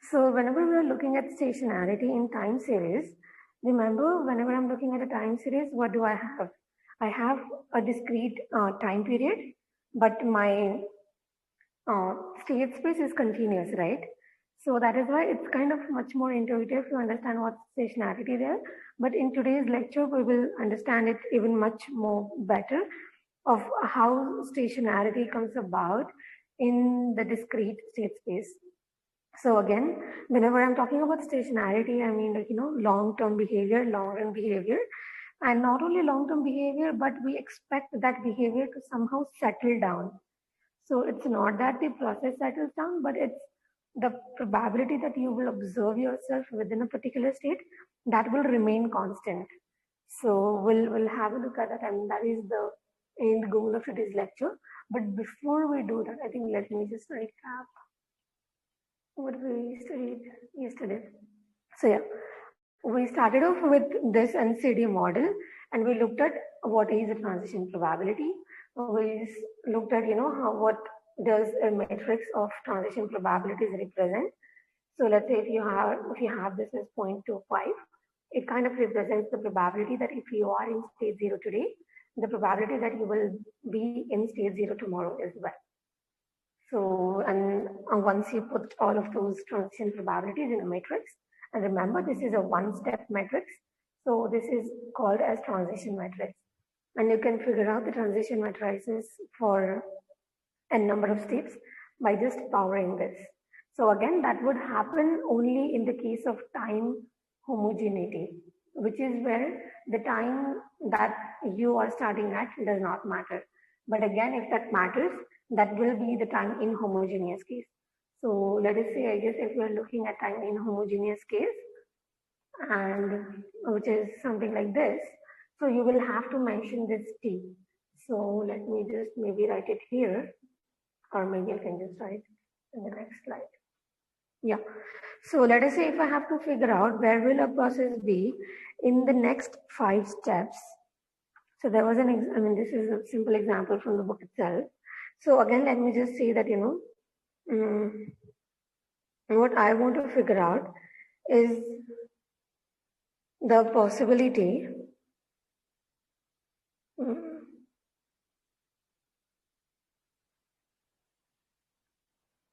So whenever we are looking at stationarity in time series, remember whenever I'm looking at a time series, what do I have? I have a discrete time period, but my state space is continuous, right? So that is why it's kind of much more intuitive to understand what's stationarity there. But in today's lecture, we will understand it even much more better of how stationarity comes about in the discrete state space. So again, whenever I'm talking about stationarity, I mean like, long-term behavior, long-run behavior, and not only long-term behavior, but we expect that behavior to somehow settle down. So it's not that the process settles down, but it's the probability that you will observe yourself within a particular state that will remain constant. So we'll have a look at that, and that is the end goal of today's lecture. But before we do that, I think let me just recap what we studied yesterday. So yeah, we started off with this NCD model, and we looked at what is the transition probability. We looked at what does a matrix of transition probabilities represent. So let's say if you have this as 0.25, it kind of represents the probability that if you are in state 0 today, the probability that you will be in state 0 tomorrow as well. So, and once you put all of those transition probabilities in a matrix, and remember this is a one-step matrix, so this is called as transition matrix. And you can figure out the transition matrices for a number of steps by just powering this. So again, that would happen only in the case of time homogeneity, which is where the time that you are starting at does not matter. But again, if that matters, that will be the time in homogeneous case. So let us say, I guess if we are looking at time in homogeneous case, and which is something like this, so you will have to mention this t. So let me just maybe write it here, or maybe I can just write in the next slide. Yeah. So let us say if I have to figure out where will a process be in the next 5 steps. So there was this is a simple example from the book itself. So again, let me just say that, what I want to figure out is the possibility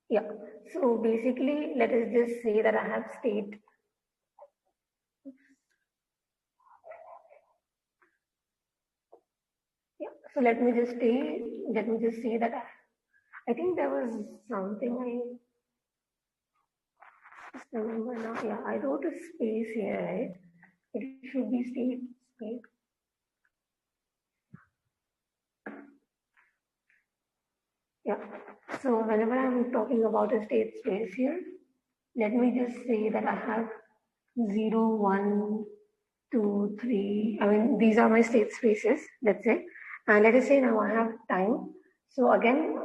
yeah. So basically, let us just say that I have state. Yeah. So let me just say that I think there was something I just remember now. Yeah, I wrote a space here, right? It should be state space. Yeah. So whenever I'm talking about a state space here, let me just say that I have 0, 1, 2, 3. I mean, these are my state spaces, let's say. And let us say now I have time. So again,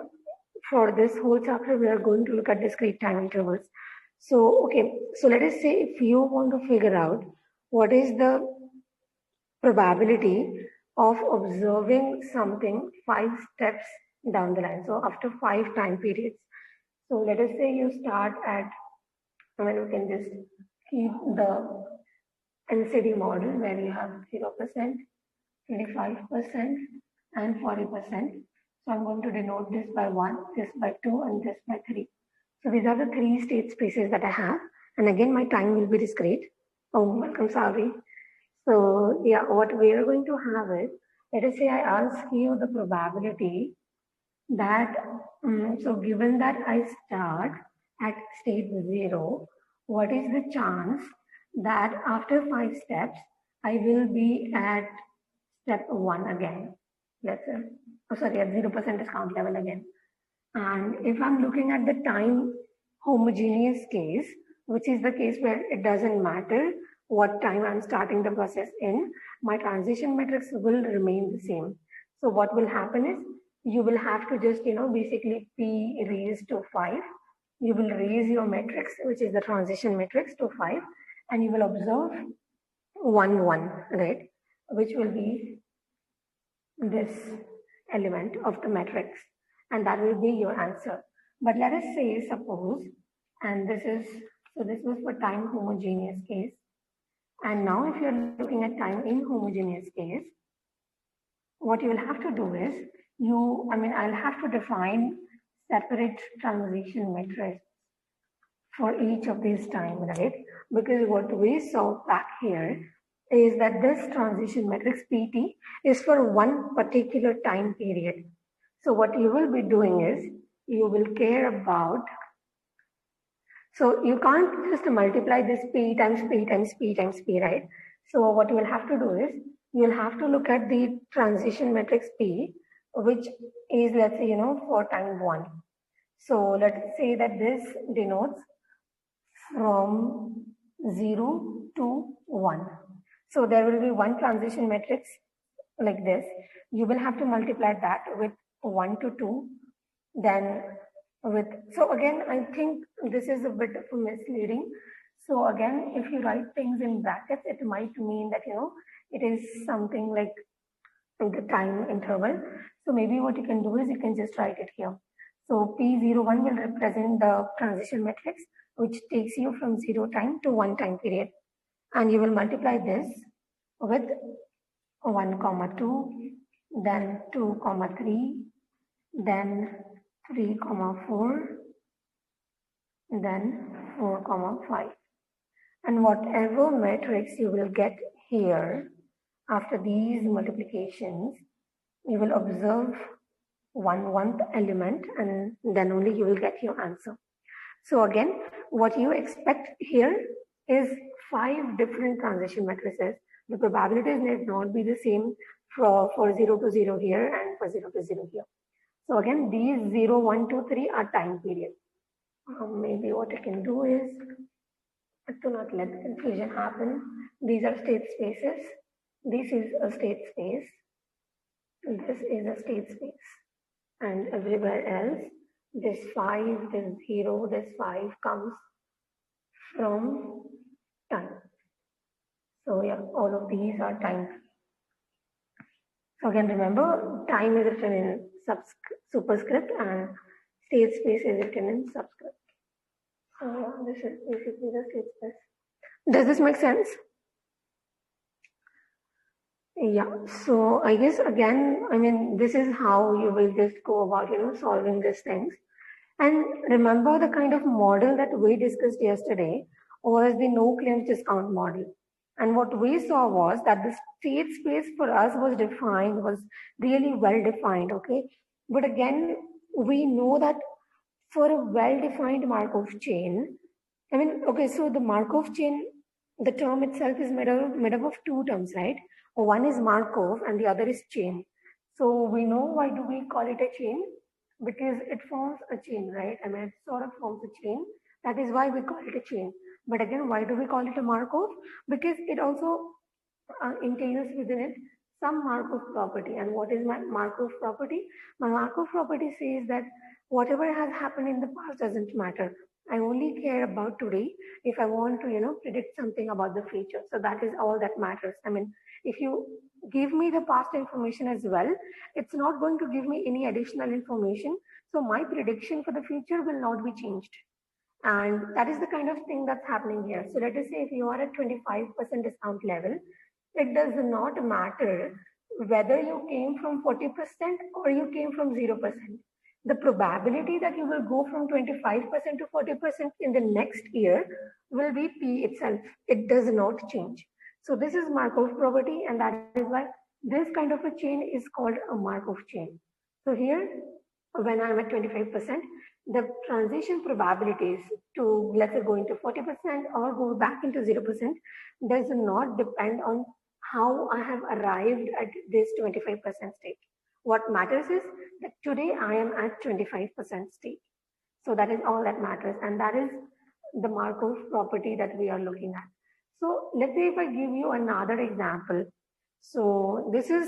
for this whole chapter, we are going to look at discrete time intervals. So, okay, so let us say if you want to figure out what is the probability of observing something 5 steps down the line. So after 5 time periods. So let us say you start at, we can just keep the NCD model where you have 0%, 25%, and 40%. So I'm going to denote this by 1, this by 2, and this by 3. So these are the 3 state spaces that I have. And again, my time will be discrete. Oh, welcome, sorry. So yeah, what we are going to have is, let us say I ask you the probability that, so given that I start at state 0, what is the chance that after 5 steps, I will be at step 1 again? Let's say, at 0% discount level again. And if I'm looking at the time homogeneous case, which is the case where it doesn't matter what time I'm starting the process in, my transition matrix will remain the same. So what will happen is you will have to just, basically P raised to 5. You will raise your matrix, which is the transition matrix, to 5, and you will observe 1, 1, right? Which will be this element of the matrix, and that will be your answer. But let us say, suppose, and this is So this was for time homogeneous case. And now if you're looking at time inhomogeneous case, what you will have to do is I'll have to define separate transition metrics for each of these time, right? Because what we saw back here is that this transition matrix PT is for one particular time period. So what you will be doing is you will care about, so you can't just multiply this P times P times P times P, right? So what you will have to do is you'll have to look at the transition matrix P, which is, let's say, for time 1. So let's say that this denotes from 0 to 1. So there will be one transition matrix like this. You will have to multiply that with 1 to 2, then with, so again, I think this is a bit of a misleading. So again, if you write things in brackets, it might mean that, it is something like the time interval. So maybe what you can do is you can just write it here. So P01 will represent the transition matrix, which takes you from 0 time to 1 time period. And you will multiply this with 1, 2, then 2, 3, then 3, 4, then 4, 5. And whatever matrix you will get here after these multiplications, you will observe 1/1 element, and then only you will get your answer. So again, what you expect here is 5 different transition matrices. The probabilities may not be the same for 0 to 0 here and for 0 to 0 here. So again, these 0, 1, 2, 3 are time period. Maybe what I can do is, to not let the confusion happen, these are state spaces. This is a state space. This is a state space. And everywhere else, this 5, this 0, this 5 comes from time. So yeah, all of these are time. So again, remember, time is written in superscript and state space is written in subscript. So yeah, this is basically the state space. Does this make sense? Yeah, so I guess again, this is how you will just go about, solving these things. And remember, the kind of model that we discussed yesterday was the no claims discount model. And what we saw was that the state space for us was really well defined, okay? But again, we know that for a well-defined Markov chain, so the Markov chain, the term itself is made up of 2 terms, right? One is Markov and the other is chain. So we know why do we call it a chain? Because it forms a chain, right? It sort of forms a chain. That is why we call it a chain. But again, why do we call it a Markov? Because it also entails within it some Markov property. And what is my Markov property? My Markov property says that whatever has happened in the past doesn't matter. I only care about today if I want to, predict something about the future. So that is all that matters. If you give me the past information as well, it's not going to give me any additional information. So my prediction for the future will not be changed. And that is the kind of thing that's happening here. So let us say if you are at 25% discount level, it does not matter whether you came from 40% or you came from 0%. The probability that you will go from 25% to 40% in the next year will be P itself. It does not change. So this is Markov property, and that is why this kind of a chain is called a Markov chain. So here, when I'm at 25%, the transition probabilities to, let's say, go into 40% or go back into 0% does not depend on how I have arrived at this 25% state. What matters is that today I am at 25% state. So that is all that matters. And that is the Markov property that we are looking at. So let's say if I give you another example. So this is,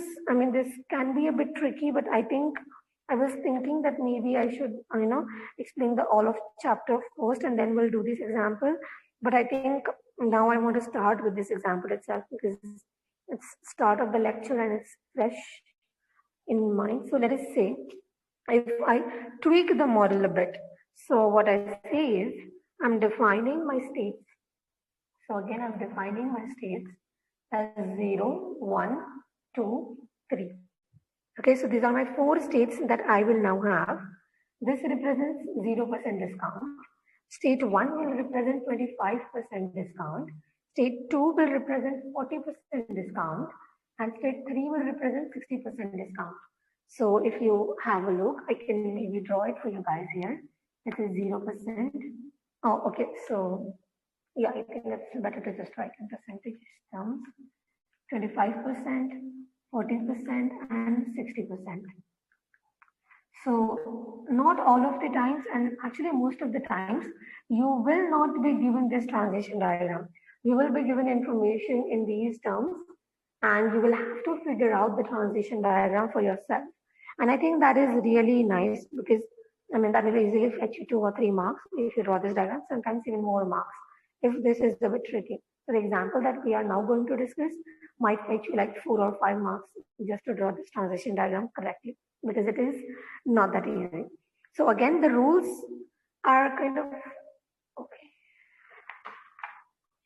this can be a bit tricky, but I think I was thinking that maybe I should, explain the all of chapter first and then we'll do this example. But I think now I want to start with this example itself because it's start of the lecture and it's fresh in mind. So let us say if I tweak the model a bit. So what I say is I'm defining my states. So again, I'm defining my states as 0, 1, 2, 3. Okay, so these are my 4 states that I will now have. This represents 0% discount. State 1 will represent 25% discount. State 2 will represent 40% discount. And state 3 will represent 60% discount. So if you have a look, I can maybe draw it for you guys here. It is 0%. Oh, okay. So yeah, I think it's better to just write in percentage terms. 25%, 40%, and 60%. So not all of the times, and actually most of the times, you will not be given this transition diagram. You will be given information in these terms, and you will have to figure out the transition diagram for yourself. And I think that is really nice because, I mean, that will easily fetch you 2 or 3 marks if you draw this diagram, sometimes even more marks if this is a bit tricky. So the example that we are now going to discuss might fetch you like 4 or 5 marks just to draw this transition diagram correctly, because it is not that easy. So again, the rules are kind of, okay.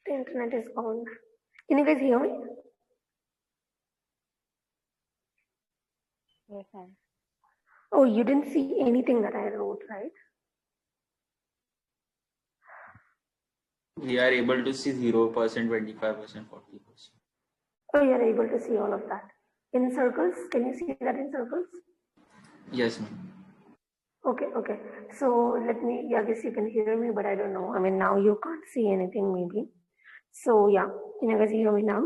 The internet is on. Can you guys hear me? Yes, ma'am. Oh, you didn't see anything that I wrote, right? We are able to see 0%, 25%, 40%. Oh, you are able to see all of that. In circles, can you see that in circles? Yes, ma'am. Okay, okay. So let me, I guess you can hear me, but I don't know. I mean, now you can't see anything maybe. So yeah, can you guys hear me now?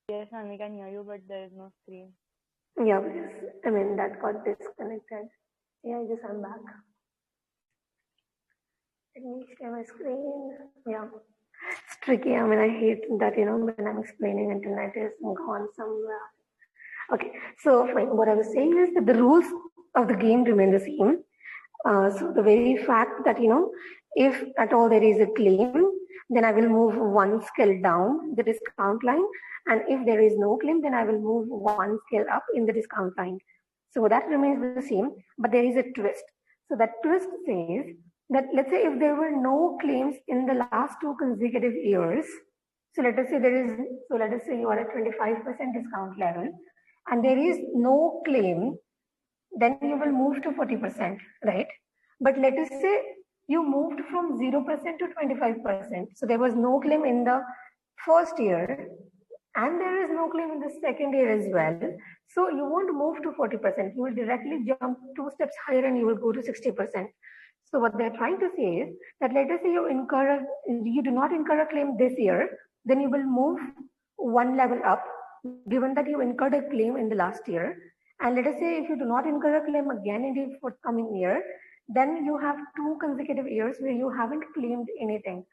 Yes, ma'am, we can hear you, but there is no screen. Yeah, I mean, that got disconnected. Yeah, I guess I'm back. Let me share my screen. Yeah, it's tricky. I mean, I hate that, you know, when I'm explaining, internet is gone somewhere. Okay, so fine. What I was saying is that the rules of the game remain the same. So the very fact that, you know, if at all there is a claim, then I will move one scale down the discount line. And if there is no claim, then I will move one scale up in the discount line. So that remains the same, but there is a twist. So that twist says that, let's say if there were no claims in the last 2 consecutive years, so let us say let us say you are at 25% discount level and there is no claim, then you will move to 40%, right? But let us say you moved from 0% to 25%. So there was no claim in the first year and there is no claim in the second year as well. So you won't move to 40%. You will directly jump 2 steps higher and you will go to 60%. So what they're trying to say is that let us say you do not incur a claim this year, then you will move one level up, given that you incurred a claim in the last year. And let us say if you do not incur a claim again in the forthcoming year, then you have 2 consecutive years where you haven't claimed anything.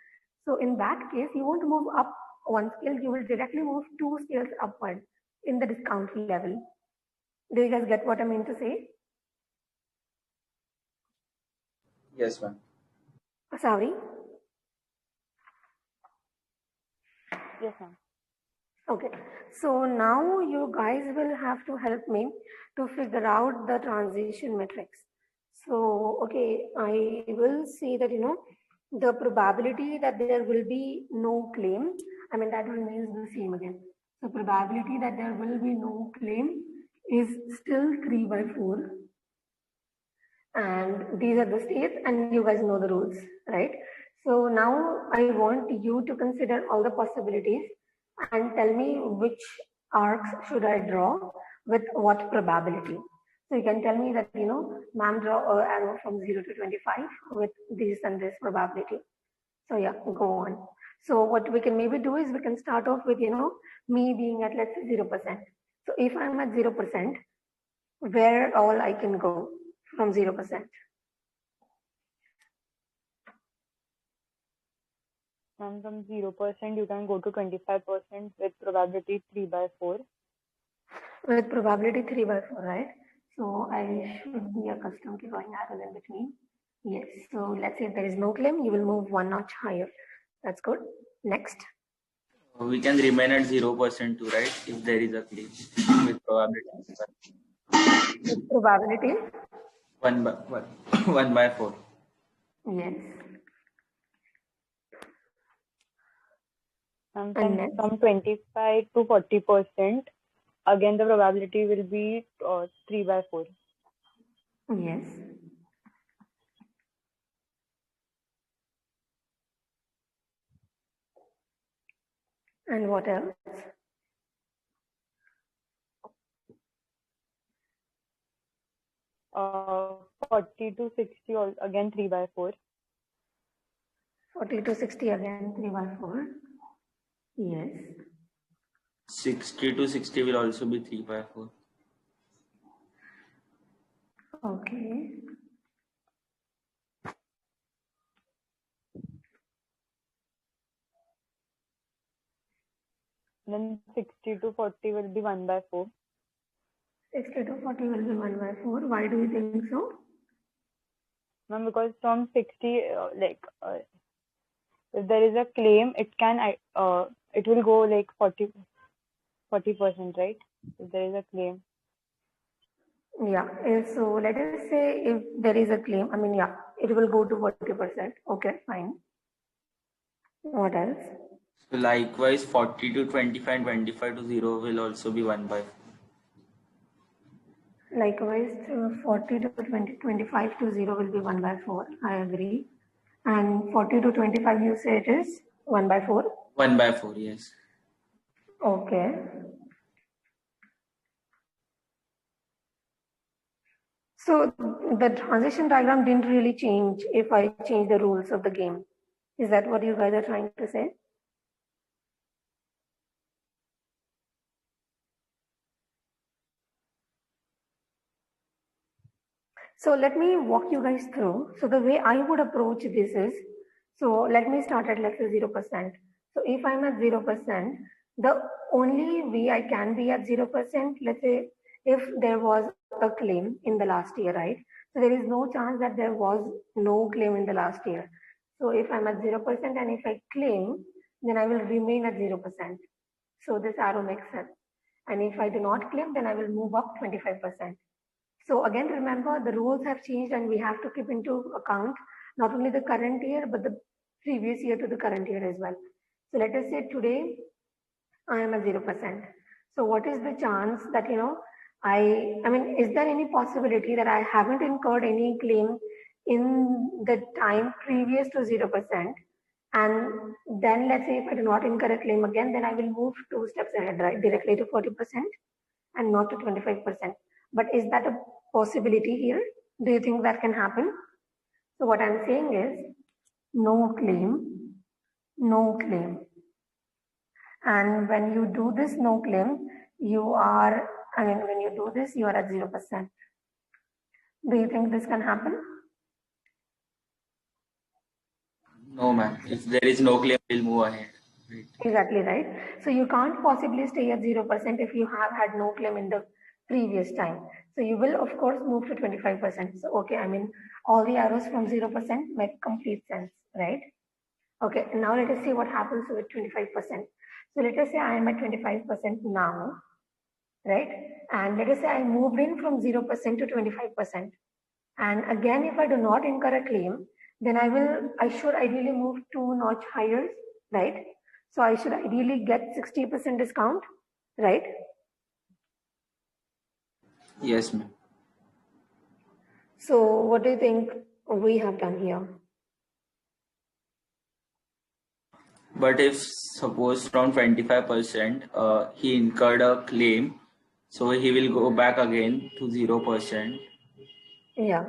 So in that case, you won't move up one scale, you will directly move 2 scales upward in the discount level. Do you guys get what I mean to say? Yes, ma'am. Sorry? Yes, ma'am. Okay, so now you guys will have to help me to figure out the transition matrix. So, okay, I will say that, you know, the probability that there will be no claim, I mean, that remains the same again. So probability that there will be no claim is still 3 by 4. And these are the states and you guys know the rules, right? So now I want you to consider all the possibilities and tell me which arcs should I draw with what probability. So you can tell me that, you know, ma'am, draw an arrow from 0 to 25 with this and this probability. So yeah, go on. So what we can maybe do is we can start off with, you know, me being at, let's say 0%. So if I'm at 0%, where all I can go from 0%? And from 0%, you can go to 25% with probability 3 by 4. With probability 3 by 4, right? So I should be accustomed to drawing arrows in between. Yes, so let's say if there is no claim, you will move one notch higher. That's good. Next. We can remain at 0% too, right? If there is a claim with probability. With probability? 1 by 4. Yes. And And next? from 25 to 40%, again the probability will be 3 by 4. Yes. And what else? 40 to 60, again 3 by 4. 40 to 60 again 3 by 4. Yes. 60 to 60 will also be 3 by 4. Okay. Then 60 to 40 will be 1 by 4. 60 to 40 will be 1 by 4. Why do you think so? Ma'am, because from 60, if there is a claim, it will go like 40%, right? If there is a claim. Yeah. So let us say if there is a claim, I mean, yeah, it will go to 40%. Okay, fine. What else? So likewise, 40 to 25 and 25 to 0 will also be 1 by 4. Likewise, 40 to 20, 25 to 0 will be 1 by 4. I agree. And 40 to 25, you say it is 1 by 4? 1 by 4, yes. Okay. So the transition diagram didn't really change if I change the rules of the game. Is that what you guys are trying to say? So let me walk you guys through. So the way I would approach this is, so let me start at let's say 0%. So if I'm at 0%, the only way I can be at 0%, let's say if there was a claim in the last year, right? So there is no chance that there was no claim in the last year. So if I'm at 0% and if I claim, then I will remain at 0%. So this arrow makes sense. And if I do not claim, then I will move up 25%. So again, remember the rules have changed and we have to keep into account not only the current year, but the previous year to the current year as well. So let us say today I am at 0%. So what is the chance that, I mean, is there any possibility that I haven't incurred any claim in the time previous to 0%? And then let's say if I do not incur a claim again, then I will move 2 steps ahead, right? Directly to 40% and not to 25%. But is that a possibility here? Do you think that can happen? So what I'm saying is no claim, no claim. And when you do this no claim, when you do this, you are at 0%. Do you think this can happen? No, ma'am. If there is no claim, we'll move ahead. Right. Exactly right. So you can't possibly stay at 0% if you have had no claim in the previous time. So you will of course move to 25%. So okay, I mean all the arrows from 0% make complete sense, right? Okay, now let us see what happens with 25%. So let us say I am at 25% now, right? And let us say I moved in from 0% to 25%. And again, if I do not incur a claim, then I should ideally move 2 notch higher, right? So I should ideally get 60% discount, right? Yes, ma'am. So what do you think we have done here? But if suppose from 25%, he incurred a claim, so he will go back again to 0%. Yeah.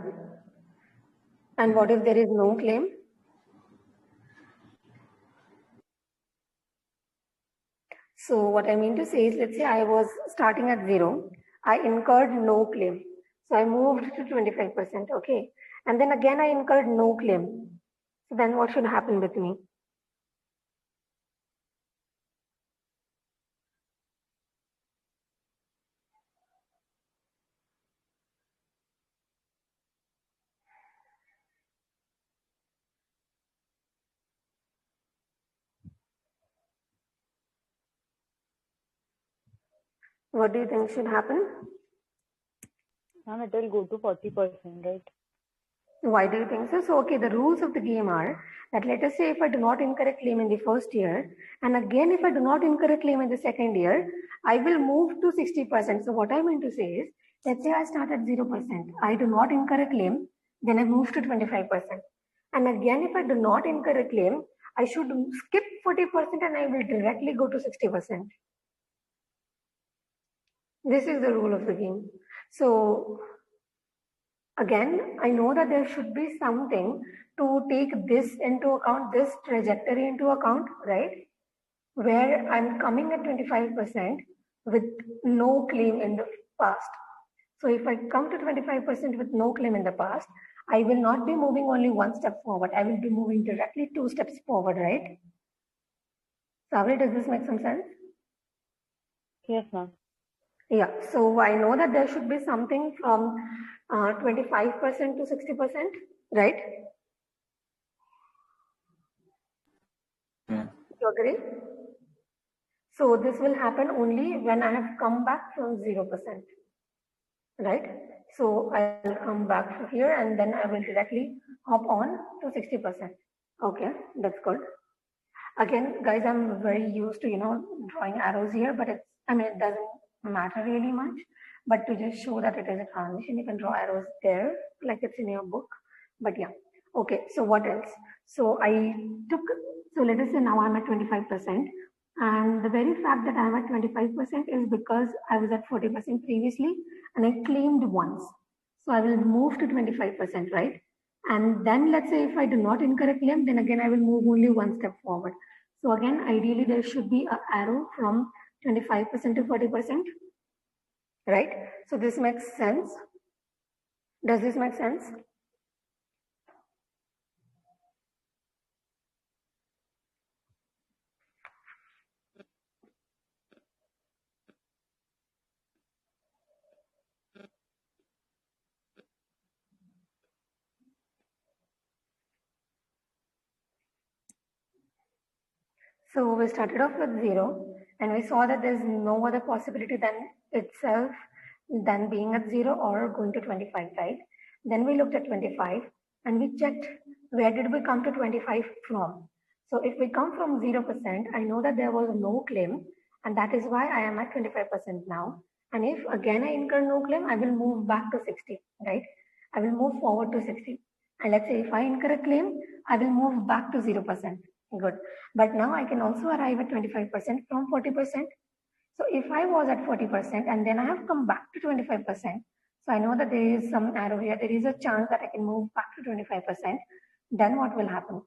And what if there is no claim? So what I mean to say is, let's say I was starting at 0, I incurred no claim. So I moved to 25%, okay. And then again I incurred no claim. So then what should happen with me? What do you think should happen? Ma'am, it will go to 40%, right? Why do you think so? So, okay, the rules of the game are that let us say if I do not incur a claim in the first year, and again if I do not incur a claim in the second year, I will move to 60%. So what I mean to say is, let's say I start at 0%, I do not incur a claim, then I move to 25%. And again, if I do not incur a claim, I should skip 40% and I will directly go to 60%. This is the rule of the game. So again, I know that there should be something to take this into account, this trajectory into account, right? Where I'm coming at 25% with no claim in the past. So if I come to 25% with no claim in the past, I will not be moving only one step forward. I will be moving directly 2 steps forward, right? Savri, does this make some sense? Yes, ma'am. Yeah, so I know that there should be something from 25% to 60%, right? Yeah. You agree? So this will happen only when I have come back from 0%, right? So I'll come back to here and then I will directly hop on to 60%. Okay, that's good. Again, guys, I'm very used to, drawing arrows here, but it doesn't matter really much. But to just show that it is a transition, you can draw arrows there, like it's in your book. But yeah, okay, so what else? So let us say now I'm at 25%. And the very fact that I'm at 25% is because I was at 40% previously and I claimed once. So I will move to 25%, right? And then let's say if I do not incur a claim, then again I will move only one step forward. So again, ideally there should be an arrow from 25% to 40%, right? So this makes sense. Does this make sense? So we started off with 0 and we saw that there's no other possibility than being at 0 or going to 25, right? Then we looked at 25 and we checked where did we come to 25 from. So if we come from 0%, I know that there was no claim and that is why I am at 25% now. And if again I incur no claim, I will move back to 60, right? I will move forward to 60. And let's say if I incur a claim, I will move back to 0%. Good. But now I can also arrive at 25% from 40%. So if I was at 40% and then I have come back to 25%, so I know that there is some arrow here, there is a chance that I can move back to 25%, then what will happen?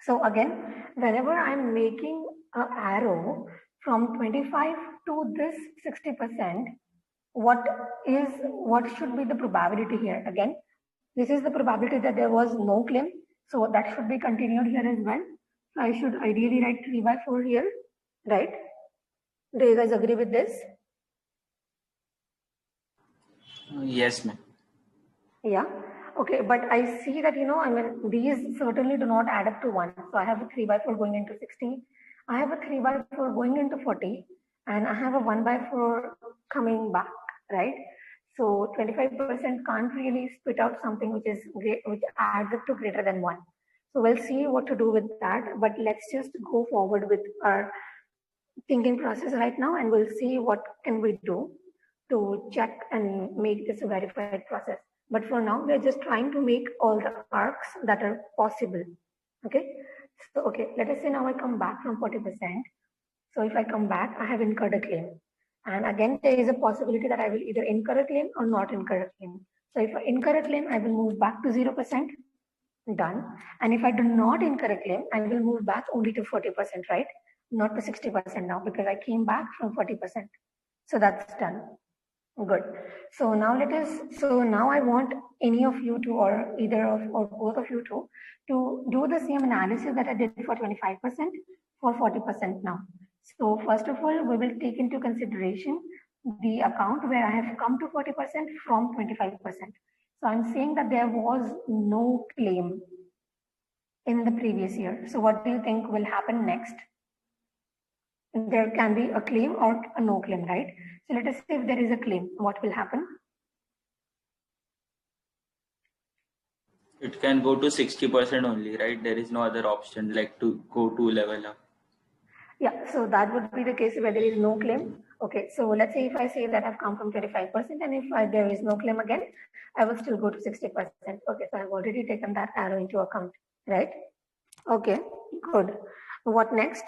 So again, whenever I'm making an arrow from 25 to this 60%, what should be the probability here? Again, this is the probability that there was no claim. So that should be continued here as well. So I should ideally write 3/4 here, right? Do you guys agree with this? Yes, ma'am. Yeah. Okay, but I see that, these certainly do not add up to 1. So I have a 3/4 going into 60. I have a 3/4 going into 40. And I have a 1/4 coming back, right? So 25% can't really spit out something which adds up to greater than 1. So we'll see what to do with that. But let's just go forward with our thinking process right now and we'll see what can we do to check and make this a verified process. But for now, we're just trying to make all the arcs that are possible. Okay. So, okay, let us say now I come back from 40%. So if I come back, I have incurred a claim. And again, there is a possibility that I will either incur a claim or not incur a claim. So if I incur a claim, I will move back to 0%. Done. And if I do not incur a claim, I will move back only to 40%, right? Not to 60% now because I came back from 40%. So that's done. Good. So now I want any of you to, or either of, or both of you to do the same analysis that I did for 25% for 40% now. So first of all, we will take into consideration the account where I have come to 40% from 25%. So I'm saying that there was no claim in the previous year. So what do you think will happen next? There can be a claim or a no claim, right? So let us say if there is a claim, what will happen? It can go to 60% only, right? There is no other option like to go to level up. Yeah, so that would be the case where there is no claim. Okay, so let's say if I say that I've come from 25% and if there is no claim again, I will still go to 60%. Okay, so I've already taken that arrow into account, right? Okay, good. What next?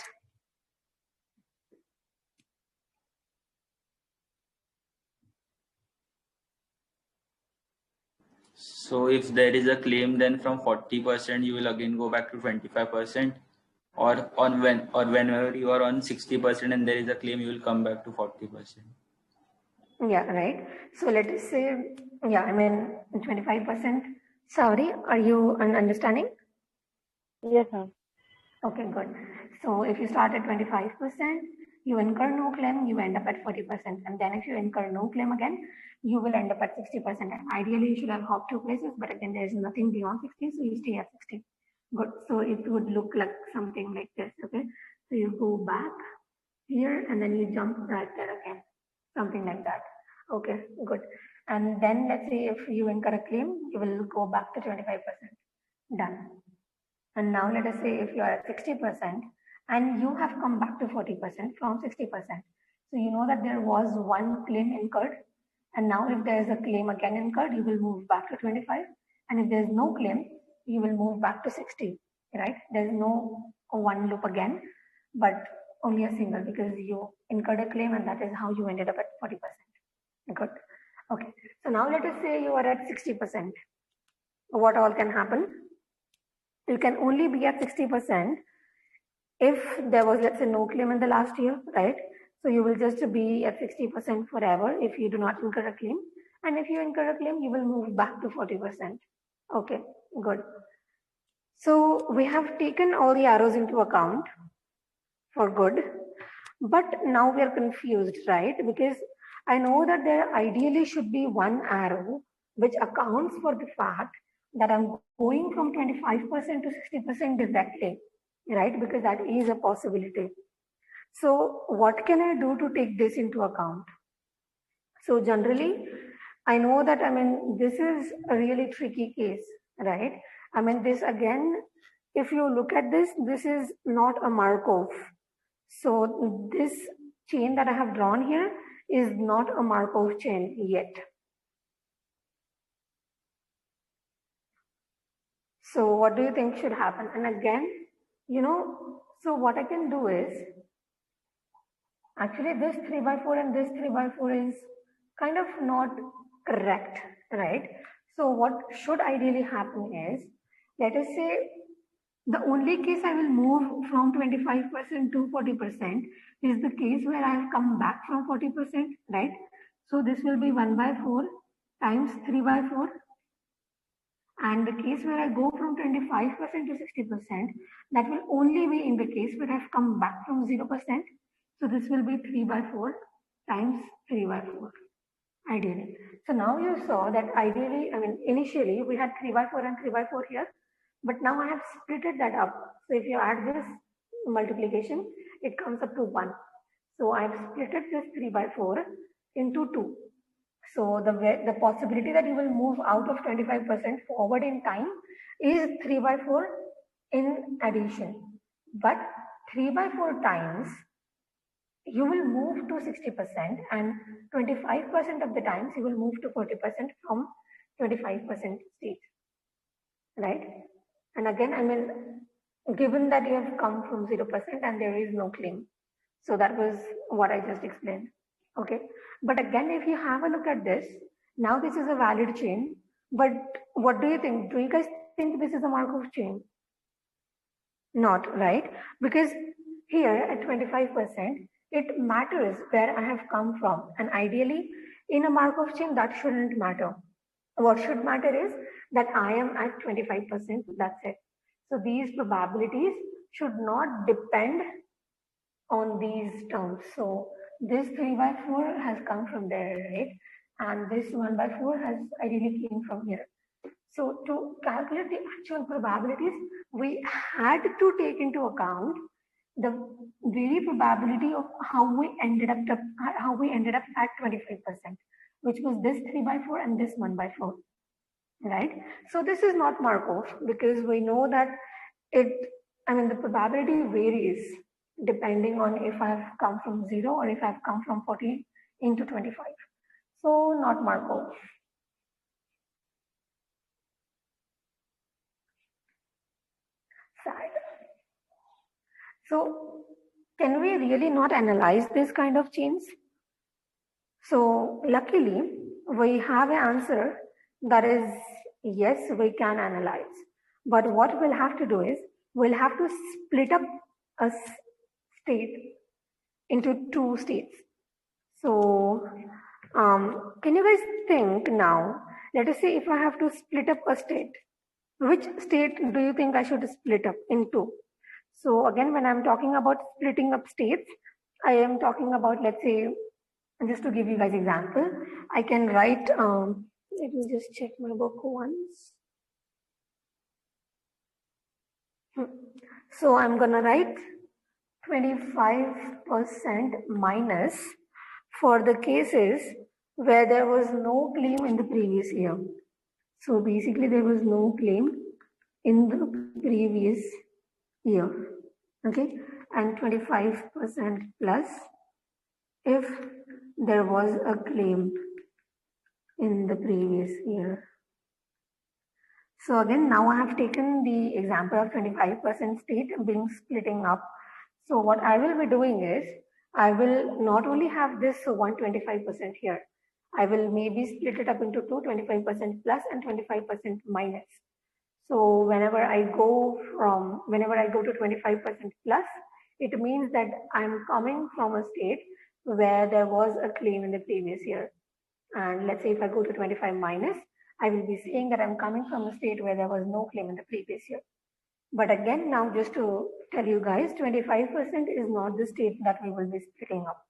So if there is a claim, then from 40% you will again go back to 25%, or whenever you are on 60% and there is a claim, you will come back to 40%. Yeah, right. So let us say, yeah, I mean 25%. Sorry, are you understanding? Yes, ma'am. Okay, good. So if you start at 25%, you incur no claim, you end up at 40%. And then if you incur no claim again, you will end up at 60%. And ideally, you should have hopped 2 places, but again, there is nothing beyond 60, so you stay at 60. Good. So it would look like something like this, okay? So you go back here and then you jump right there again, something like that. Okay, good. And then let's say if you incur a claim, you will go back to 25%. Done. And now let us say if you are at 60% and you have come back to 40% from 60%. So you know that there was one claim incurred. And now if there is a claim again incurred, you will move back to 25. And if there is no claim, you will move back to 60, right? There is no one loop again, but only a single because you incurred a claim and that is how you ended up at 40%. Good. Okay. So now let us say you are at 60%. What all can happen? You can only be at 60% if there was, let's say, no claim in the last year, right? So you will just be at 60% forever if you do not incur a claim. And if you incur a claim, you will move back to 40%. Okay, good. So we have taken all the arrows into account for good, but now we are confused, right? Because I know that there ideally should be one arrow which accounts for the fact that I'm going from 25% to 60% directly, right? Because that is a possibility. So what can I do to take this into account? So generally, I know that, I mean, this is a really tricky case, right? I mean, this again, if you look at this, this is not a Markov. So this chain that I have drawn here is not a Markov chain yet. So what do you think should happen? And again, you know, so what I can do is, actually this 3/4 and this 3/4 is kind of not correct, right? So what should ideally happen is, let us say the only case I will move from 25% to 40% is the case where I have come back from 40%, right? So this will be 1/4 times 3/4. And the case where I go from 25% to 60%, that will only be in the case where I've come back from 0%. So this will be 3/4 times 3/4, ideally. So now you saw that ideally, I mean, initially we had 3/4 and 3/4 here, but now I have splitted that up. So if you add this multiplication, it comes up to 1. So I have splitted this 3/4 into 2. So the possibility that you will move out of 25% forward in time is 3/4 in addition. But 3/4 times you will move to 60% and 25% of the times you will move to 40% from 25% state, right? And again, I mean, given that you have come from 0% and there is no claim. So that was what I just explained. Okay. But again, if you have a look at this, now this is a valid chain. But what do you think? Do you guys think this is a Markov chain? Not, right? Because here at 25%, it matters where I have come from. And ideally, in a Markov chain, that shouldn't matter. What should matter is that I am at 25%, that's it. So these probabilities should not depend on these terms. So this 3/4 has come from there, right? And this 1/4 has ideally came from here. So to calculate the actual probabilities, we had to take into account the very probability of how we ended up at 25%, which was this 3/4 and this 1/4. right? So this is not Markov because we know that the probability varies depending on if I've come from 0 or if I've come from 40 into 25. So not Markov. Sad. So can we really not analyze this kind of chains? So luckily, we have an answer that is yes, we can analyze. But what we'll have to do is we'll have to split up a state into two states. So can you guys think now? Let us say if I have to split up a state, which state do you think I should split up into? So again, when I'm talking about splitting up states, I am talking about, let's say, just to give you guys example, I can write, let me just check my book once. So I'm gonna write 25% minus for the cases where there was no claim in the previous year. So basically there was no claim in the previous year, okay, and 25% plus if there was a claim in the previous year. So again, now I have taken the example of 25% state being splitting up. So what I will be doing is, I will not only have this 125% here, I will maybe split it up into two, 25% plus and 25% minus. So whenever I go to 25% plus, it means that I'm coming from a state where there was a claim in the previous year. And let's say if I go to 25 minus, I will be saying that I'm coming from a state where there was no claim in the previous year. But again, now just to tell you guys, 25% is not the state that we will be splitting up.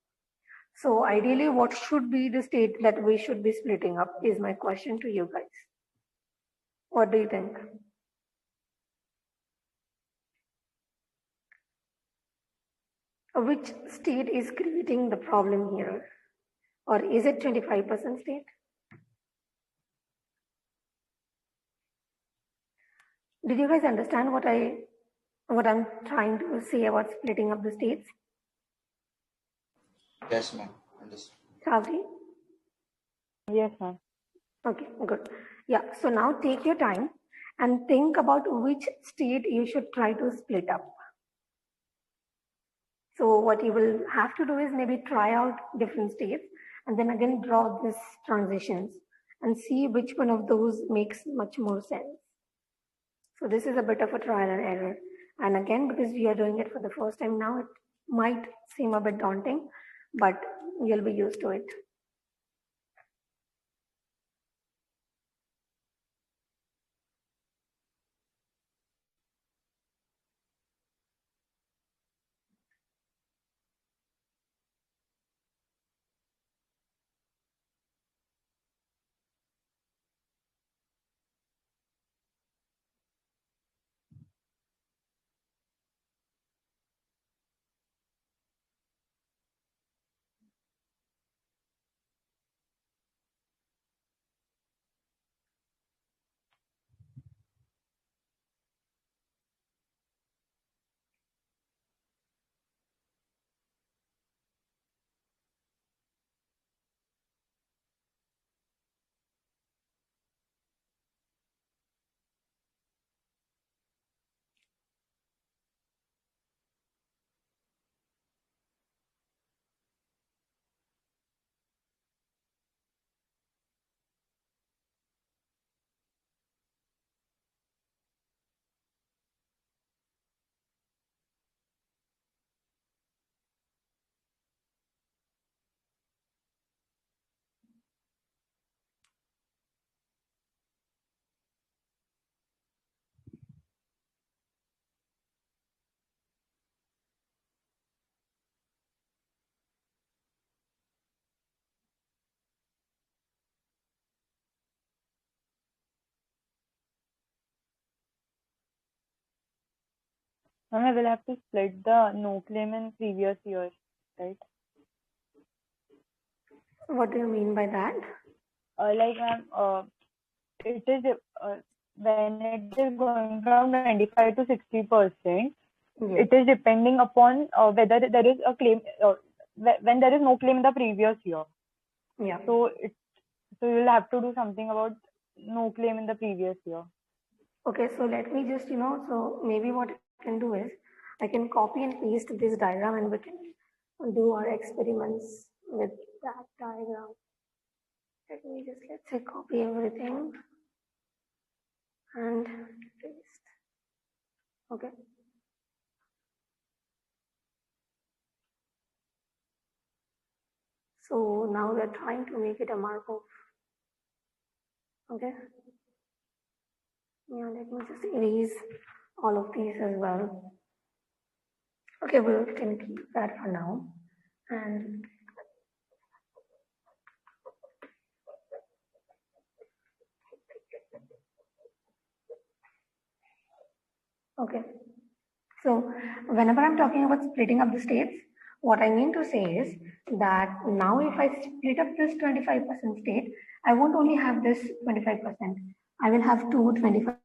So ideally, what should be the state that we should be splitting up is my question to you guys. What do you think? Which state is creating the problem here? Or is it 25% state? Did you guys understand what I'm trying to say about splitting up the states? Yes, ma'am. Understood. Savri? Yes, ma'am. Okay, good. Yeah, so now take your time and think about which state you should try to split up. So what you will have to do is maybe try out different states and then again draw these transitions and see which one of those makes much more sense. So this is a bit of a trial and error. And again, because we are doing it for the first time now, it might seem a bit daunting, but you'll be used to it. Ma'am, I will have to split the no claim in previous years, right? What do you mean by that? Like, ma'am, it is when it is going from 25 to 60%, Yes. it is depending upon whether there is a claim when there is no claim in the previous year. Yeah. So you will have to do something about no claim in the previous year. Okay, so let me just, so maybe what I can do is I can copy and paste this diagram and we can do our experiments with that diagram. Let me just, let's say, copy everything and paste. Okay. So now we're trying to make it a Markov. Okay. Yeah, let me just erase all of these as well. Okay, we can keep that for now. And okay. So whenever I'm talking about splitting up the states, what I mean to say is that now if I split up this 25% state, I won't only have this 25%. I will have two 25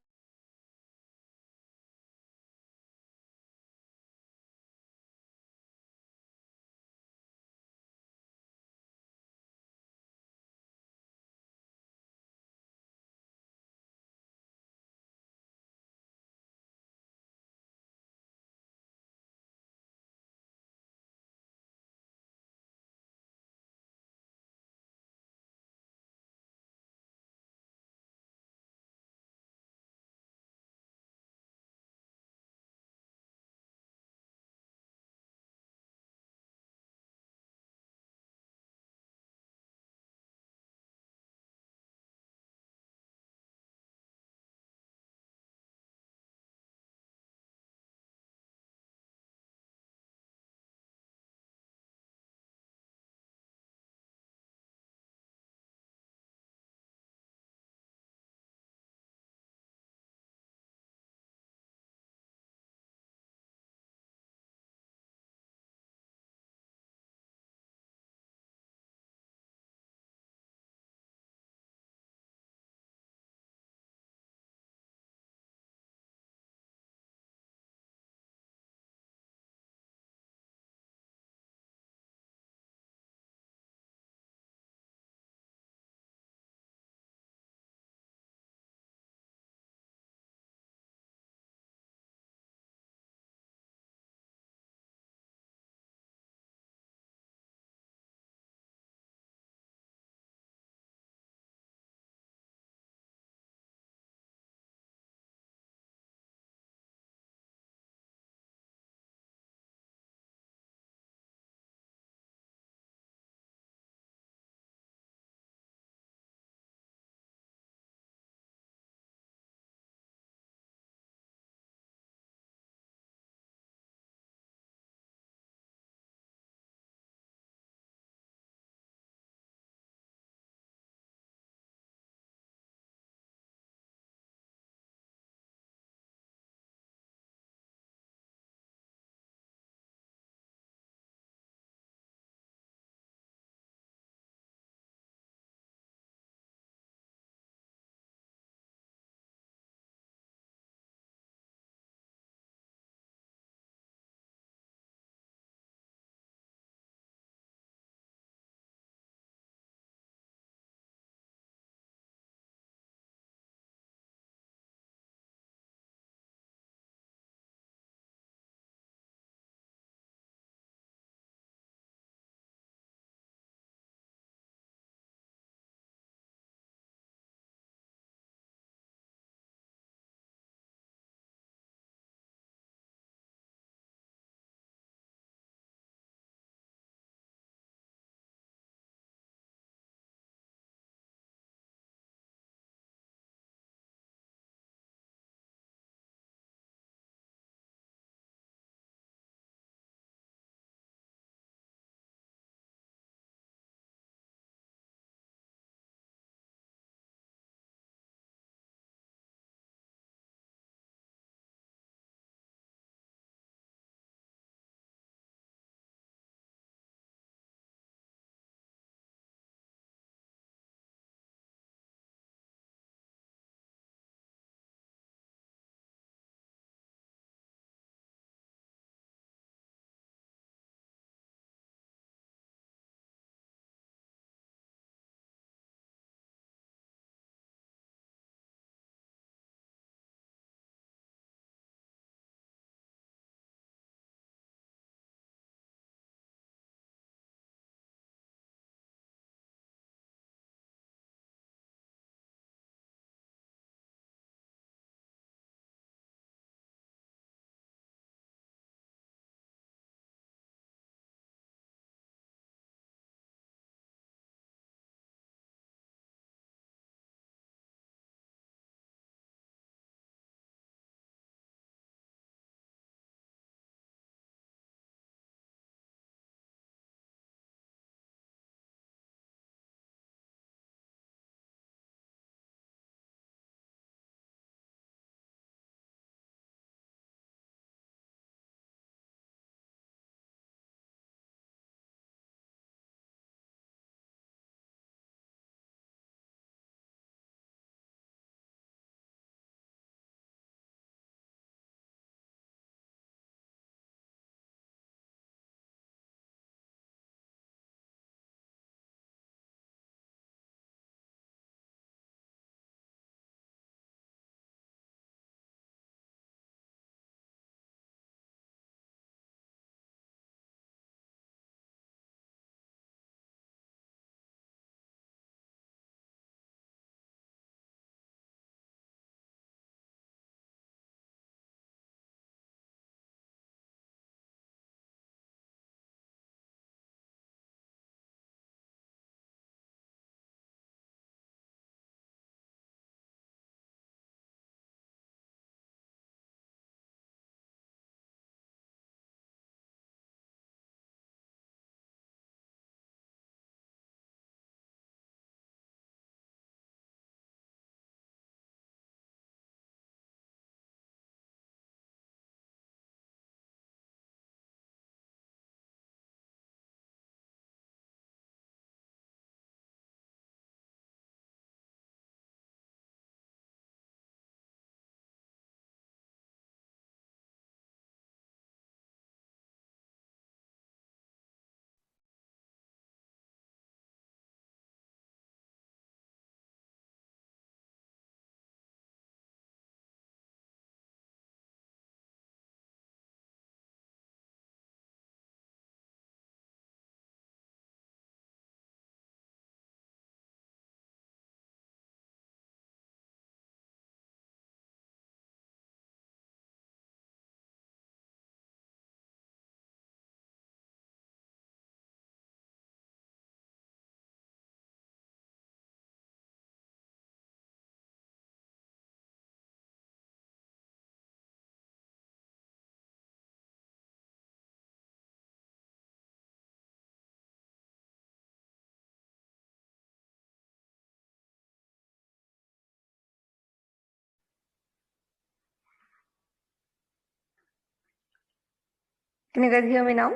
Can you guys hear me now?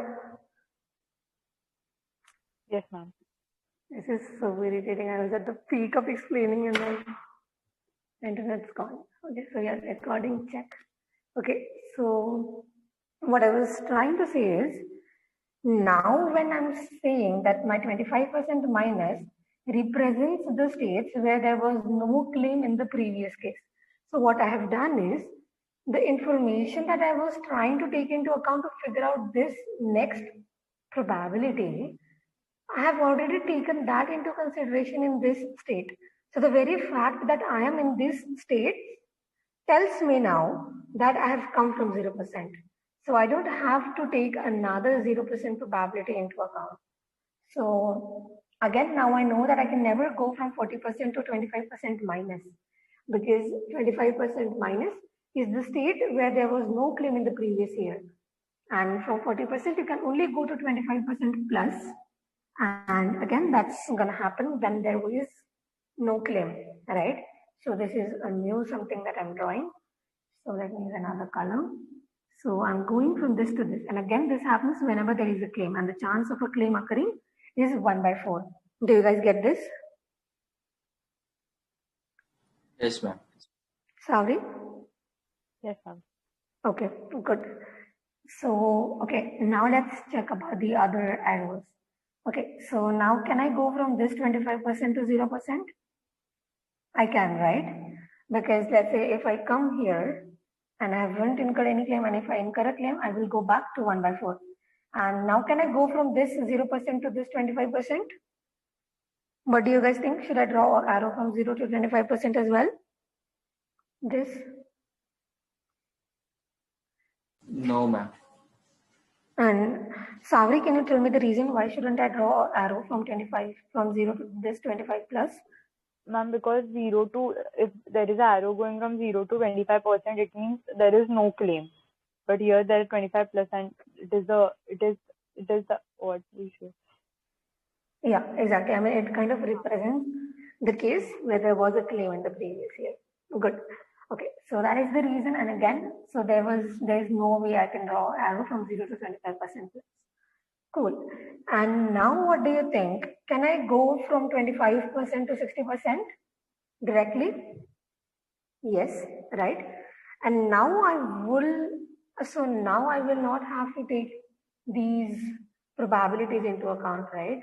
Yes, ma'am. This is so irritating. I was at the peak of explaining and then internet's gone. Okay, so yeah, recording check. Okay, so what I was trying to say is, now when I'm saying that my 25% minus represents the states where there was no claim in the previous case. So what I have done is, the information that I was trying to take into account to figure out this next probability, I have already taken that into consideration in this state. So the very fact that I am in this state tells me now that I have come from 0%. So I don't have to take another 0% probability into account. So again, now I know that I can never go from 40% to 25% minus, because 25% minus is the state where there was no claim in the previous year. And from 40%, you can only go to 25% plus. And again, that's going to happen when there is no claim, right? So this is a new something that I'm drawing. So let me use another color. So I'm going from this to this. And again, this happens whenever there is a claim, and the chance of a claim occurring is 1/4. Do you guys get this? Yes, ma'am. Sorry? Yes, ma'am. Okay, good. So, okay, now let's check about the other arrows. Okay, so now can I go from this 25% to 0%? I can, right? Because let's say if I come here and I haven't incurred any claim, and if I incur a claim, I will go back to 1/4. And now can I go from this 0% to this 25%? What do you guys think? Should I draw an arrow from 0 to 25% as well? This? No, ma'am. And Savri, can you tell me the reason why shouldn't I draw an arrow from 0 to this 25 plus? Ma'am, because 0 to, if there is an arrow going from 0 to 25%, it means there is no claim. But here there is 25 plus, and it is the what we should. Yeah, exactly. I mean, it kind of represents the case where there was a claim in the previous year. Good. Okay, so that is the reason. And again, so there's no way I can draw arrow from 0 to 25%. Cool. And now what do you think? Can I go from 25% to 60% directly? Yes, right? And now I will not have to take these probabilities into account, right?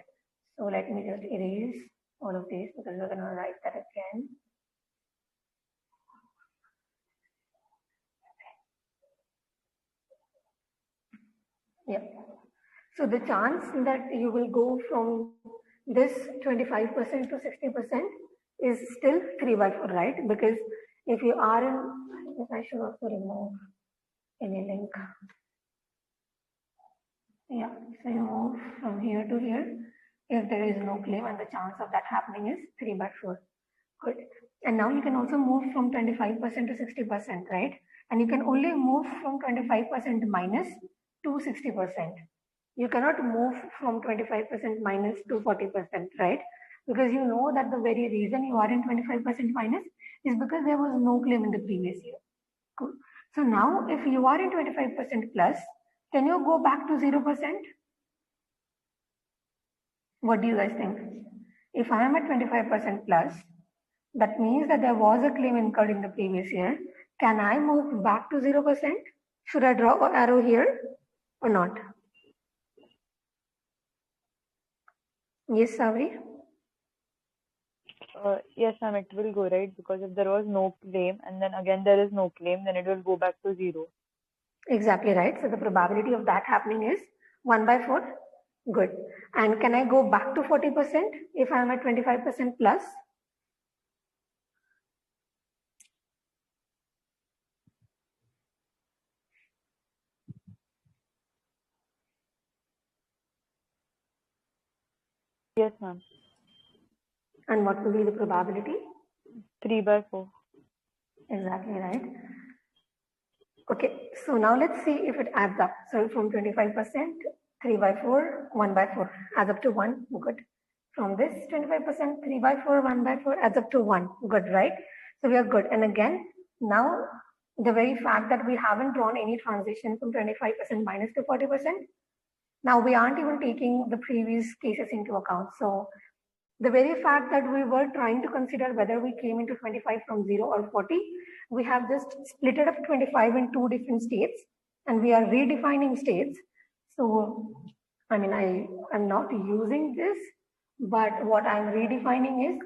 So let me just erase all of these, because we're going to write that again. Yeah. So the chance that you will go from this 25% to 60% is still 3/4, right? Because if you are in, I should also remove any link. Yeah, so you move from here to here. If there is no claim, and the chance of that happening is 3/4. Good. And now you can also move from 25% to 60%, right? And you can only move from 25% minus to 60%. You cannot move from 25% minus to 40%, right? Because you know that the very reason you are in 25% minus is because there was no claim in the previous year. Cool. So now if you are in 25% plus, can you go back to 0%? What do you guys think? If I am at 25% plus, that means that there was a claim incurred in the previous year. Can I move back to 0%? Should I draw an arrow here or not? Yes, Savri? Yes, ma'am, it will go, right? Because if there was no claim and then again there is no claim, then it will go back to 0. Exactly right. So the probability of that happening is 1/4. Good. And can I go back to 40% if I am at 25% plus? Yes, ma'am. And what will be the probability? 3/4. Exactly right. Okay, so now let's see if it adds up. So from 25%, 3/4, 1/4 adds up to 1. Good. From this 25%, 3/4, 1/4 adds up to 1. Good, right? So we are good. And again, now the very fact that we haven't drawn any transition from 25% minus to 40%, now we aren't even taking the previous cases into account. So the very fact that we were trying to consider whether we came into 25 from 0 or 40, we have just split it up 25 in two different states, and we are redefining states. So, I mean, I'm not using this, but what I'm redefining is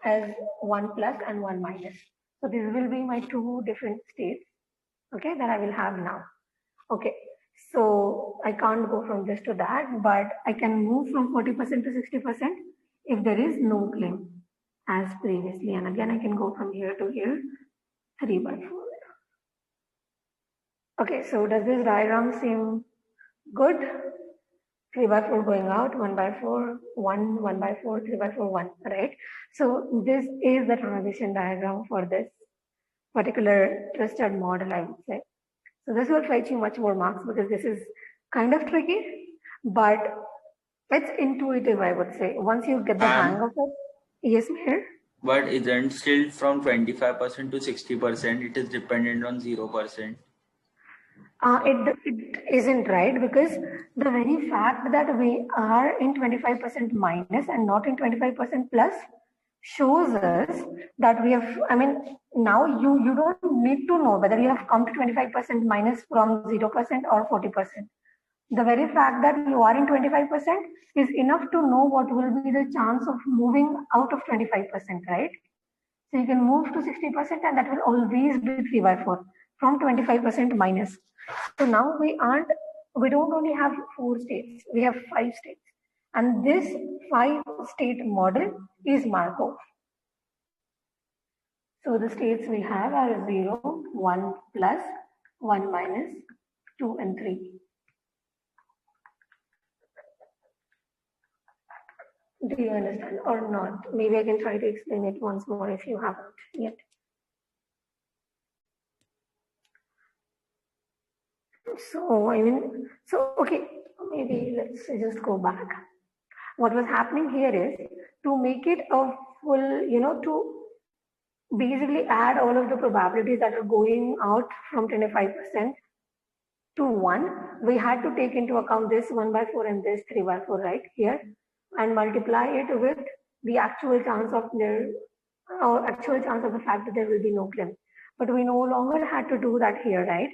as 1 plus and 1 minus. So this will be my two different states, okay, that I will have now. Okay, so I can't go from this to that, but I can move from 40% to 60% if there is no claim as previously. And again, I can go from here to here, 3 by 4. Okay, so does this diagram seem good? 3 by 4 going out, 1 by 4, 1, 1 by 4, 3 by 4, 1, right? So this is the transition diagram for this particular trusted model, I would say. So this will fetch you much more marks because this is kind of tricky, but it's intuitive, I would say. Once you get the hang of it, yes, Meher? But isn't still from 25% to 60%, it is dependent on 0%. It isn't, right, because the very fact that we are in 25% minus and not in 25% plus shows us that we have, I mean, now you don't need to know whether you have come to 25% minus from 0% or 40%. The very fact that you are in 25% is enough to know what will be the chance of moving out of 25%, right? So you can move to 60% and that will always be 3 by 4 from 25% minus. So now we don't only have 4 states, we have 5 states. And this 5-state model is Markov. So the states we have are 0, 1 plus, 1 minus, 2 and 3. Do you understand or not? Maybe I can try to explain it once more if you haven't yet. So, okay, maybe let's just go back. What was happening here is to make it a full, to basically add all of the probabilities that are going out from 25% to 1, we had to take into account this 1 by 4 and this 3 by 4 right here and multiply it with the actual chance of the fact that there will be no claim. But we no longer had to do that here, right?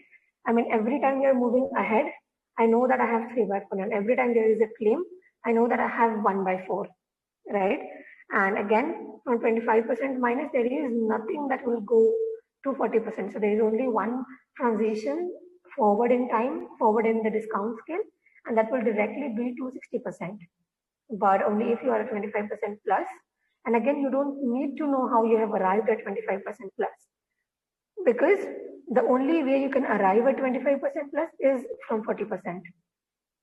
I mean, every time we are moving ahead, I know that I have 3 by 4, and every time there is a claim, I know that I have 1 by 4, right? And again, from 25% minus, there is nothing that will go to 40%. So there is only one transition forward in time, forward in the discount scale, and that will directly be to 60%. But only if you are at 25% plus. And again, you don't need to know how you have arrived at 25% plus, because the only way you can arrive at 25% plus is from 40%.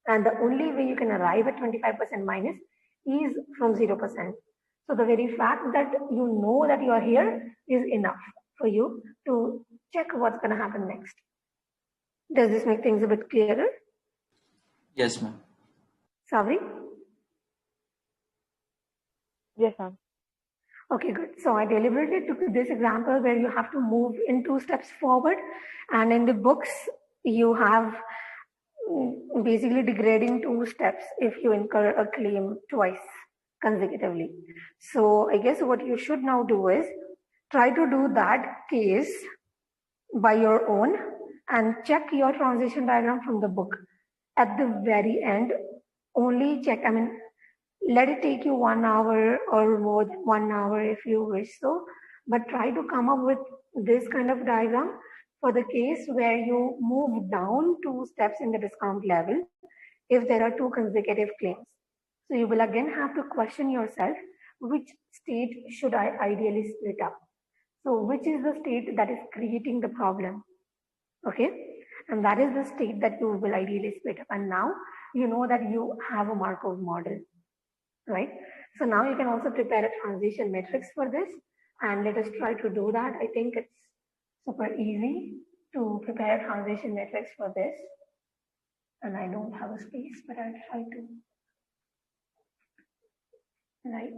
And the only way you can arrive at 25% minus is from 0%. So the very fact that you know that you are here is enough for you to check what's going to happen next. Does this make things a bit clearer? Yes, ma'am. Savri? Yes, ma'am. Okay, good. So I deliberately took this example where you have to move in 2 steps forward, and in the books you have basically degrading 2 steps if you incur a claim twice consecutively. So I guess what you should now do is try to do that case by your own and check your transition diagram from the book. At the very end, only check, let it take you 1 hour or more than 1 hour if you wish so, but try to come up with this kind of diagram for the case where you move down 2 steps in the discount level if there are 2 consecutive claims. So you will again have to question yourself, which state should I ideally split up? So which is the state that is creating the problem? Okay, and that is the state that you will ideally split up. And now you know that you have a Markov model, right? So now you can also prepare a transition matrix for this, and let us try to do that. I think it's super easy to prepare a transition matrix for this, and I don't have a space, but I'll try to. Right.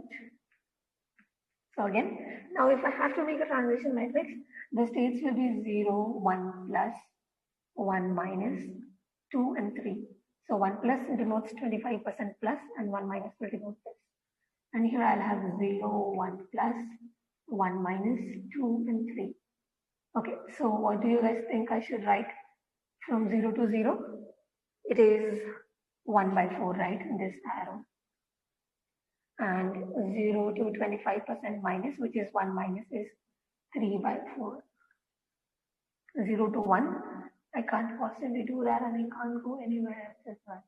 So again, now if I have to make a transition matrix, the states will be 0, 1 plus, 1 minus, 2 and 3. So 1 plus denotes 25% plus and 1 minus will denote this. And here I'll have 0, 1 plus, 1 minus, 2 and 3. Okay, so what do you guys think I should write from 0 to 0? It is 1 by 4, right, in this arrow. And 0 to 25% minus, which is 1 minus, is 3 by 4. 0 to 1, I can't possibly do that and I can't go anywhere else as well.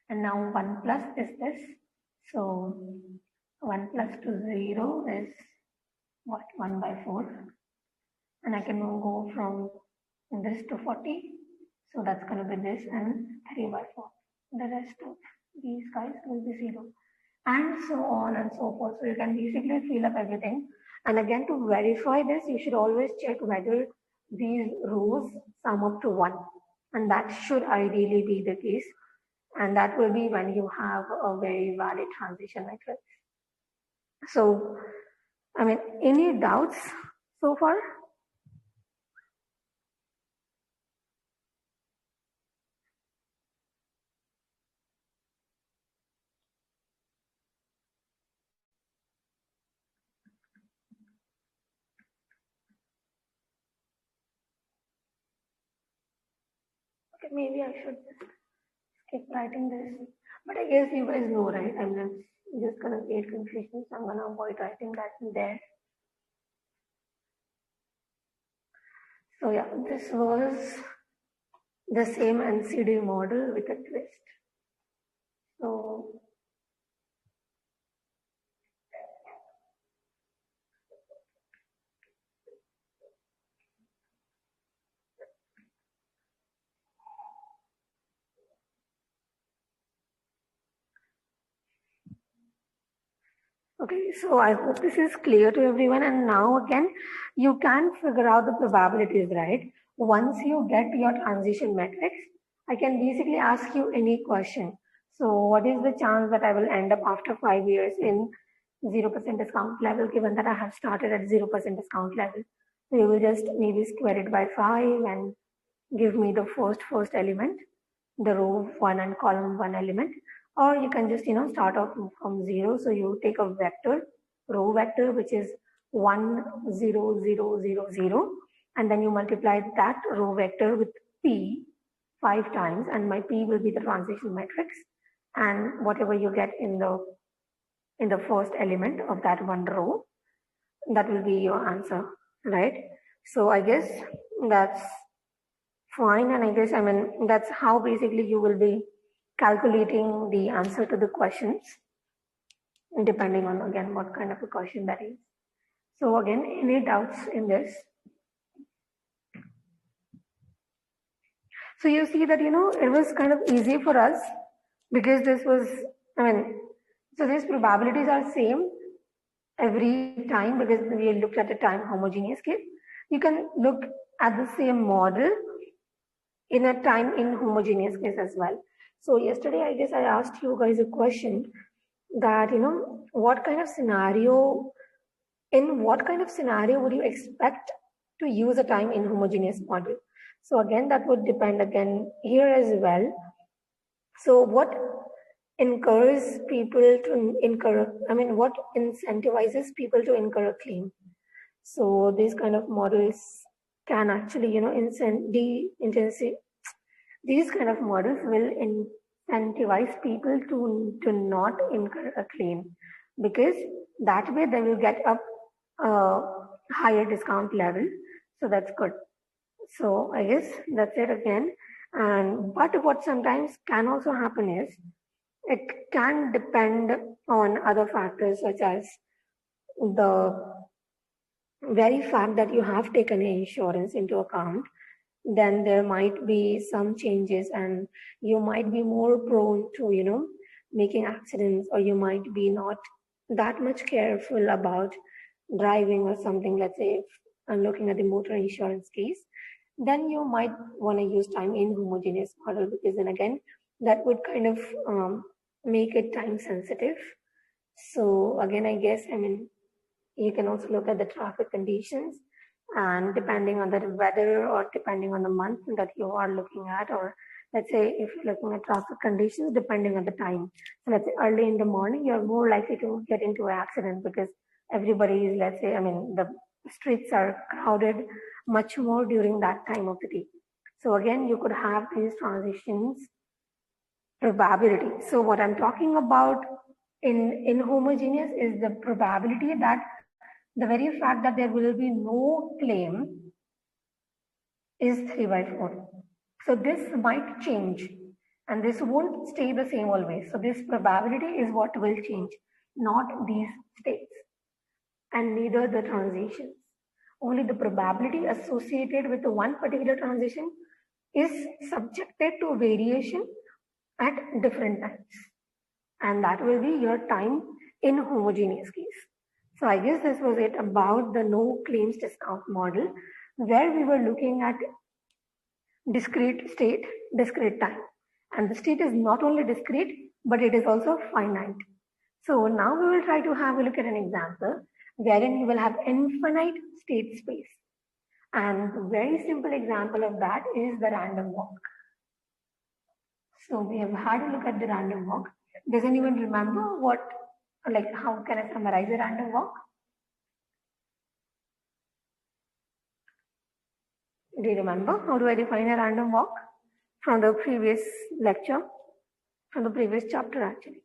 And now 1 plus is this. So 1 plus to 0 is what? 1 by 4. And I can go from this to 40. So that's going to be this and 3 by 4. The rest of these guys will be 0. And so on and so forth. So you can basically fill up everything. And again, to verify this, you should always check whether these rows sum up to 1. And that should ideally be the case. And that will be when you have a very valid transition matrix. So, I mean, any doubts so far? Okay, maybe I should just keep writing this. But I guess you guys know, right? I'm just going to create confusion, so I'm going to avoid writing that there. So yeah, this was the same NCD model with a twist. So okay, so I hope this is clear to everyone. And now again, you can figure out the probabilities, right? Once you get your transition matrix, I can basically ask you any question. So what is the chance that I will end up after 5 years in 0% discount level, given that I have started at 0% discount level? So you will just maybe square it by 5 and give me the first element, the row 1 and column 1 element. Or you can just, start off from 0. So you take a vector, row vector, which is 1, 0, 0, 0, 0. And then you multiply that row vector with P 5 times. And my P will be the transition matrix. And whatever you get in the first element of that one row, that will be your answer, right? So I guess that's fine. And I guess, that's how basically you will be calculating the answer to the questions, depending on, again, what kind of a question that is. So again, any doubts in this? So you see that, it was kind of easy for us because this was, so these probabilities are same every time because we looked at the time homogeneous case. You can look at the same model in a time inhomogeneous case as well. So yesterday, I guess I asked you guys a question that, what kind of scenario would you expect to use a time inhomogeneous model? So again, that would depend again here as well. So what encourages people to incur, what incentivizes people to incur a claim? So these kind of models can actually, these kind of models will incentivize people to not incur a claim, because that way they will get a higher discount level. So that's good. So I guess that's it again. But what sometimes can also happen is it can depend on other factors, such as the very fact that you have taken insurance into account. Then there might be some changes and you might be more prone to, making accidents, or you might be not that much careful about driving or something. Let's say if I'm looking at the motor insurance case, then you might want to use time inhomogeneous model, because then again, that would kind of make it time sensitive. So again, I guess, You can also look at the traffic conditions, and depending on the weather or depending on the month that you are looking at, or let's say if you're looking at traffic conditions depending on the time. So let's say early in the morning, you're more likely to get into an accident because everybody is, let's say, the streets are crowded much more during that time of the day. So again, you could have these transitions probability. So what I'm talking about in homogeneous is the probability that the very fact that there will be no claim is 3/4. So this might change and this won't stay the same always. So this probability is what will change, not these states and neither the transitions. Only the probability associated with the one particular transition is subjected to variation at different times. And that will be your time in homogeneous case. So I guess this was it about the no claims discount model, where we were looking at discrete state, discrete time. And the state is not only discrete, but it is also finite. So now we will try to have a look at an example wherein you will have infinite state space. And a very simple example of that is the random walk. So we have had a look at the random walk. Does anyone remember how can I summarize a random walk? Do you remember? How do I define a random walk? From the previous lecture, from the previous chapter actually.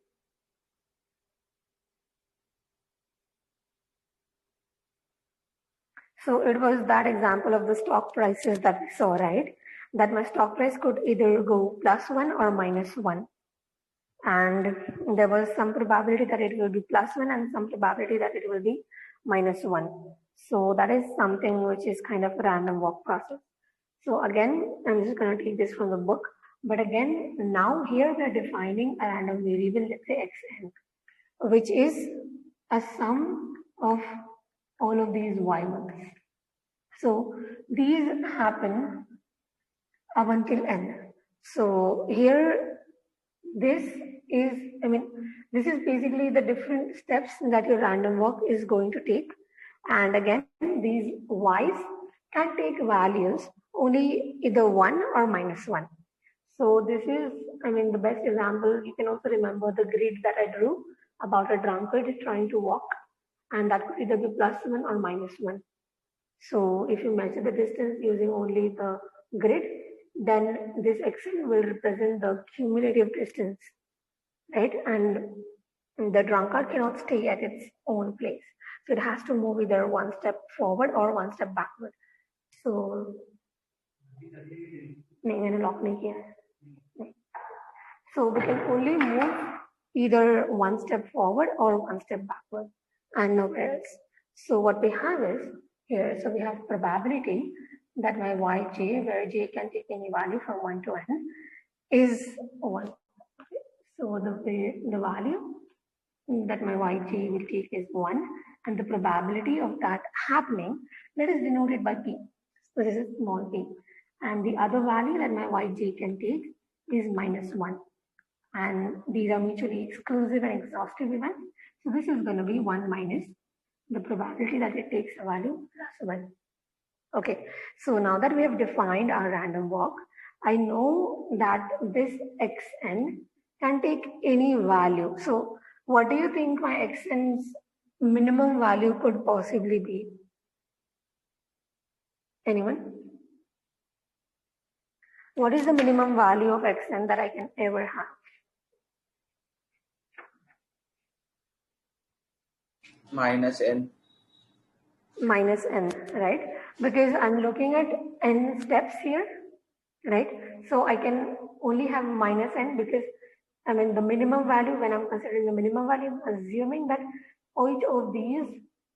So it was that example of the stock prices that we saw, right? That my stock price could either go +1 or -1. And there was some probability that it will be +1 and some probability that it will be -1. So that is something which is kind of a random walk process. So again, I'm just going to take this from the book. But again, now here we're defining a random variable, let's say xn, which is a sum of all of these y1s. So these happen up until n. So here, this is basically the different steps that your random walk is going to take. And again, these y's can take values only either 1 or -1. So this is, the best example. You can also remember the grid that I drew about a drunkard trying to walk, and that could either be +1 or -1. So if you measure the distance using only the grid, then this xn will represent the cumulative distance, right? And the drunkard cannot stay at its own place. So it has to move either one step forward or one step backward. So we can only move either one step forward or one step backward and nowhere else. So what we have is here, so we have probability that my yj, where j can take any value from 1 to n, is 1. So the value that my yj will take is 1, and the probability of that happening, that is denoted by p. So this is small p. And the other value that my yj can take is -1. And these are mutually exclusive and exhaustive events. So this is going to be 1 minus the probability that it takes a value +1. Okay, so now that we have defined our random walk, I know that this xn can take any value. So what do you think my xn's minimum value could possibly be? Anyone? What is the minimum value of xn that I can ever have? -n. -n, right? Because I'm looking at n steps here, right? So I can only have -n because the minimum value, when I'm considering the minimum value, I'm assuming that each of these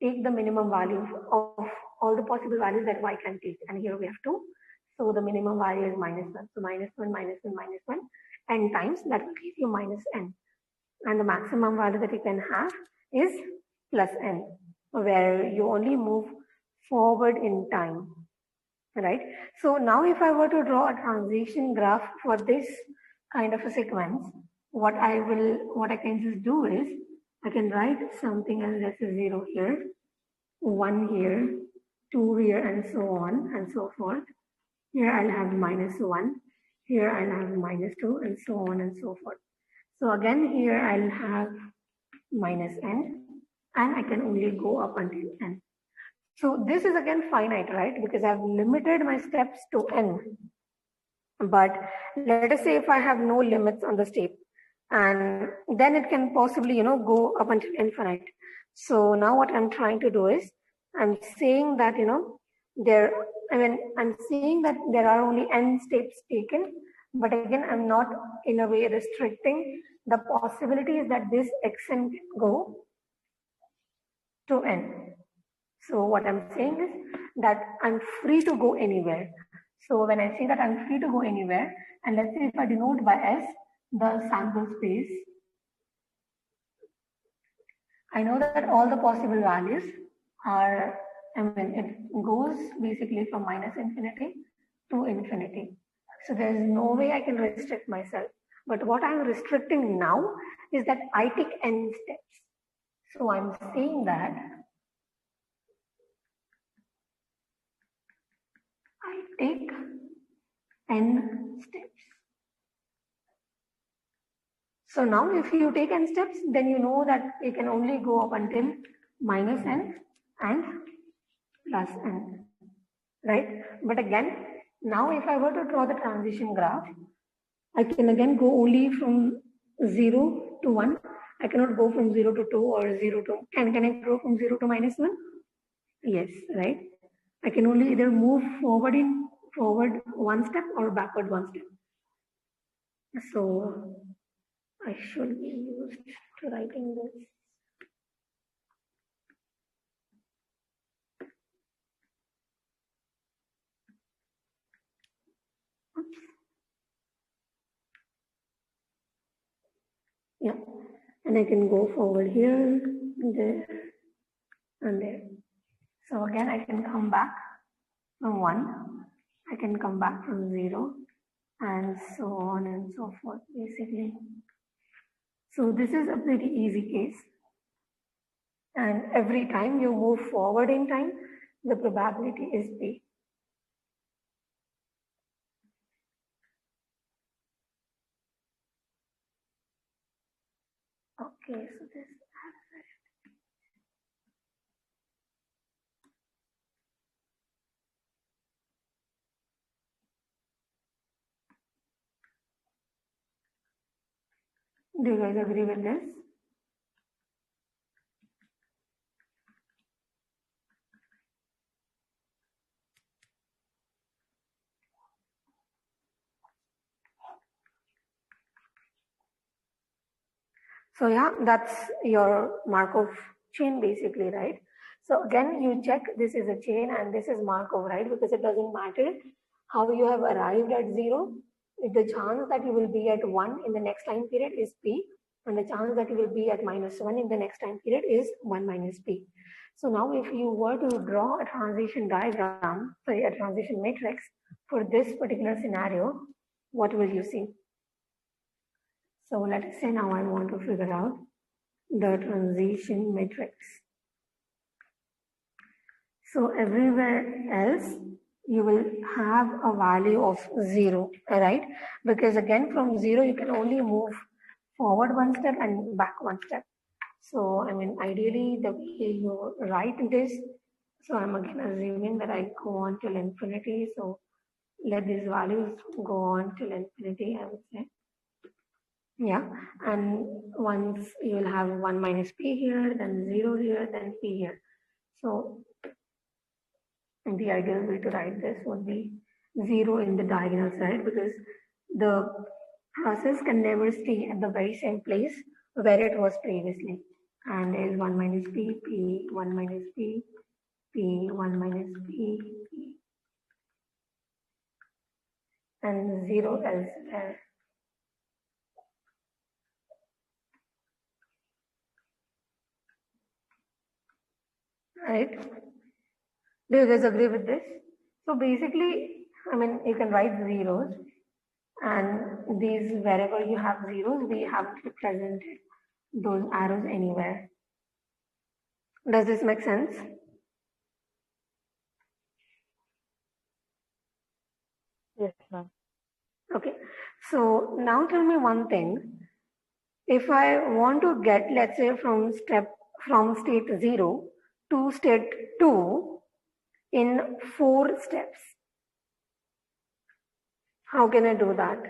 take the minimum value of all the possible values that y can take. And here we have 2. So the minimum value is -1. So -1, -1, -1, n times, that will give you -n. And the maximum value that you can have is +n, where you only move forward in time, right? So now if I were to draw a transition graph for this kind of a sequence, what I can just do is I can write something as let's say 0 here, 1 here, 2 here, and so on and so forth. Here I'll have -1, here I'll have -2, and so on and so forth. So again, here I'll have -n, and I can only go up until n. So this is again finite, right? Because I've limited my steps to n. But let us say if I have no limits on the step, and then it can possibly, go up until infinite. So now what I'm trying to do is, I'm saying that, I'm saying that there are only n steps taken, but again, I'm not in a way restricting the possibilities that this xn can go to n. So what I'm saying is that I'm free to go anywhere. So when I say that I'm free to go anywhere, and let's say if I denote by S, the sample space, I know that all the possible values are, it goes basically from -infinity to infinity. So there's no way I can restrict myself. But what I'm restricting now is that I take n steps. So I'm saying that I take n steps. So now if you take n steps, then you know that you can only go up until -n and +n, right? But again, now if I were to draw the transition graph, I can again go only from 0 to 1. I cannot go from 0 to 2 or 0 to, can I go from 0 to -1? Yes, right? I can only either move forward one step or backward one step. So I should be used to writing this. Oops. Yeah, and I can go forward here, there, and there. So again, I can come back from 1. I can come back from 0, and so on and so forth, basically. So this is a pretty easy case. And every time you move forward in time, the probability is P. Okay, so this. Do you guys agree with this? So yeah, that's your Markov chain basically, right? So again, you check this is a chain and this is Markov, right? Because it doesn't matter how you have arrived at 0. The chance that you will be at 1 in the next time period is P, and the chance that you will be at -1 in the next time period is 1 minus P. So now if you were to draw a transition diagram, sorry, a transition matrix for this particular scenario, what will you see? So let's say now I want to figure out the transition matrix. So everywhere else, you will have a value of 0, right? Because again, from 0, you can only move forward one step and back one step. So, ideally, the way you write this, so I'm again assuming that I go on till infinity. So let these values go on till infinity, I would say. Yeah, and once you will have 1 minus P here, then 0 here, then P here. So the ideal way to write this would be 0 in the diagonal side, because the process can never stay at the very same place where it was previously. And there is 1 minus P, P, 1 minus P, P, 1 minus P, P, and 0 elsewhere. Right? Do you guys agree with this? So basically, you can write zeros, and these, wherever you have zeros, we haven't represented those arrows anywhere. Does this make sense? Yes, ma'am. Okay. So now tell me one thing. If I want to get, let's say, from state 0 to state 2 in 4 steps, how can I do that?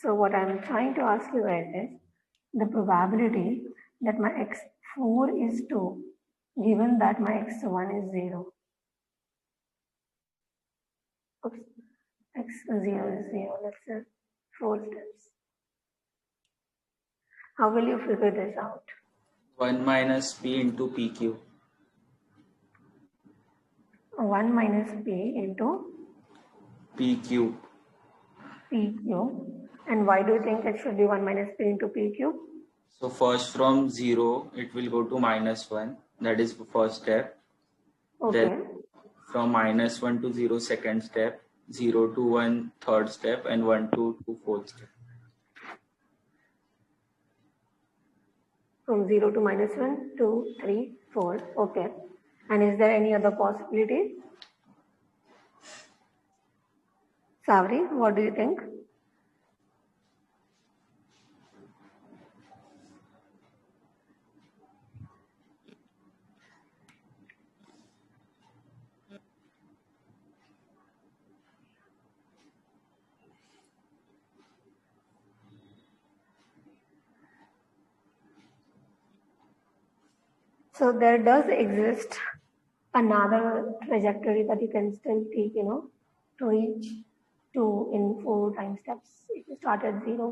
So what I'm trying to ask you is the probability that my x4 is 2, given that my x1 is 0. Oops, x0 is 0, let's say 4 steps. How will you figure this out? 1 minus p into pq. 1 minus p into pq. pq. And why do you think it should be 1 minus p into pq? So first from 0, it will go to -1. That is the first step. Okay. Then from -1 to 0, second step. 0 to 1, third step. And 1 to 2, fourth step. From 0 to -1, 2, 3, 4. Okay. And is there any other possibility? Savri, what do you think? So there does exist another trajectory that you can still take, to reach 2 in 4 time steps if you start at 0.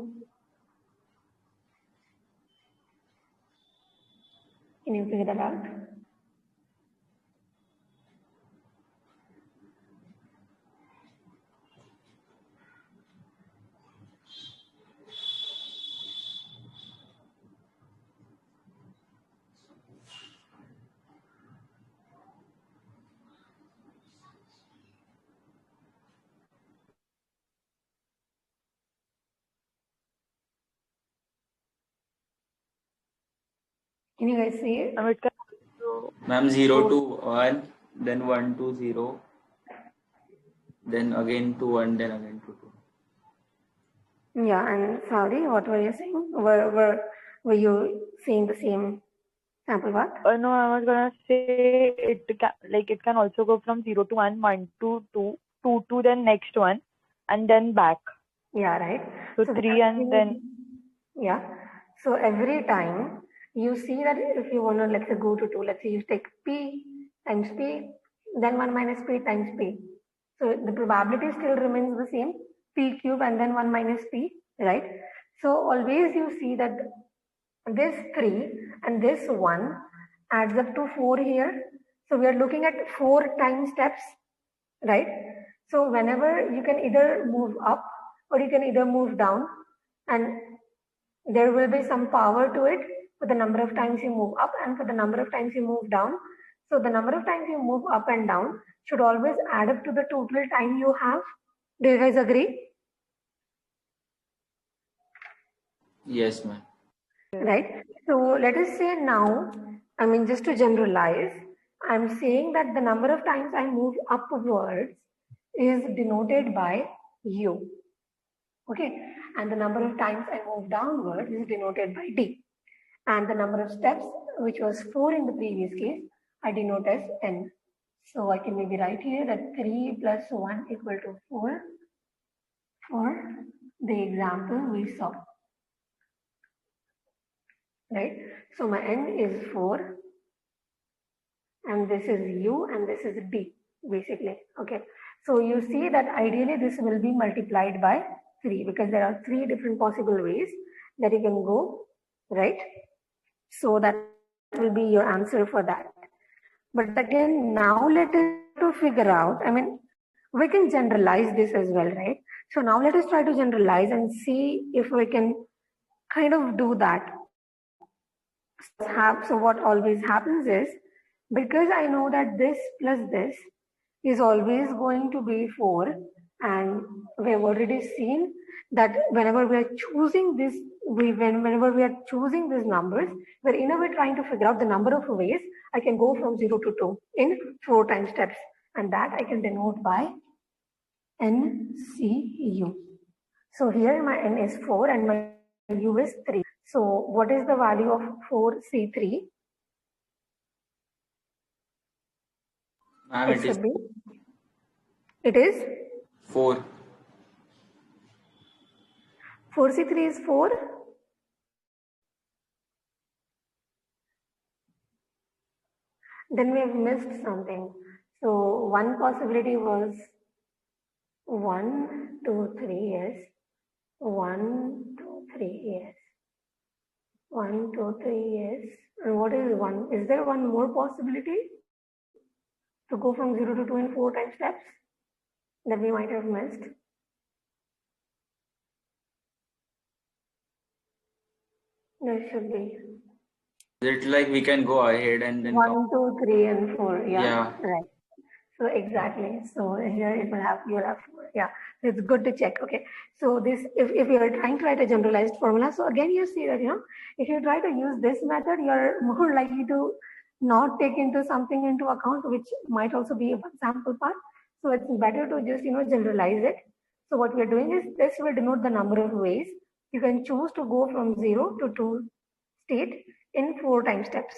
Can you figure that out? Can you guys see it? Ma'am, 0 to 1, then 1 to 0, then again to 1, then again to 2. Yeah, and Saudi, what were you saying? Were you seeing the same sample path? No, I was gonna say it can also go from 0 to 1, 1 to 2, 2 to then next one, and then back. Yeah, right. So 3 and then. Yeah. So every time you see that if you want to, let's say, go to 2, let's say you take p times p, then 1 minus p times p. So the probability still remains the same, p cube and then 1 minus p, right? So always you see that this 3 and this 1 adds up to 4 here. So we are looking at 4 time steps, right? So whenever you can either move up or you can either move down, and there will be some power to it for the number of times you move up and for the number of times you move down. So the number of times you move up and down should always add up to the total time you have. Do you guys agree? Yes, ma'am. Right. So let us say now, just to generalize, I'm saying that the number of times I move upwards is denoted by U. Okay. And the number of times I move downwards is denoted by D. And the number of steps, which was 4 in the previous case, I denote as N. So I can maybe write here that 3 plus 1 equal to 4 for the example we saw. Right? So my N is 4 and this is U and this is D basically. Okay. So you see that ideally this will be multiplied by 3 because there are 3 different possible ways that you can go, right? So that will be your answer for that. But again, now let us figure out, we can generalize this as well, right? So now let us try to generalize and see if we can kind of do that. So what always happens is, because I know that this plus this is always going to be 4, and we have already seen that whenever we are choosing this, whenever we are choosing these numbers, we're in a way trying to figure out the number of ways I can go from 0 to 2 in 4 time steps, and that I can denote by NCU. So here my N is 4 and my U is 3. So what is the value of 4C3? Ma'am, it is be. It is 4. 4C3 is 4. Then we have missed something. So one possibility was 1, 2, 3, yes. 1, 2, 3, yes. 1, 2, 3, yes. And what is 1? Is there one more possibility to go from 0 to 2 in 4 time steps that we might have missed? There should be. Is it like we can go ahead and then 1, 2, 3, and 4. Yeah. Right. So exactly. So here it will have, you will have 4. Yeah. It's good to check. Okay. So this, if you are trying to write a generalized formula, so again you see that, if you try to use this method, you're more likely to not take into something into account, which might also be a sample part. So it's better to just, generalize it. So what we're doing is this will denote the number of ways you can choose to go from 0 to 2 state in 4 time steps.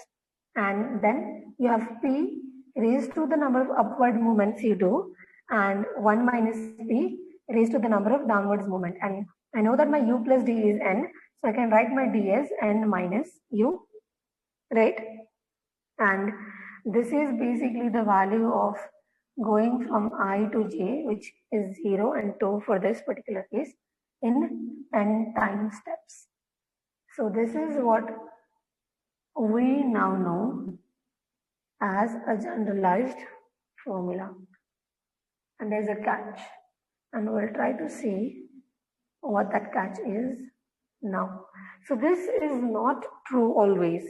And then you have P raised to the number of upward movements you do, and 1 minus P raised to the number of downwards movement. And I know that my U plus D is N, so I can write my D as N minus U, right? And this is basically the value of going from I to J, which is 0 and 2 for this particular case, in N time steps. So this is what we now know as a generalized formula. And there's a catch. And we'll try to see what that catch is now. So this is not true always.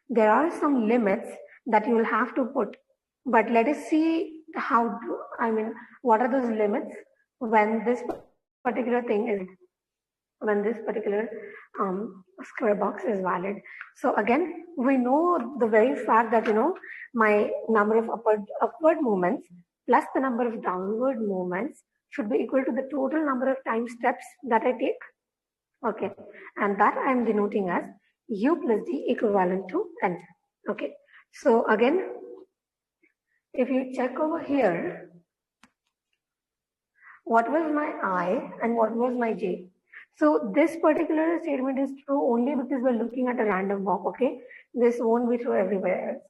There are some limits that you will have to put. But let us see what are those limits when this particular thing is, when this particular square box is valid. So again, we know the very fact that, my number of upward movements plus the number of downward movements should be equal to the total number of time steps that I take. Okay, and that I am denoting as U plus D equivalent to N. Okay, so again, if you check over here, what was my I and what was my J? So this particular statement is true only because we're looking at a random walk, okay? This won't be true everywhere else.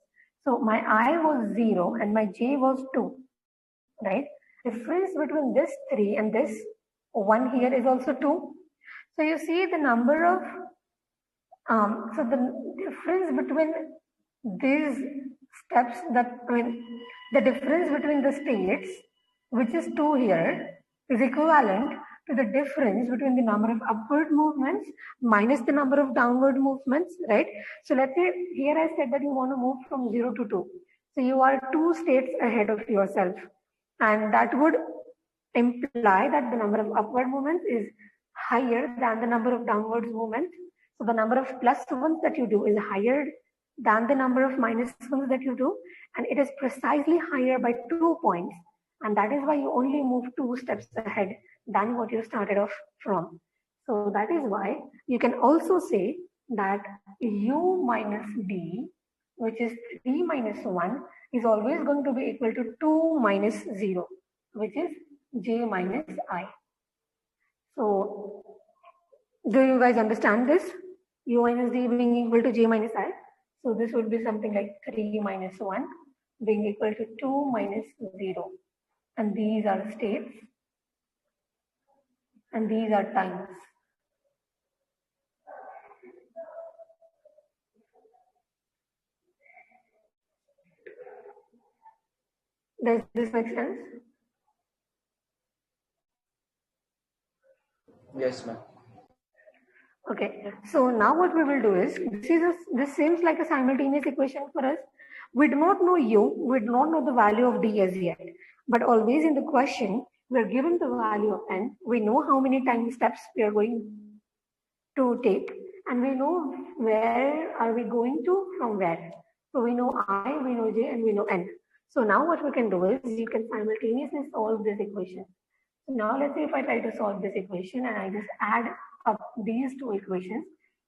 So my I was 0 and my J was 2, right? Difference between this 3 and this 1 here is also 2. So you see the number of, so the difference between these steps, the difference between the states, which is 2 here, is equivalent to the difference between the number of upward movements minus the number of downward movements, right? So let's say here I said that you want to move from 0 to 2. So you are 2 states ahead of yourself. And that would imply that the number of upward movements is higher than the number of downward movements. So the number of plus ones that you do is higher than the number of minus ones that you do. And it is precisely higher by 2 points. And that is why you only move 2 steps ahead than what you started off from. So that is why you can also say that U minus D, which is 3 minus 1, is always going to be equal to 2 minus 0, which is J minus I. So do you guys understand this? U minus D being equal to J minus I. So this would be something like 3 minus 1 being equal to 2 minus 0. And these are states. And these are times. Does this make sense? Yes, ma'am. Okay, so now what we will do is, this seems like a simultaneous equation for us. We do not know U, we do not know the value of D as yet, but always in the question, we are given the value of N. We know how many time steps we are going to take, and we know where are we going to from where. So we know I, we know J, and we know N. So now what we can do is, you can simultaneously solve this equation. Now let's say if I try to solve this equation and I just add up these two equations,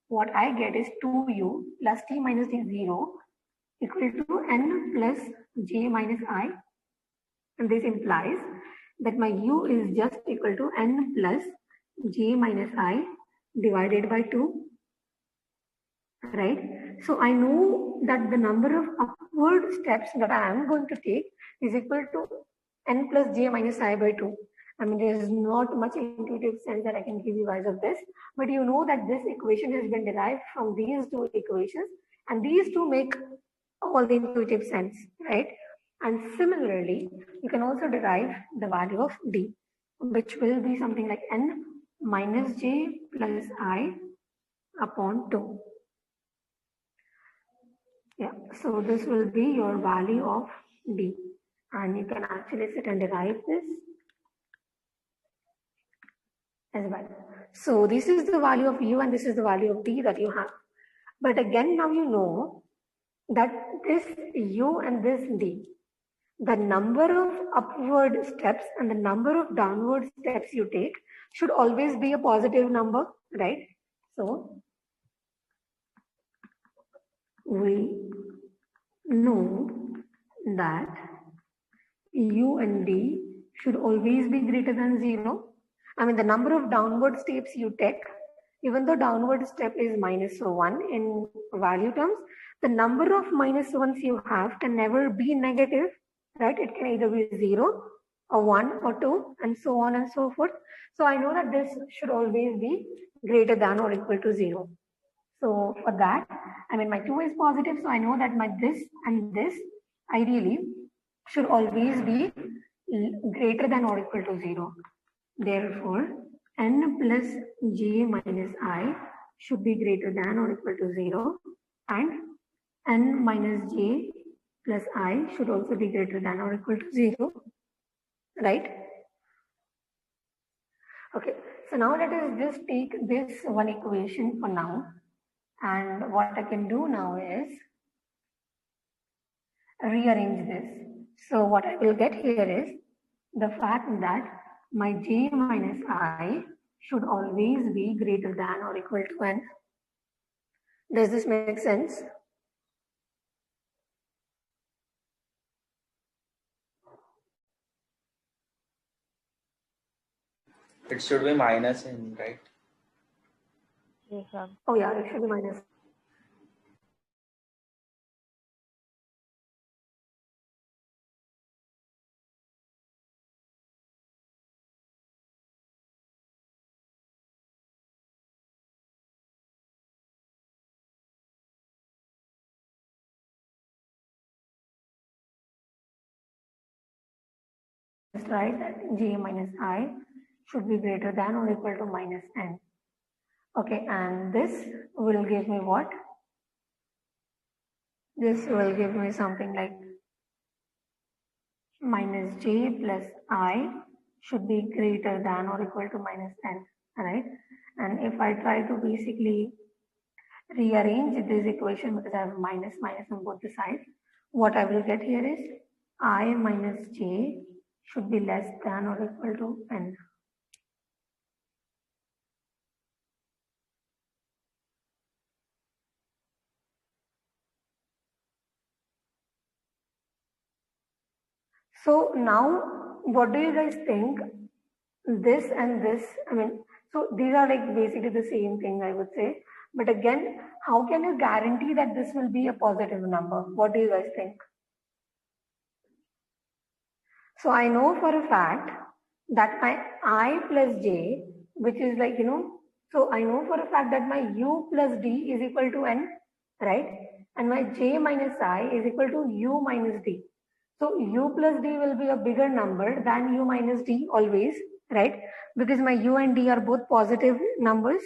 what I get is 2u plus t minus d 0 equal to n plus j minus I, and this implies that my u is just equal to n plus j minus I divided by 2, right? So I know that the number of upward steps that I am going to take is equal to n plus j minus I by 2. I mean, there is not much intuitive sense that I can give you guys of this, but you know that this equation has been derived from these two equations, and these two make all the intuitive sense, right? And similarly, you can also derive the value of d, which will be something like n minus j plus I upon 2. Yeah, so this will be your value of d, and you can actually sit and derive this as well. So this is the value of u and this is the value of d that you have. But again, now you know that this u and this d, the number of upward steps and the number of downward steps you take should always be a positive number, right? So we know that u and d should always be greater than 0. I mean, the number of downward steps you take, even though downward step is -1 in value terms, the number of -1s you have can never be negative, right? It can either be 0 or 1 or 2 and so on and so forth. So I know that this should always be greater than or equal to 0. So for that, I mean, my 2 is positive, so I know that my this and this ideally should always be greater than or equal to 0. Therefore, n plus j minus I should be greater than or equal to 0, and n minus j plus I should also be greater than or equal to 0, right? Okay, so now let us just take this one equation for now, and what I can do now is rearrange this. So what I will get here is the fact that my j minus I should always be greater than or equal to n. Does this make sense? It should be minus n, right? Yes, sir. Oh yeah, it should be minus. Let's write that j minus I should be greater than or equal to minus n. Okay, and this will give me what? This will give me something like minus j plus I should be greater than or equal to minus n, right? And if I try to basically rearrange this equation, because I have minus on both the sides, what I will get here is I minus j should be less than or equal to n. So now, what do you guys think? This and this, I mean, so these are like basically the same thing, I would say. But again, how can you guarantee that this will be a positive number? What do you guys think? So I know for a fact that my I plus j, which is like, so I know for a fact that my u plus d is equal to n, right? And my j minus I is equal to u minus d. So u plus d will be a bigger number than u minus d always, right? Because my u and d are both positive numbers,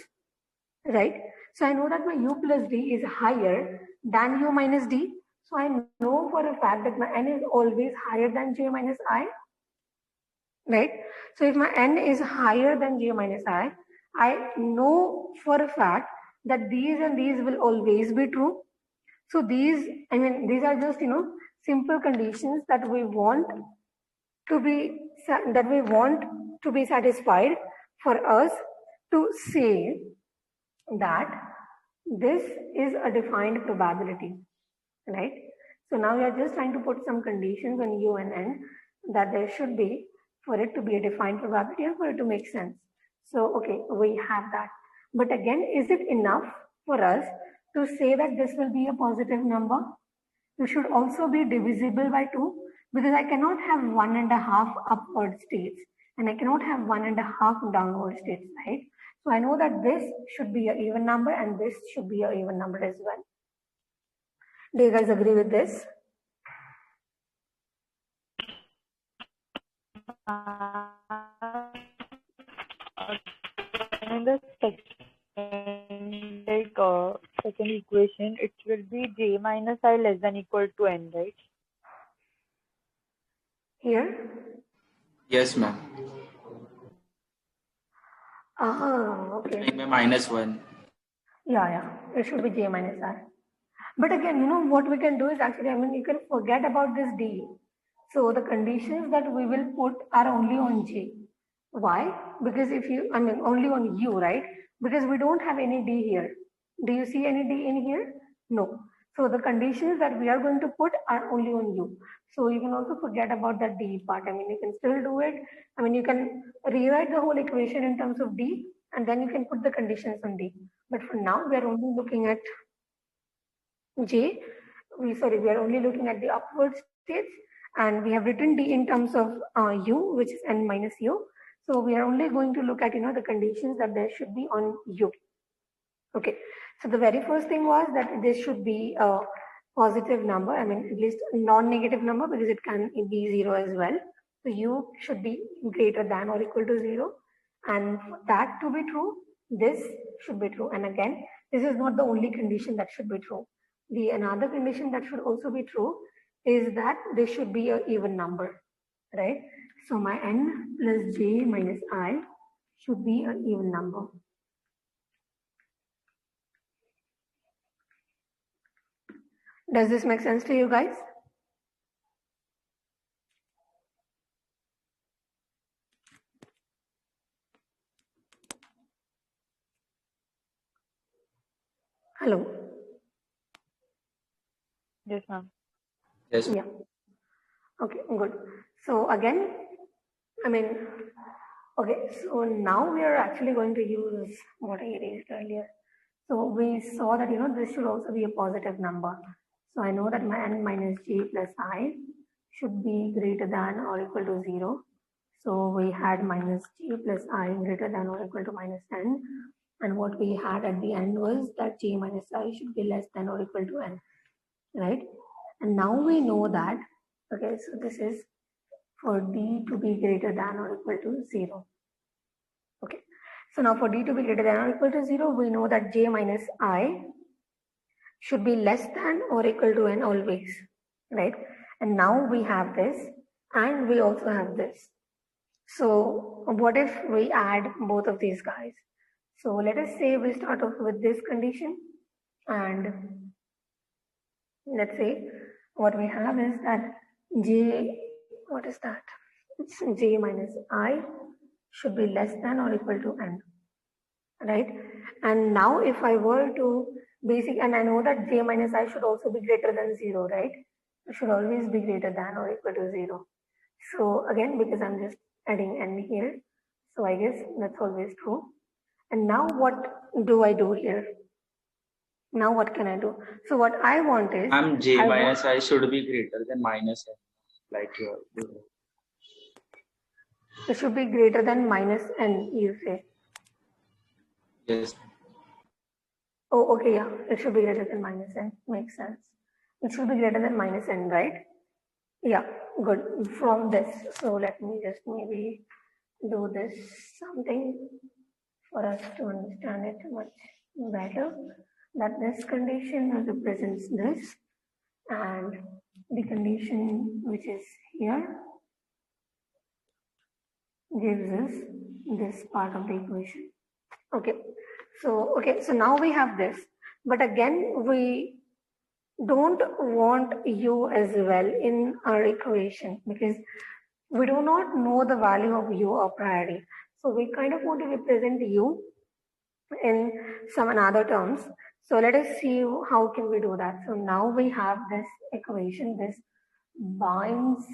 right? So I know that my u plus d is higher than u minus d. So I know for a fact that my n is always higher than j minus I, right? So if my n is higher than j minus I know for a fact that these and these will always be true. So these are just, simple conditions that we want to be, that we want to be satisfied for us to say that this is a defined probability, right? So now we are just trying to put some conditions on U and N that there should be for it to be a defined probability and for it to make sense. So, okay, we have that. But again, is it enough for us to say that this will be a positive number? It should also be divisible by 2, because I cannot have 1.5 upward states and I cannot have 1.5 downward states, right? So I know that this should be an even number and this should be an even number as well. Do you guys agree with this? In the second equation, it will be j minus I less than equal to n, right? Here? Yes, ma'am. Okay. -1. Yeah. It should be j minus I. But again, what we can do is actually, you can forget about this d. So the conditions that we will put are only on j. Why? Because only on u, right? Because we don't have any d here. Do you see any d in here? No. So the conditions that we are going to put are only on u. So you can also forget about that d part. You can still do it. You can rewrite the whole equation in terms of d, and then you can put the conditions on d. But for now, we are only looking at j. We are only looking at the upward states, and we have written d in terms of u, which is n minus u. So we are only going to look at the conditions that there should be on u. Okay. So the very first thing was that this should be a positive number. At least a non-negative number, because it can be 0 as well. So u should be greater than or equal to 0, and for that to be true, this should be true. And again, this is not the only condition that should be true. The another condition that should also be true is that this should be an even number, right? So my n plus j minus I should be an even number. Does this make sense to you guys? Hello? Yes, ma'am. Yes. Yeah. Okay, good. So again, okay, so now we are actually going to use what I erased earlier. So we saw that, this should also be a positive number. So I know that my n minus j plus I should be greater than or equal to 0. So we had minus j plus I greater than or equal to minus n. And what we had at the end was that j minus I should be less than or equal to n, right? And now we know that, okay, so this is for d to be greater than or equal to 0. Okay, so now for d to be greater than or equal to 0, we know that j minus I should be less than or equal to n always, right? And now we have this, and we also have this. So what if we add both of these guys? So let us say we start off with this condition, and let's say what we have is that j, what is that? It's j minus I should be less than or equal to n, right? And now if I were to and I know that j minus I should also be greater than 0, right? It should always be greater than or equal to 0. So again, because I'm just adding n here, so I guess that's always true. And now what do I do here? Now what can I do? So what I want is j minus I should be greater than minus n, like here. It should be greater than minus n, you say? Yes. Oh, okay, yeah. It should be greater than minus n. Makes sense. It should be greater than minus n, right? Yeah, good. From this. So let me just maybe do this something for us to understand it much better. That this condition represents this, and the condition which is here gives us this part of the equation. Okay, so now we have this, but again we don't want u as well in our equation, because we do not know the value of u a priori. So we kind of want to represent u in some another terms. So let us see how can we do that. So now we have this equation, this bounds.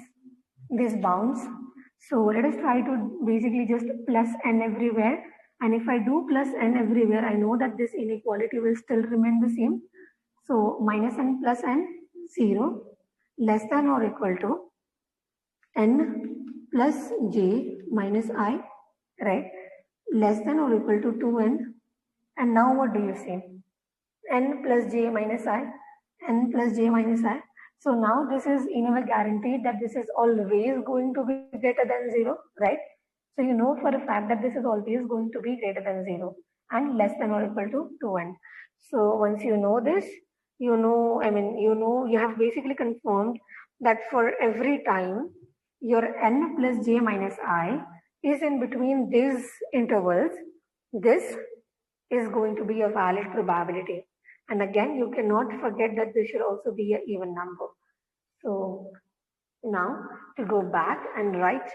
So let us try to basically just plus n everywhere. And if I do plus n everywhere, I know that this inequality will still remain the same. So minus n plus n, 0, less than or equal to n plus j minus I, right? Less than or equal to 2n. And now what do you say? N plus j minus I, n plus j minus I. So now this is in a way guaranteed that this is always going to be greater than 0, right? So you know for a fact that this is always going to be greater than 0 and less than or equal to 2n. So once you know this, you know, you have basically confirmed that for every time your n plus j minus I is in between these intervals, this is going to be a valid probability. And again, you cannot forget that this should also be an even number. So now to go back and write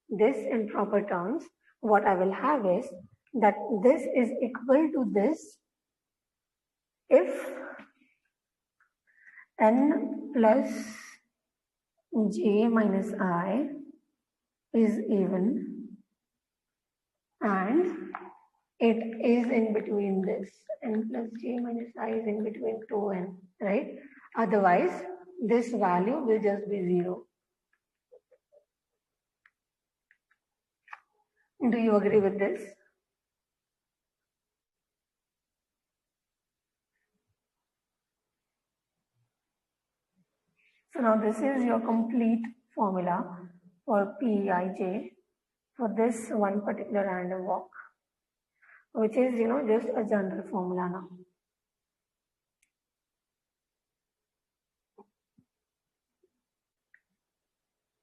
this in proper terms, what I will have is that this is equal to this if n plus j minus I is even and it is in between this. N plus j minus I is in between 2n, right? Otherwise, this value will just be 0. Do you agree with this? So now this is your complete formula for Pij for this one particular random walk, which is, just a general formula now.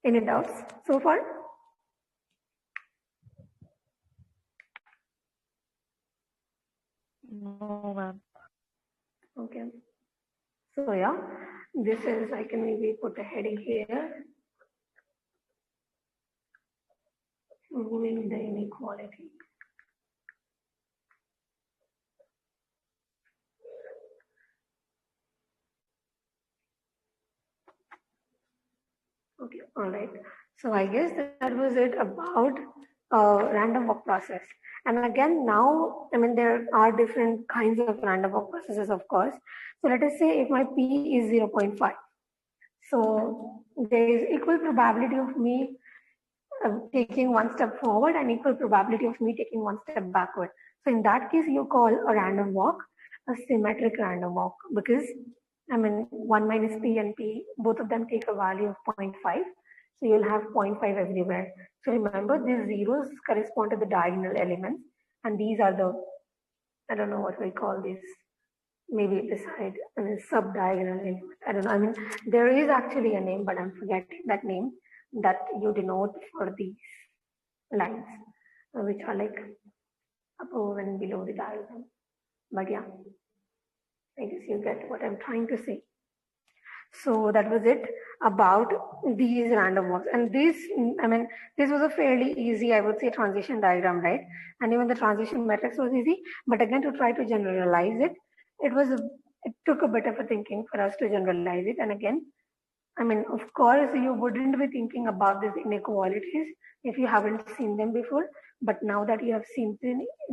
Any doubts so far? No, ma'am. Okay. So yeah, this is, I can maybe put a heading here. Removing the inequality. Okay, all right. So I guess that was it about random walk process. And again, now, there are different kinds of random walk processes, of course. So let us say if my P is 0.5. So there is equal probability of me taking one step forward and equal probability of me taking one step backward. So in that case, you call a random walk a symmetric random walk because 1 minus p and p, both of them take a value of 0.5. So you'll have 0.5 everywhere. So remember, these zeros correspond to the diagonal elements, and these are the, I don't know what we call these, maybe beside, sub-diagonal elements. I don't know. There is actually a name, but I'm forgetting that name that you denote for these lines, which are like above and below the diagram. But yeah, I guess you get what I'm trying to say. So that was it about these random walks. And this was a fairly easy, I would say, transition diagram, right? And even the transition matrix was easy. But again, to try to generalize it, it took a bit of a thinking for us to generalize it. And again, of course, you wouldn't be thinking about these inequalities if you haven't seen them before. But now that you have seen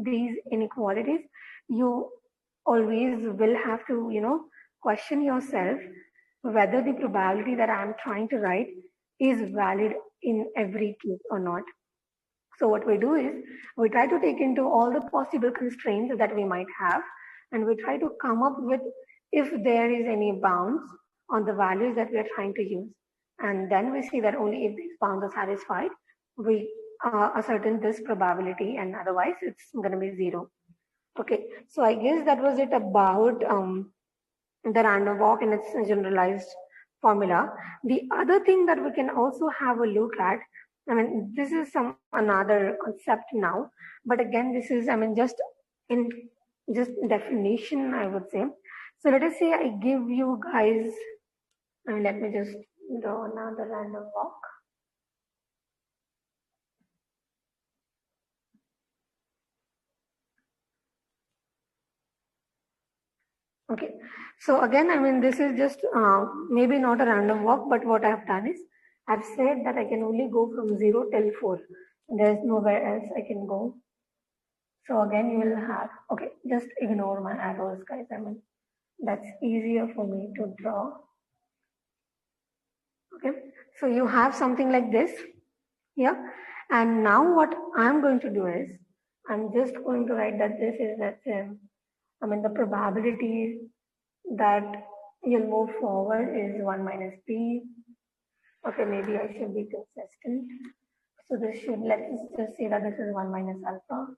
these inequalities, you always will have to, question yourself whether the probability that I'm trying to write is valid in every case or not. So what we do is we try to take into all the possible constraints that we might have, and we try to come up with if there is any bounds on the values that we are trying to use. And then we see that only if these bounds are satisfied, we ascertain this probability, and otherwise it's going to be 0. Okay, so I guess that was it about the random walk in its generalized formula. The other thing that we can also have a look at, this is another concept now, but again, this is, just definition, I would say. So let us say I give you guys, let me just draw another random walk. Okay, so again, I mean, this is just maybe not a random walk, but what I've done is I've said that I can only go from 0 till 4. There's nowhere else I can go. So again, you will have, okay, just ignore my arrows, guys. I mean, that's easier for me to draw. Okay, so you have something like this here. And now what I'm going to do is, I'm just going to write that this is, I mean, the probability that you'll move forward is 1 minus p. Okay, maybe I should be consistent. So this should, let's just say that this is 1 minus alpha.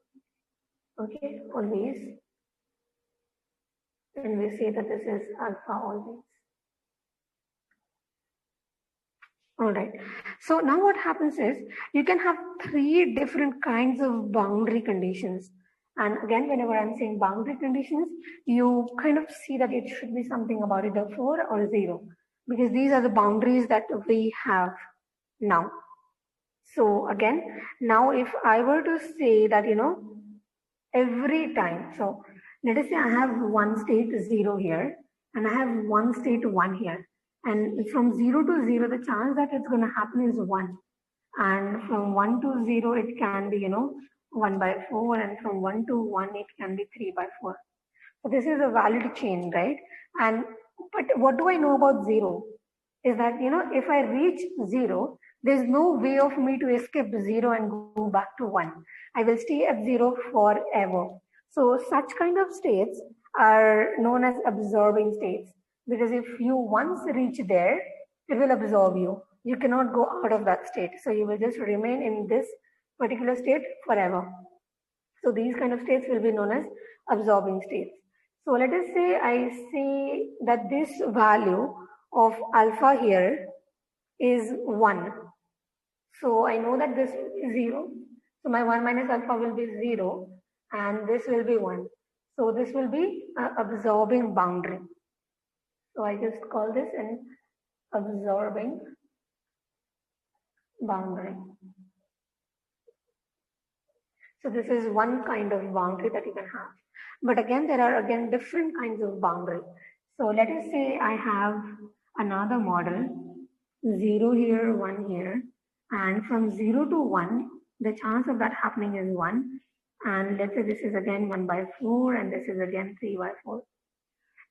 Okay, always. And we say that this is alpha always. All right. So now what happens is you can have 3 different kinds of boundary conditions. And again, whenever I'm saying boundary conditions, you kind of see that it should be something about either 4 or 0, because these are the boundaries that we have now. So again, now if I were to say that, every time, so let us say I have one state 0 here and I have one state 1 here. And from 0 to 0, the chance that it's going to happen is 1. And from 1 to 0, it can be, 1 by 4. And from 1 to 1, it can be 3 by 4. So this is a valid chain, right? But what do I know about 0? Is that, if I reach 0, there's no way of me to escape 0 and go back to 1. I will stay at 0 forever. So such kind of states are known as absorbing states, because if you once reach there, it will absorb you. You cannot go out of that state. So you will just remain in this particular state forever. So these kind of states will be known as absorbing states. So let us say I say that this value of alpha here is 1. So I know that this is 0. So my 1 minus alpha will be 0 and this will be 1. So this will be an absorbing boundary. So I just call this an absorbing boundary. So this is one kind of boundary that you can have. But again, there are different kinds of boundary. So let us say I have another model, 0 here, 1 here. And from 0 to 1, the chance of that happening is 1. And let's say this is again 1 by 4 and this is again 3 by 4.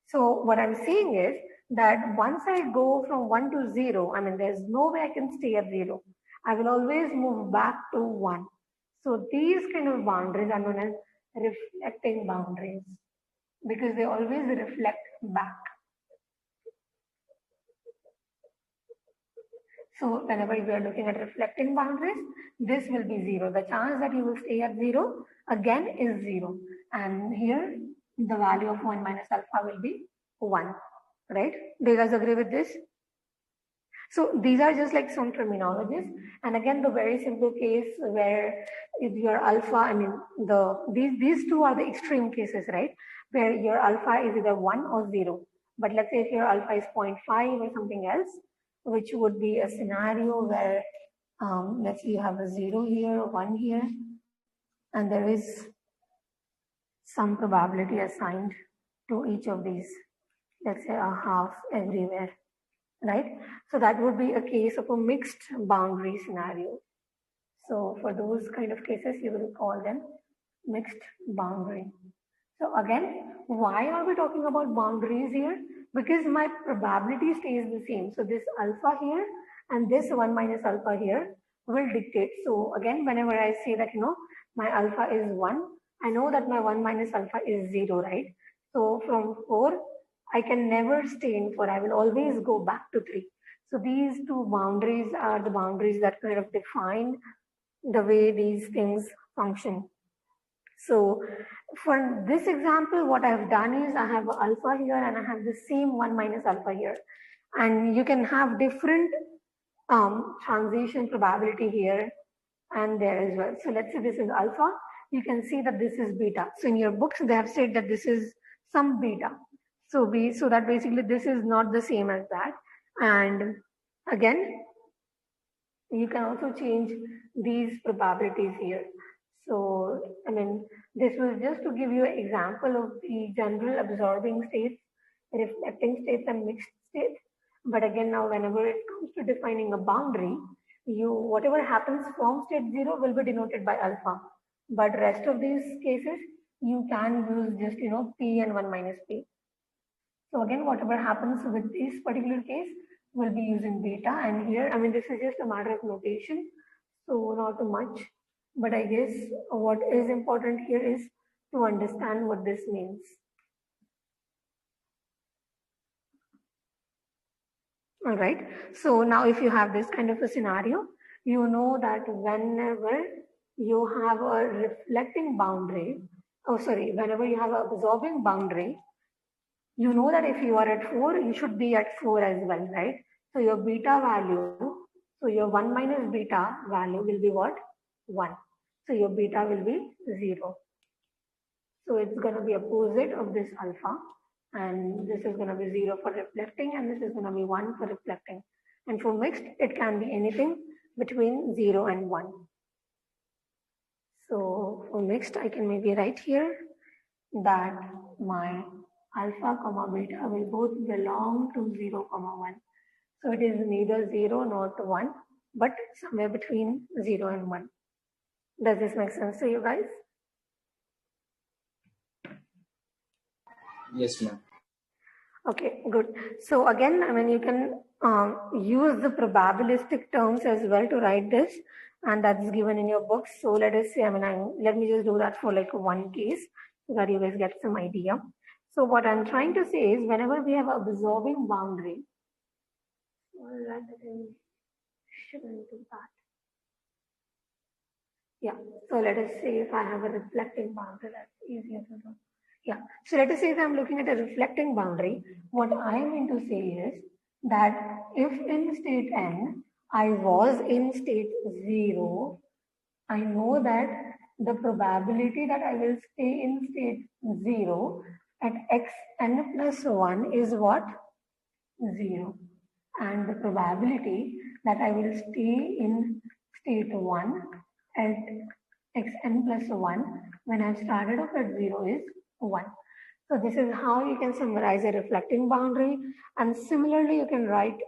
So what I'm saying is that once I go from 1 to 0, I mean, there's no way I can stay at 0. I will always move back to 1. So these kind of boundaries are known as reflecting boundaries, because they always reflect back. So whenever we are looking at reflecting boundaries, this will be 0. The chance that you will stay at 0 again is 0. And here the value of 1 minus alpha will be 1, right? Do you guys agree with this? So these are just like some terminologies. And again, the very simple case where if your alpha, I mean, these two are the extreme cases, right? Where your alpha is either 1 or 0. But let's say if your alpha is 0.5 or something else, which would be a scenario where, let's say you have a 0 here, 1 here, and there is some probability assigned to each of these, let's say a half everywhere, right? So that would be a case of a mixed boundary scenario. So for those kind of cases, you will call them mixed boundary. So again, why are we talking about boundaries here? Because my probability stays the same. So this alpha here and this 1 minus alpha here will dictate. So again, whenever I say that, my alpha is 1, I know that my 1 minus alpha is 0, right? So from 4, I can never stay in 4. I will always go back to 3. So these two boundaries are the boundaries that kind of define the way these things function. So for this example, what I've done is I have alpha here and I have the same 1 minus alpha here. And you can have different transition probability here and there as well. So let's say this is alpha. You can see that this is beta. So in your books, they have said that this is some beta. So that basically this is not the same as that. And again, you can also change these probabilities here. So, I mean, this was just to give you an example of the general absorbing states reflecting states and mixed states. But again, now whenever it comes to defining a boundary, whatever happens from state 0 will be denoted by alpha. But rest of these cases, you can use just, P and 1 minus P. So again, whatever happens with this particular case, will be using beta. And here, this is just a matter of notation, so not too much. But I guess what is important here is to understand what this means. All right. So now if you have this kind of a scenario, you know that whenever you have a reflecting boundary, whenever you have an absorbing boundary, you know that if you are at 4, you should be at 4 as well, right? So your beta value, so your 1 minus beta value will be what? 1. So your beta will be 0. So it's going to be opposite of this alpha. And this is going to be 0 for reflecting, and this is going to be 1 for reflecting. And for mixed, it can be anything between 0 and 1. So for mixed, I can maybe write here that my alpha comma beta will both belong to 0 comma 1. So it is neither 0 nor 1, but somewhere between 0 and 1. Does this make sense to you guys? Yes, ma'am. Okay, good. So again, you can use the probabilistic terms as well to write this, and that's given in your books. So let us say, let me just do that for like one case so that you guys get some idea. So what I'm trying to say is, whenever we have a absorbing boundary, shouldn't do that. Yeah. So let us say if I have a reflecting boundary, that's easier to do. Yeah. So let us say if I'm looking at a reflecting boundary, what I mean to say is that if in state n, I was in state 0, I know that the probability that I will stay in state 0 at xn plus 1 is what? 0. And the probability that I will stay in state 1 at xn plus 1 when I've started off at 0 is 1. So this is how you can summarize a reflecting boundary. And similarly, you can write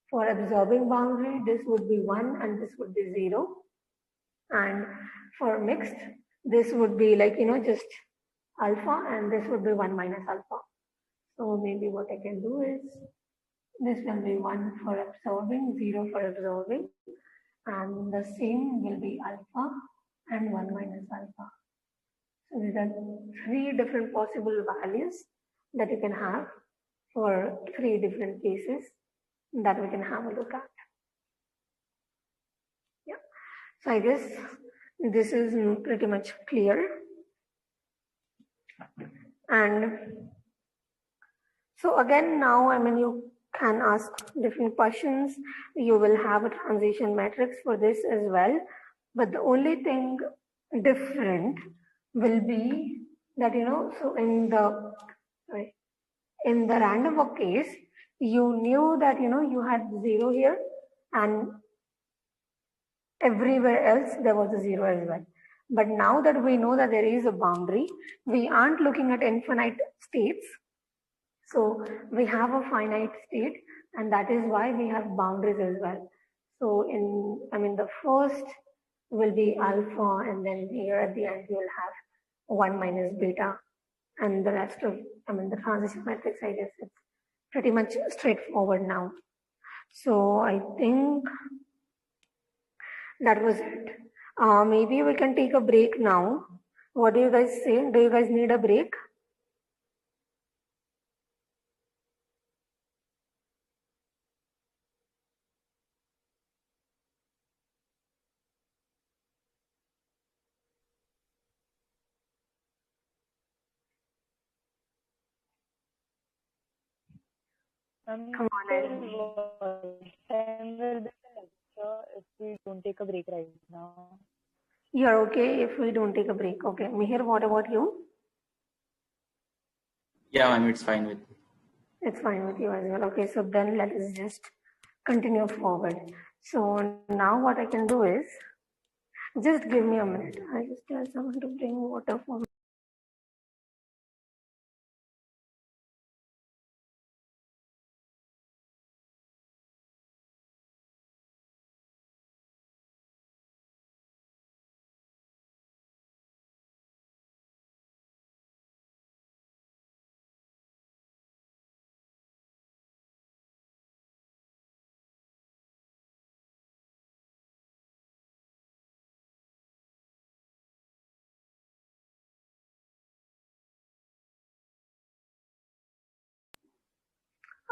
for absorbing boundary, this would be 1 and this would be 0. And for mixed, this would be like, just alpha, and this would be 1 minus alpha. So maybe what I can do is, this will be 1 for absorbing, 0 for absorbing, and the same will be alpha and 1 minus alpha. So these are 3 different possible values that you can have for 3 different cases that we can have a look at. Yeah. So I guess this is pretty much clear. And so again, now, you can ask different questions. You will have a transition matrix for this as well. But the only thing different will be that, so in the random walk case, you knew that, you had 0 here, and everywhere else there was a 0 as well. But now that we know that there is a boundary, we aren't looking at infinite states. So we have a finite state, and that is why we have boundaries as well. So the first will be alpha, and then here at the end you will have 1 minus beta, and the rest of, the transition matrix, I guess it's pretty much straightforward now. So I think that was it. Maybe we can take a break now. What do you guys say? Do you guys need a break? Come on, time will be the lecture if we don't take a break right now? You're okay if we don't take a break. Okay. Mihir, what about you? Yeah, ma'am, it's fine with me. It's fine with you as well. Okay, so then let us just continue forward. So now what I can do is, just give me a minute. I just tell someone to bring water for me.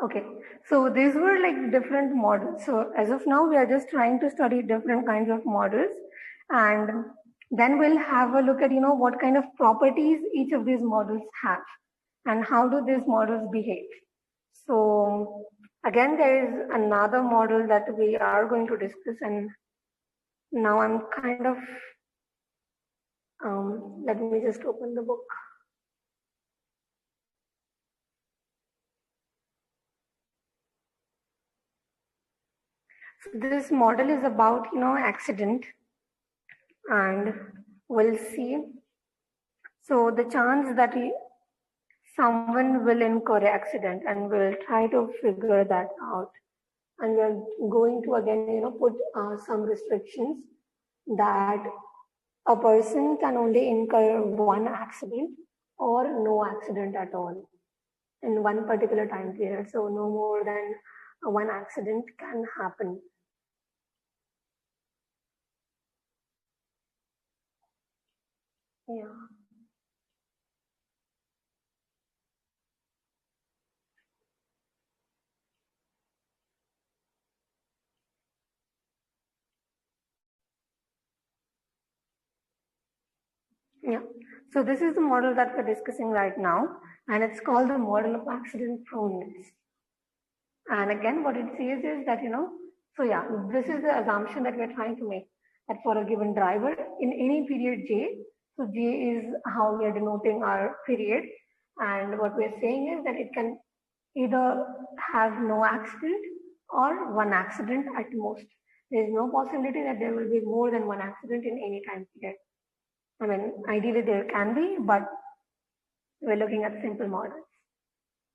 Okay, so these were like different models. So as of now, we are just trying to study different kinds of models, and then we'll have a look at, what kind of properties each of these models have and how do these models behave. So again, there is another model that we are going to discuss, and now I'm kind of, let me just open the book. So this model is about, accident, and we'll see. So the chance that someone will incur accident, and we'll try to figure that out. And we're going to again, put some restrictions that a person can only incur one accident or no accident at all in one particular time period. So no more than one accident can happen. Yeah. Yeah. So this is the model that we're discussing right now, and it's called the model of accident proneness. And again, what it says is that, so yeah, this is the assumption that we're trying to make, that for a given driver in any period J, so J is how we are denoting our period. And what we're saying is that it can either have no accident or one accident at most. There is no possibility that there will be more than one accident in any time period. I mean, ideally there can be, but we're looking at simple models,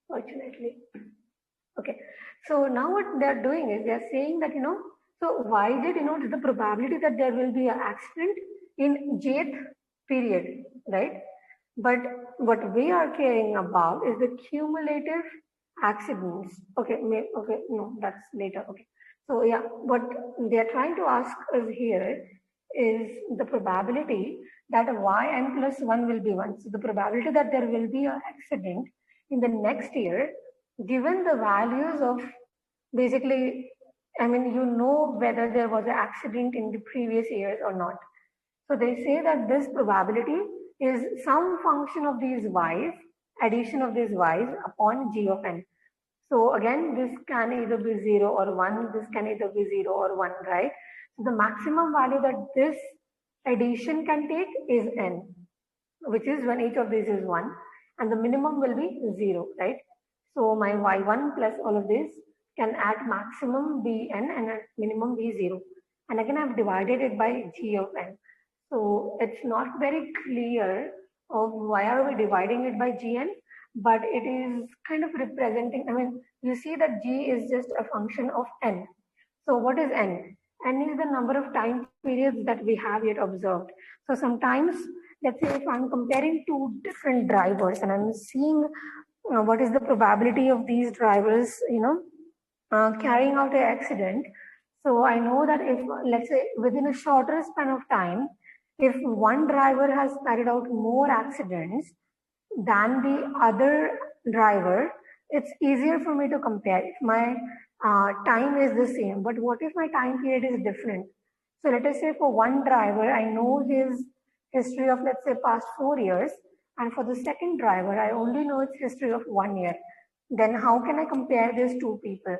fortunately. Okay, so now what they're doing is they're saying that, so why is it, the probability that there will be an accident in jth period, right? But what we are caring about is the cumulative accidents. Okay, no, that's later. Okay, so yeah, what they're trying to ask us here is the probability that yn plus 1 will be 1. So the probability that there will be an accident in the next year, given the values of basically, I mean, whether there was an accident in the previous years or not. So they say that this probability is some function of these y's, addition of these y's upon g of n. So again, this can either be 0 or 1, this can either be 0 or 1, right? So the maximum value that this addition can take is n, which is when each of these is 1, and the minimum will be 0, right? So my y1 plus all of this can at maximum be n and at minimum be 0. And again, I've divided it by g of n. So it's not very clear of why are we dividing it by gn, but it is kind of representing, I mean, you see that g is just a function of n. So what is n? N is the number of time periods that we have yet observed. So sometimes, let's say if I'm comparing two different drivers and I'm seeing what is the probability of these drivers, carrying out an accident. So I know that if, let's say, within a shorter span of time, if one driver has carried out more accidents than the other driver, it's easier for me to compare. If my time is the same, but what if my time period is different? So let us say for one driver, I know his history of, let's say, past 4 years, and for the second driver, I only know its history of 1 year. Then how can I compare these two people?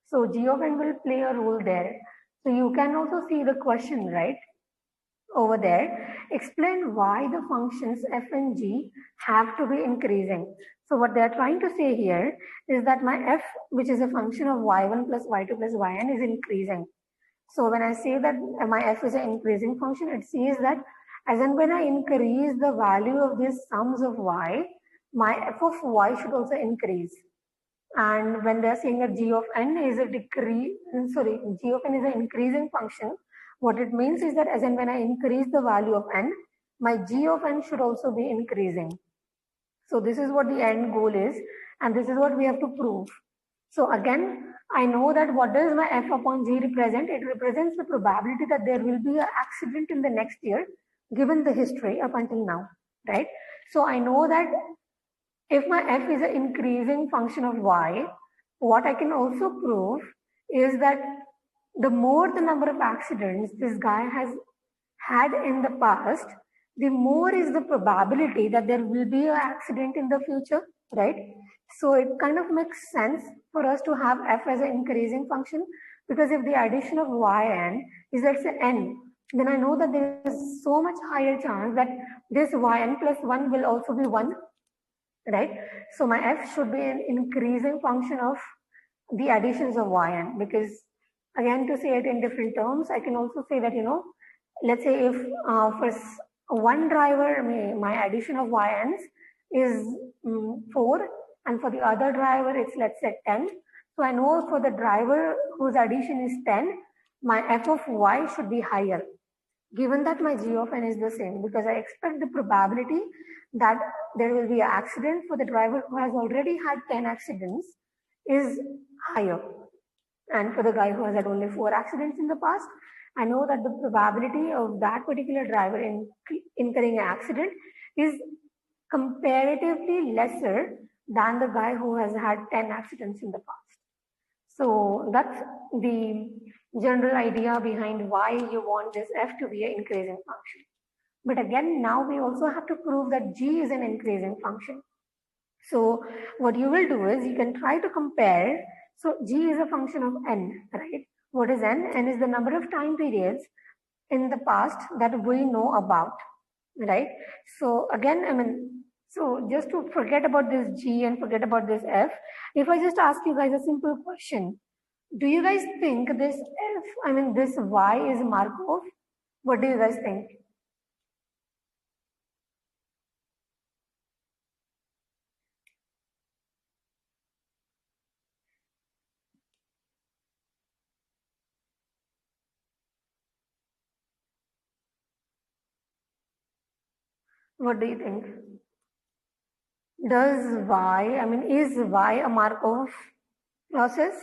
So G of n will play a role there. So you can also see the question, right? Over there, explain why the functions f and g have to be increasing. So what they're trying to say here is that my f, which is a function of y1 plus y2 plus yn, is increasing. So when I say that my f is an increasing function, it says that as in when I increase the value of these sums of y, my f of y should also increase. And when they're saying that g of n is a g of n is an increasing function, what it means is that as in when I increase the value of n, my g of n should also be increasing. So this is what the end goal is, and this is what we have to prove. So again, I know that what does my f upon g represent? It represents the probability that there will be an accident in the next year, given the history up until now, right? So I know that if my f is an increasing function of y, what I can also prove is that the more the number of accidents this guy has had in the past, the more is the probability that there will be an accident in the future, right? So it kind of makes sense for us to have f as an increasing function, because if the addition of yn is, let's say, n, then I know that there is so much higher chance that this yn plus 1 will also be 1, right? So my f should be an increasing function of the additions of yn, because again, to say it in different terms, I can also say that, let's say if for one driver, my addition of yns is 4, and for the other driver, it's, let's say, 10. So I know for the driver whose addition is 10, my f of y should be higher, given that my g of n is the same, because I expect the probability that there will be an accident for the driver who has already had 10 accidents is higher. And for the guy who has had only 4 accidents in the past, I know that the probability of that particular driver incurring an accident is comparatively lesser than the guy who has had 10 accidents in the past. So that's the general idea behind why you want this f to be an increasing function. But again, now we also have to prove that g is an increasing function. So what you will do is you can try to compare. So g is a function of n, right? What is n? N is the number of time periods in the past that we know about, right? So again, so just to forget about this g and forget about this f, if I just ask you guys a simple question, do you guys think this f, this y is Markov? What do you guys think? What do you think? Does y, is y a Markov process?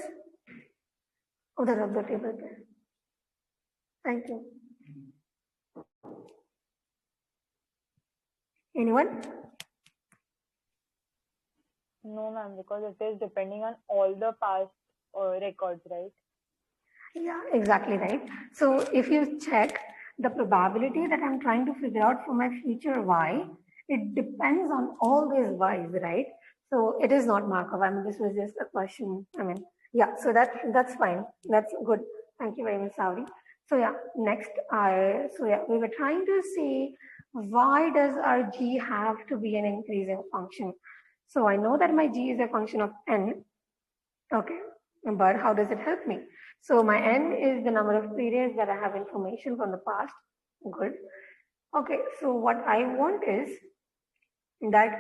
Oh, the rub the table there. Thank you. Anyone? No, ma'am, because it is depending on all the past records, right? Yeah, exactly right. So if you check the probability that I'm trying to figure out for my future y, it depends on all these y's, right? So it is not Markov. This was just a question. Yeah, so that's fine. That's good. Thank you very much, Saudi. So yeah, next, we were trying to see why does our g have to be an increasing function? So I know that my g is a function of n. Okay, but how does it help me? So my n is the number of periods that I have information from the past. Good. Okay, so what I want is that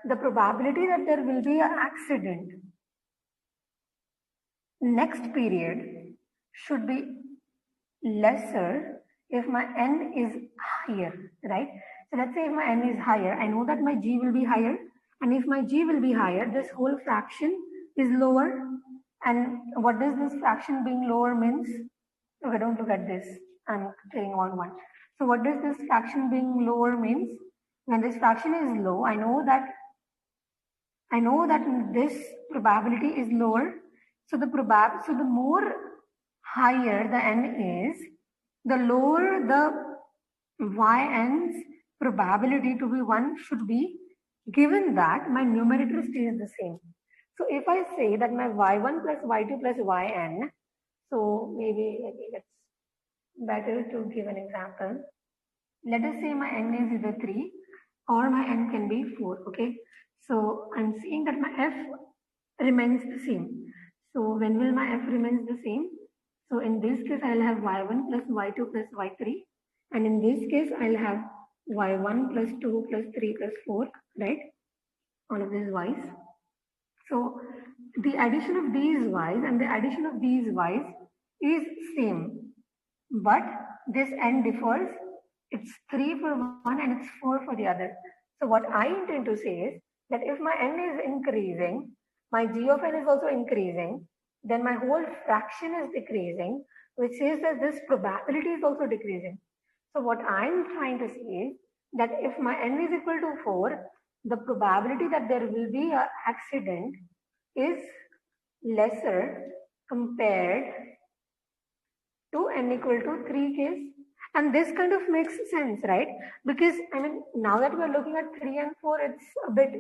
the probability that there will be an accident next period should be lesser if my n is higher, right? So let's say if my n is higher, I know that my g will be higher. And if my g will be higher, this whole fraction is lower. And what does this fraction being lower means? Okay, don't look at this. I'm clearing all one. So what does this fraction being lower means? When this fraction is low, I know that this probability is lower. So the more higher the n is, the lower the yn's probability to be 1 should be, given that my numerator stays the same. So if I say that my y1 plus y2 plus yn, so maybe it's better to give an example. Let us say my n is either 3 or my n can be 4, okay? So I'm seeing that my f remains the same. So when will my f remains the same? So in this case, I'll have y1 plus y2 plus y3. And in this case, I'll have y1 plus 2 plus 3 plus 4, right? All of these y's. So the addition of these y's and the addition of these y's is same. But this n differs. It's 3 for one and it's 4 for the other. So what I intend to say is that if my n is increasing, my g of n is also increasing, then my whole fraction is decreasing, which says that this probability is also decreasing. So what I'm trying to say is that if my n is equal to 4, the probability that there will be an accident is lesser compared to n equal to 3 case. And this kind of makes sense, right? Because I mean, now that we're looking at 3 and 4, it's a bit,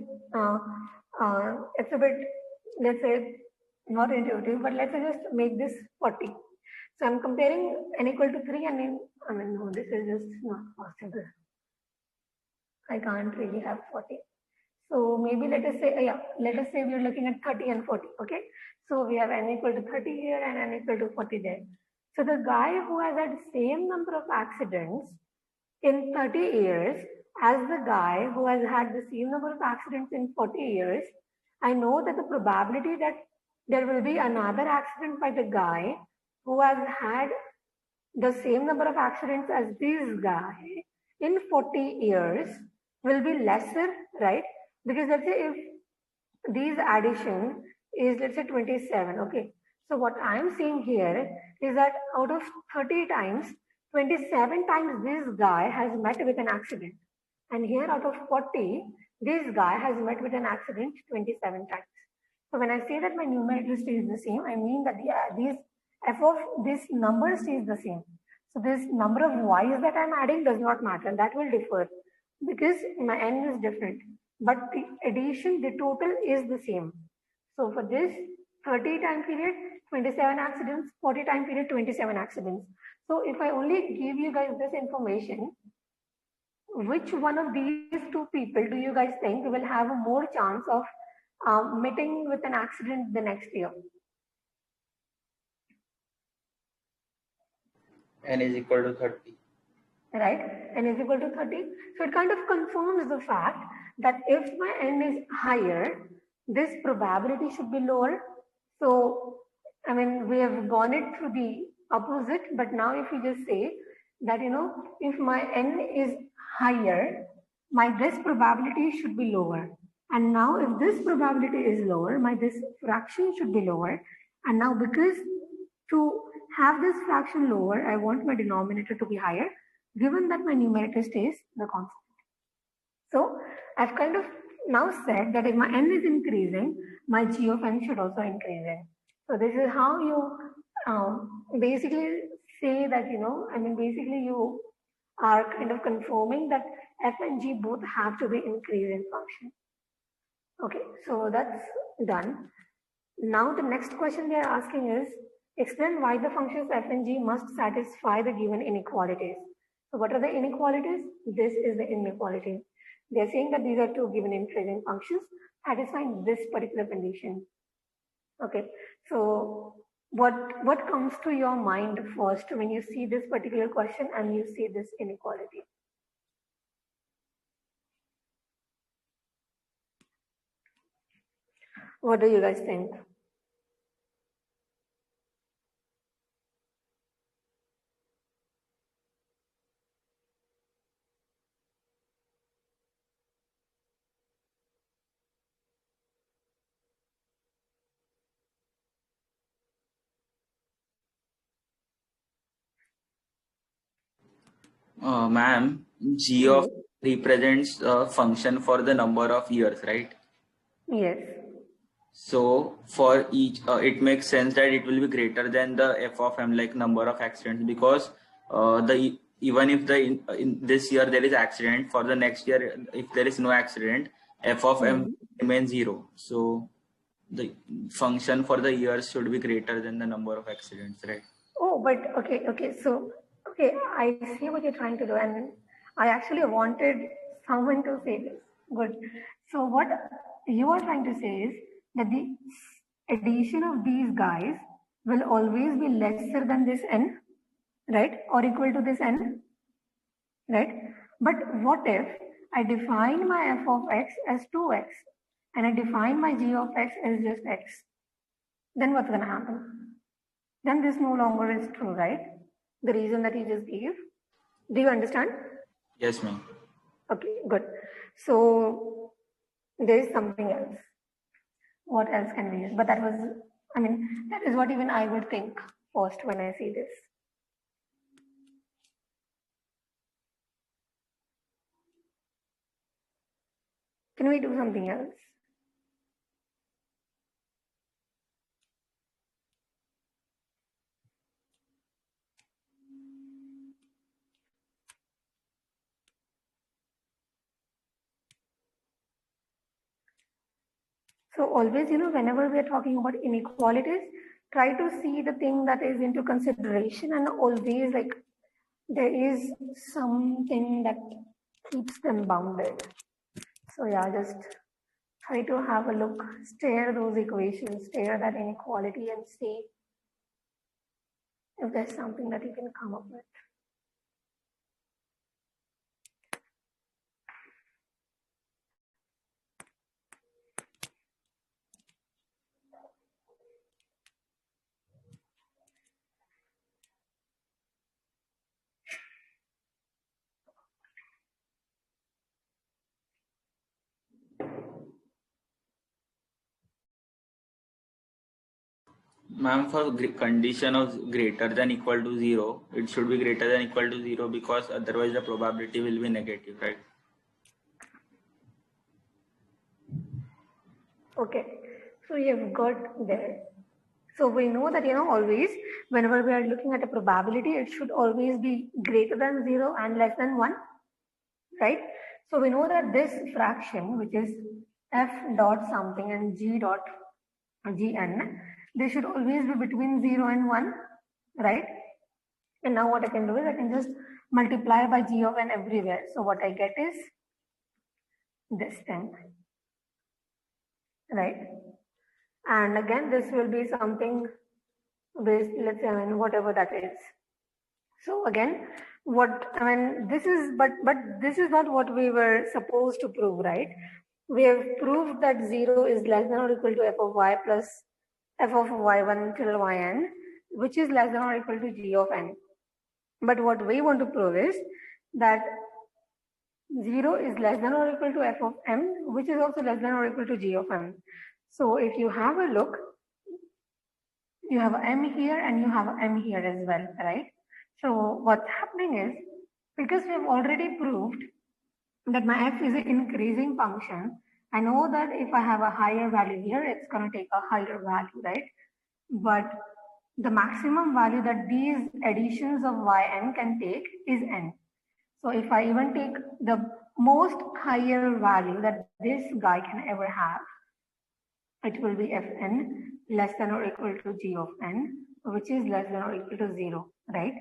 let's say, not intuitive, but let's say just make this 40. So I'm comparing n equal to 3 and I mean, no, this is just not possible. I can't really have 40. So maybe let us say we're looking at 30 and 40. Okay. So we have n equal to 30 here and n equal to 40 there. So the guy who has had the same number of accidents in 30 years as the guy who has had the same number of accidents in 40 years, I know that the probability that there will be another accident by the guy who has had the same number of accidents as this guy in 40 years will be lesser, right? Because let's say if these addition is, let's say, 27, okay. So what I'm seeing here is that out of 30 times, 27 times this guy has met with an accident. And here out of 40, this guy has met with an accident 27 times. So when I say that my numerator stays the same, I mean that these f of this number stays the same. So this number of y's that I'm adding does not matter. That will differ because my n is different. But the addition, the total is the same. So for this 30 time period, 27 accidents, 40 time period, 27 accidents. So if I only give you guys this information, which one of these two people do you guys think will have a more chance of meeting with an accident the next year? N is equal to 30. Right? N is equal to 30. So it kind of confirms the fact that if my n is higher, this probability should be lower. So, I mean, we have gone it through the opposite, but now if you just say that, you know, if my n is higher, my this probability should be lower. And now if this probability is lower, my this fraction should be lower. And now because to have this fraction lower, I want my denominator to be higher, given that my numerator stays the constant. So I've kind of now said that if my n is increasing, my g of n should also increase. So this is how you basically say that, you know, I mean, basically you are kind of confirming that f and g both have to be increasing function. Okay, so that's done. Now the next question they are asking is, explain why the functions f and g must satisfy the given inequalities. So what are the inequalities? This is the inequality. They're saying that these are two given increasing functions satisfying this particular condition. Okay, so what comes to your mind first when you see this particular question and you see this inequality? What do you guys think? Ma'am, G of represents a function for the number of years, right? Yes. So for each, it makes sense that it will be greater than the f of m, like number of accidents, because even if in this year there is accident, for the next year if there is no accident, f of m remains 0. So the function for the years should be greater than the number of accidents, right? Oh, but okay. So, okay, I see what you're trying to do, and I actually wanted someone to say this. Good. So, what you are trying to say is that the addition of these guys will always be lesser than this n, right? Or equal to this n, right? But what if I define my f of x as 2x and I define my g of x as just x? Then what's going to happen? Then this no longer is true, right? The reason that you just gave. Do you understand? Yes, ma'am. Okay, good. So there is something else. What else can we use? But that was, I mean, that is what even I would think first when I see this. Can we do something else? So always, whenever we are talking about inequalities, try to see the thing that is into consideration, and always like there is something that keeps them bounded. So yeah, just try to have a look, stare those equations, stare that inequality and see if there's something that you can come up with. Ma'am, for condition of greater than equal to 0, it should be greater than equal to 0 because otherwise the probability will be negative, right? Okay, so you've got there. So we know that, always whenever we are looking at a probability, it should always be greater than 0 and less than 1, right? So we know that this fraction, which is f dot something and g dot gn, they should always be between 0 and 1, right? And now what I can do is I can just multiply by g of n everywhere. So what I get is this thing, right? And again, this will be something based, let's say, whatever that is. So again, this is, but this is not what we were supposed to prove, right? We have proved that 0 is less than or equal to f of y plus f of y1 till yn, which is less than or equal to g of n. But what we want to prove is that 0 is less than or equal to f of m, which is also less than or equal to g of m. So if you have a look, you have m here and you have m here as well, right? So what's happening is, because we have already proved that my f is an increasing function, I know that if I have a higher value here, it's going to take a higher value, right? But the maximum value that these additions of yn can take is n. So if I even take the most higher value that this guy can ever have, it will be fn less than or equal to g of n, which is less than or equal to 0, right?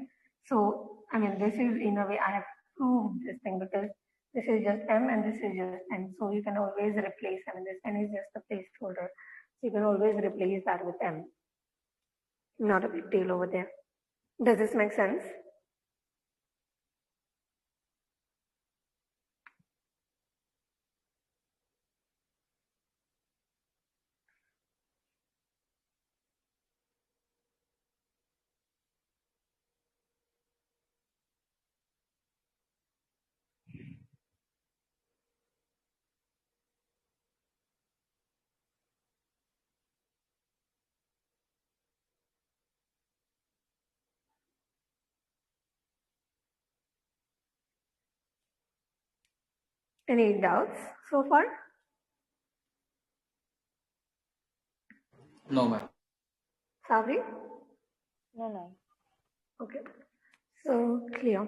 So, this is in a way I have proved this thing because this is just m and this is just n. So you can always replace, this n is just a placeholder. So you can always replace that with m. Not a big deal over there. Does this make sense? Any doubts so far? No, ma'am. Sabri? No. Okay. So clear.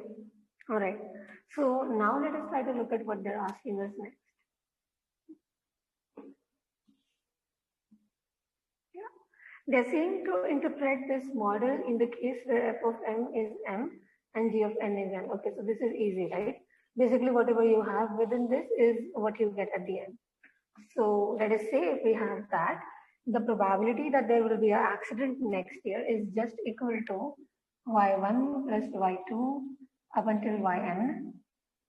All right. So now let us try to look at what they're asking us next. Yeah. They're saying to interpret this model in the case where f of m is m and g of n is n. Okay, so this is easy, right? Basically, whatever you have within this is what you get at the end. So let us say if we have that, the probability that there will be an accident next year is just equal to y1 plus y2 up until yn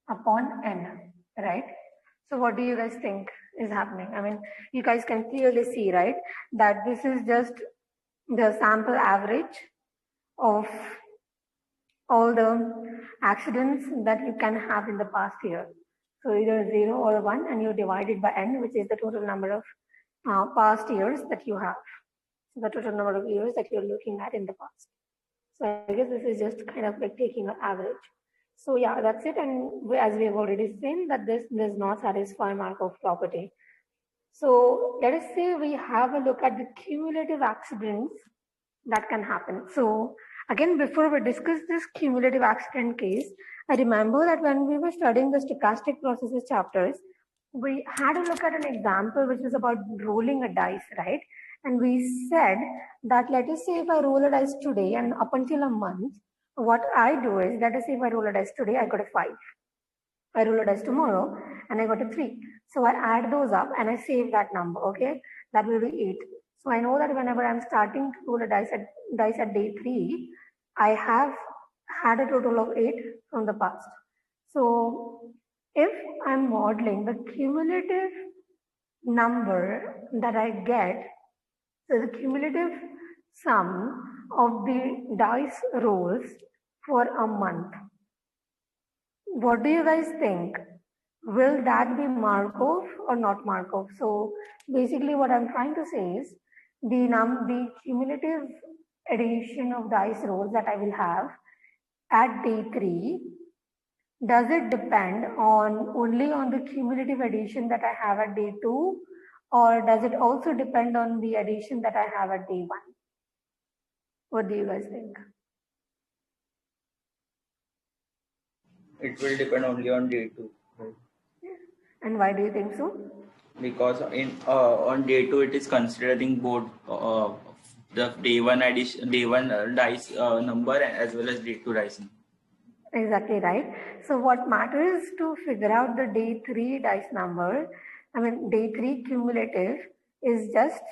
upon n, right? So what do you guys think is happening? You guys can clearly see, right, that this is just the sample average of all the accidents that you can have in the past year. So either 0 or 1, and you divide it by n, which is the total number of past years that you have. So the total number of years that you're looking at in the past. So I guess this is just kind of like taking an average. So yeah, that's it. And as we have already seen that this does not satisfy Markov property. So let us say we have a look at the cumulative accidents that can happen. So again, before we discuss this cumulative accident case, I remember that when we were studying the stochastic processes chapters, we had a look at an example which was about rolling a dice, right? And we said that let us say if I roll a dice today and up until a month, what I do is, let us say if I roll a dice today, I got a 5. I roll a dice tomorrow and I got a 3. So I add those up and I save that number, okay? That will be 8. So I know that whenever I'm starting to roll a dice at day 3, I have had a total of 8 from the past. So if I'm modeling the cumulative number that I get, so the cumulative sum of the dice rolls for a month, what do you guys think? Will that be Markov or not Markov? So basically what I'm trying to say is the cumulative addition of dice rolls that I will have at day 3, does it depend only on the cumulative addition that I have at day 2, or does it also depend on the addition that I have at day 1? What do you guys think? It will depend only on day 2. Right? And why do you think so? Because on day 2 it is considering both the day 1 addition, day 1 dice number as well as day 2 dice number. Exactly right. So what matters to figure out the day 3 dice number, day 3 cumulative is just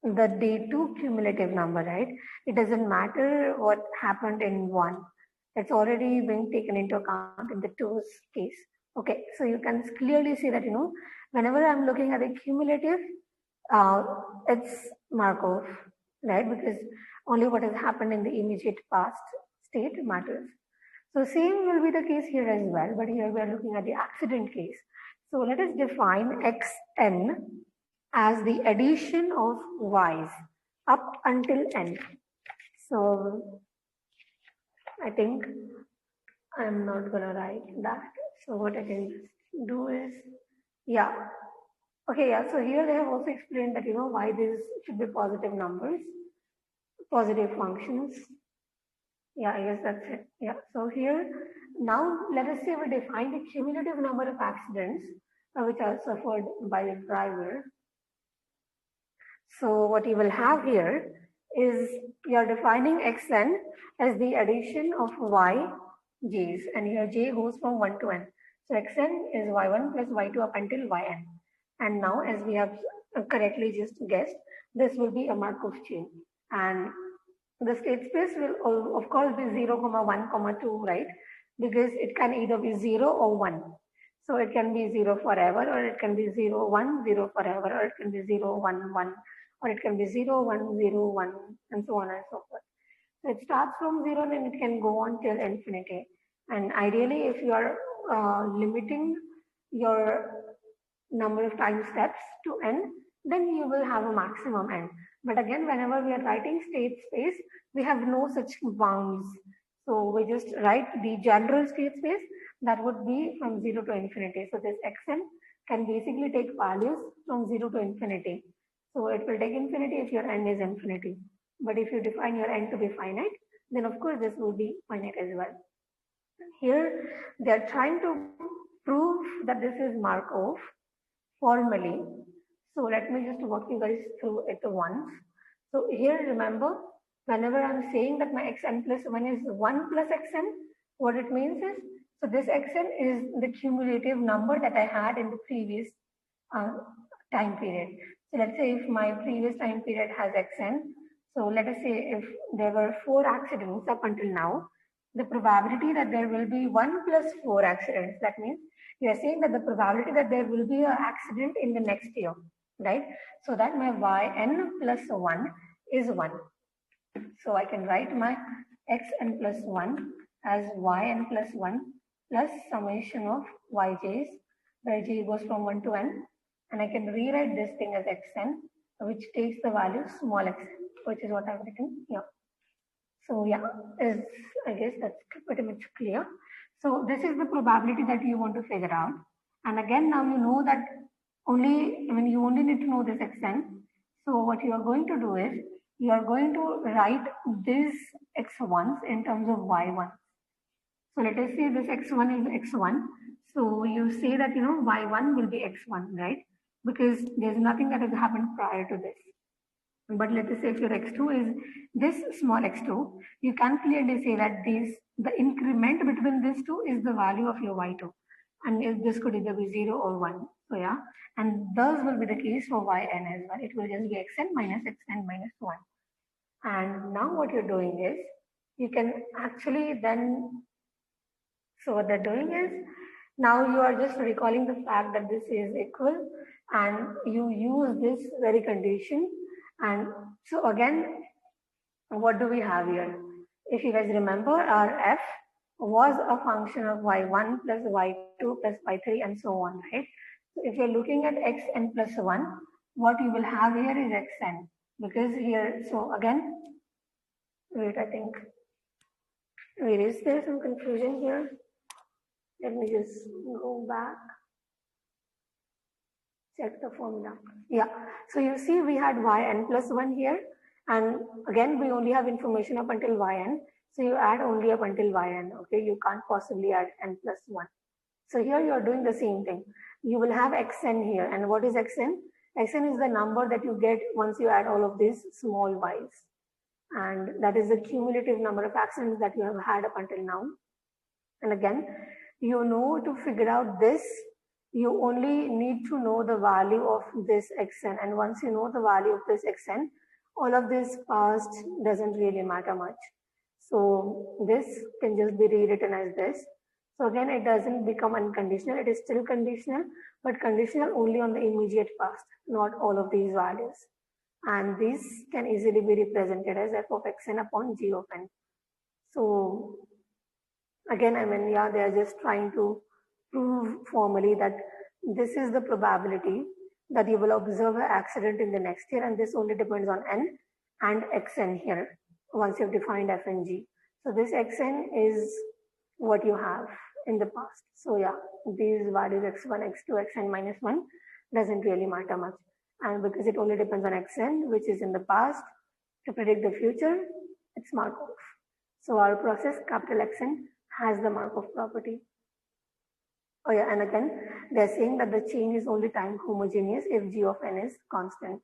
the day 2 cumulative number, right? It doesn't matter what happened in 1. It's already been taken into account in the 2's case. Okay, so you can clearly see that, whenever I'm looking at a cumulative, it's Markov, right? Because only what has happened in the immediate past state matters. So same will be the case here as well, but here we are looking at the accident case. So let us define xn as the addition of y's up until n. So I think I'm not gonna write that. So what I can do is, so here they have also explained that, why these should be positive numbers, positive functions. Yeah, I guess that's it. Yeah, so here, now let us say we define the cumulative number of accidents which are suffered by the driver. So what you will have here is you are defining xn as the addition of yj's, and here j goes from 1 to n. So xn is y1 plus y2 up until yn. And now, as we have correctly just guessed, this will be a Markov chain. And the state space will of course be 0, 1, 2, right? Because it can either be 0 or 1. So it can be 0 forever, or it can be 0, 1, 0 forever, or it can be 0, 1, 1, or it can be 0, 1, 0, 1, and so on and so forth. So it starts from 0 and it can go on till infinity. And ideally, if you are limiting your number of time steps to n, then you will have a maximum n. But again, whenever we are writing state space, we have no such bounds. So we just write the general state space that would be from 0 to infinity. So this xn can basically take values from 0 to infinity. So it will take infinity if your n is infinity. But if you define your n to be finite, then of course this will be finite as well. Here they are trying to prove that this is Markov formally. So let me just walk you guys through it once. So here remember, whenever I'm saying that my xn plus 1 is 1 plus xn, what it means is, so this xn is the cumulative number that I had in the previous time period. So let's say if my previous time period has xn, so let us say if there were 4 accidents up until now, the probability that there will be 1 plus 4 accidents, that means you are saying that the probability that there will be an accident in the next year, right? So that my yn plus 1 is 1. So I can write my xn plus 1 as yn plus 1 plus summation of yj's, where j goes from 1 to n. And I can rewrite this thing as xn, which takes the value small xn, which is what I've written here. So yeah, I guess that's pretty much clear. So this is the probability that you want to figure out. And again, now you know that you only need to know this xn. So what you are going to do is, you are going to write these x1s in terms of y1. So let us say this x1 is x1. So you say that, y1 will be x1, right? Because there's nothing that has happened prior to this. But let us say if your x2 is this small x2, you can clearly say that the increment between these two is the value of your y2. And this could either be 0 or 1. So yeah, and thus will be the case for yn as well. It will just be xn minus 1. And now what you're doing is, you can actually then, so what they're doing is, now you are just recalling the fact that this is equal and you use this very condition. And so again, what do we have here? If you guys remember, our f was a function of y1 plus y2 plus y3 and so on, right? So if you're looking at xn plus 1, what you will have here is xn. Because here, so again, wait, I think, wait, is there some confusion here? Let me just go back, check the formula. Yeah, so you see we had yn plus 1 here, and again we only have information up until yn, so you add only up until yn, okay? You can't possibly add n plus 1. So here you are doing the same thing. You will have xn here, and what is xn? Xn is the number that you get once you add all of these small y's, and that is the cumulative number of accents that you have had up until now. And again, to figure out this, you only need to know the value of this xn, and once you know the value of this xn, all of this past doesn't really matter much. So this can just be rewritten as this. So again, it doesn't become unconditional, it is still conditional, but conditional only on the immediate past, not all of these values. And these can easily be represented as f of xn upon g of n. So again, they are just trying to prove formally that this is the probability that you will observe an accident in the next year, and this only depends on n and xn here, once you've defined f and g. So this xn is what you have in the past. So yeah, these values x1, x2, xn minus 1 doesn't really matter much. And because it only depends on xn, which is in the past, to predict the future, it's Markov. So our process, capital Xn, has the Markov property. Oh yeah, and again, they're saying that the chain is only time homogeneous if g of n is constant.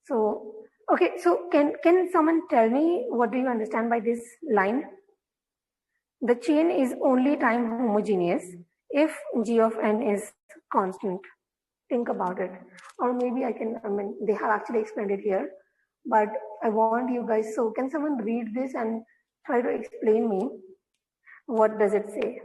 So, okay, so can someone tell me, what do you understand by this line? The chain is only time homogeneous if g of n is constant. Think about it. Or maybe they have actually explained it here, but I want you guys, so can someone read this and try to explain me, what does it say?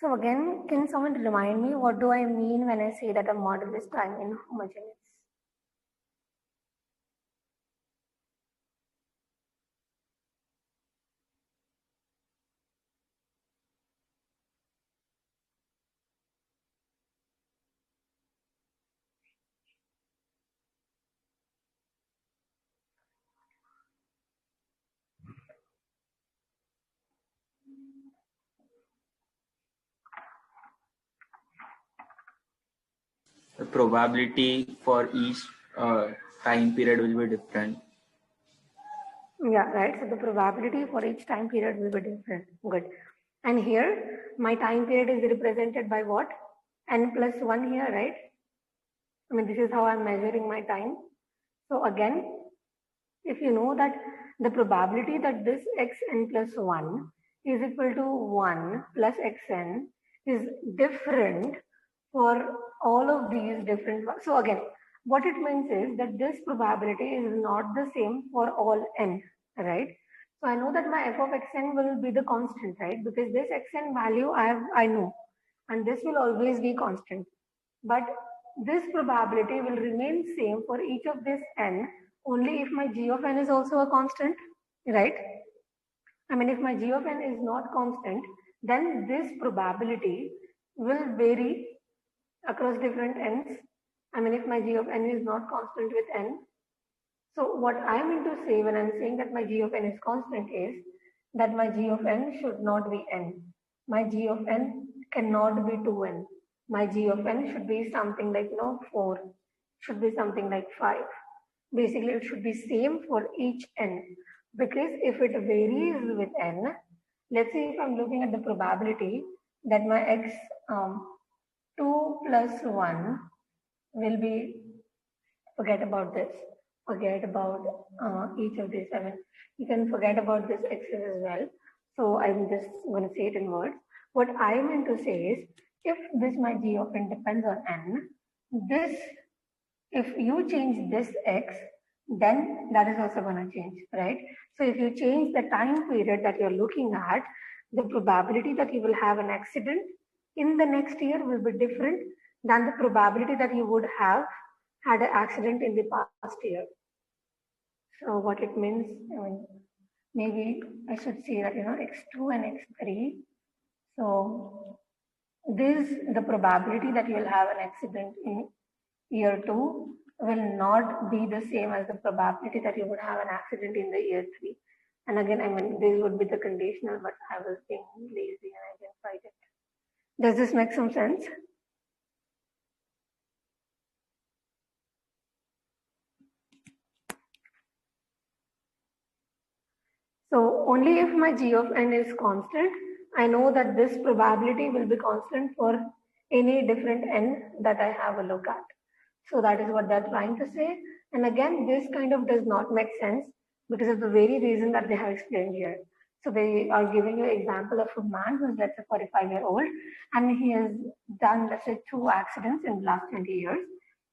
So again, can someone remind me what do I mean when I say that a model is time inhomogeneous? The probability for each time period will be different. Yeah, right. So the probability for each time period will be different. Good. And here, my time period is represented by what? N plus 1 here, right? I mean, this is how I'm measuring my time. So again, if you know that the probability that this xn plus 1 is equal to 1 plus xn is different for all of these different. So again, what it means is that this probability is not the same for all n, right? So I know that my f of xn will be the constant, right? Because this xn value I know, and this will always be constant. But this probability will remain same for each of this n only if my g of n is also a constant, right? I mean, if my g of n is not constant, then this probability will vary across different n's. I mean, if my g of n is not constant with n. So what I mean to say when I'm saying that my g of n is constant is that my g of n should not be n. My g of n cannot be 2n. My g of n should be something like 4, should be something like 5. Basically, it should be same for each n, because if it varies with n, let's say if I'm looking at the probability that my x 2 plus 1 will be, forget about this, forget about each of these. I mean, you can forget about this x's as well. So I'm just going to say it in words. What I meant to say is, if this my g of n depends on n, this, if you change this x, then that is also going to change, right? So if you change the time period that you're looking at, the probability that you will have an accident in the next year will be different than the probability that you would have had an accident in the past year. So what it means, I mean, maybe I should say that, x2 and x3. So this, the probability that you will have an accident in year 2 will not be the same as the probability that you would have an accident in the year 3. And again, I mean, this would be the conditional, but I was being lazy and I didn't write it. Does this make some sense? So only if my g of n is constant, I know that this probability will be constant for any different n that I have a look at. So that is what they're trying to say. And again, this kind of does not make sense because of the very reason that they have explained here. So they are giving you an example of a man who is, let's say, 45-year-old, and he has done, let's say, 2 accidents in the last 20 years.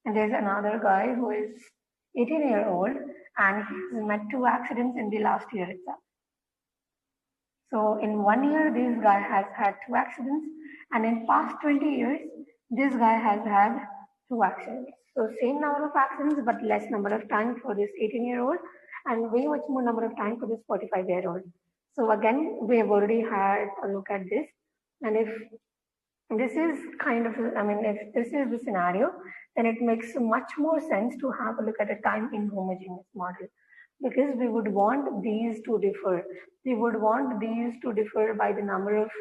And there's another guy who is 18-year-old, and he's met 2 accidents in the last year itself. So in 1 year, this guy has had 2 accidents, and in past 20 years, this guy has had 2 accidents. So same number of accidents, but less number of time for this 18-year-old, and way much more number of time for this 45-year-old. So again, we have already had a look at this, and if this is kind of, I mean, if this is the scenario, then it makes much more sense to have a look at a time inhomogeneous model, because we would want these to differ. We would want these to differ by the number of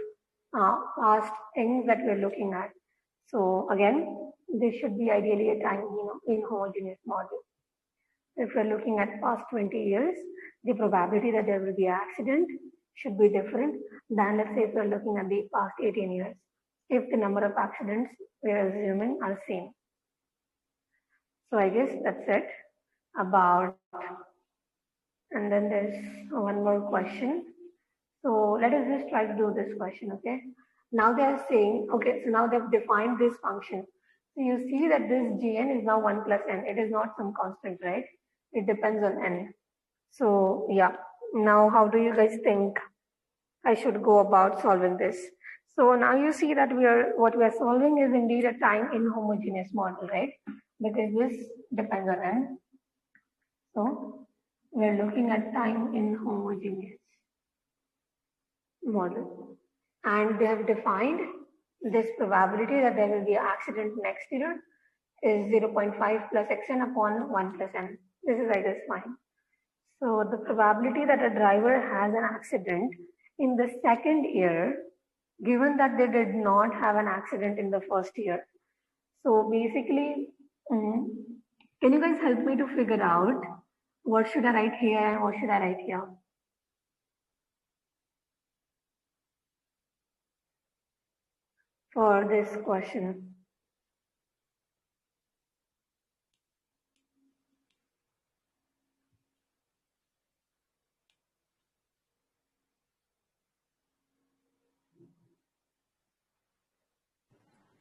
past things that we're looking at. So again, this should be ideally a time inhomogeneous model. If we're looking at past 20 years, the probability that there will be an accident should be different than, let's say, if we're looking at the past 18 years, if the number of accidents we're assuming are same. So I guess that's it about, and then there's one more question. So let us just try to do this question, okay? Now they are saying, okay, so now they've defined this function. So you see that this gn is now 1 plus n. It is not some constant, right? It depends on n. So yeah, now how do you guys think I should go about solving this? So now you see that what we are solving is indeed a time inhomogeneous model, right? Because this depends on n. So we are looking at time inhomogeneous model. And they have defined this probability that there will be an accident next year is 0.5 plus xn upon 1 plus n. This is, I guess, fine. So the probability that a driver has an accident in the second year, given that they did not have an accident in the first year. So basically, can you guys help me to figure out what should I write here and what should I write here? For this question.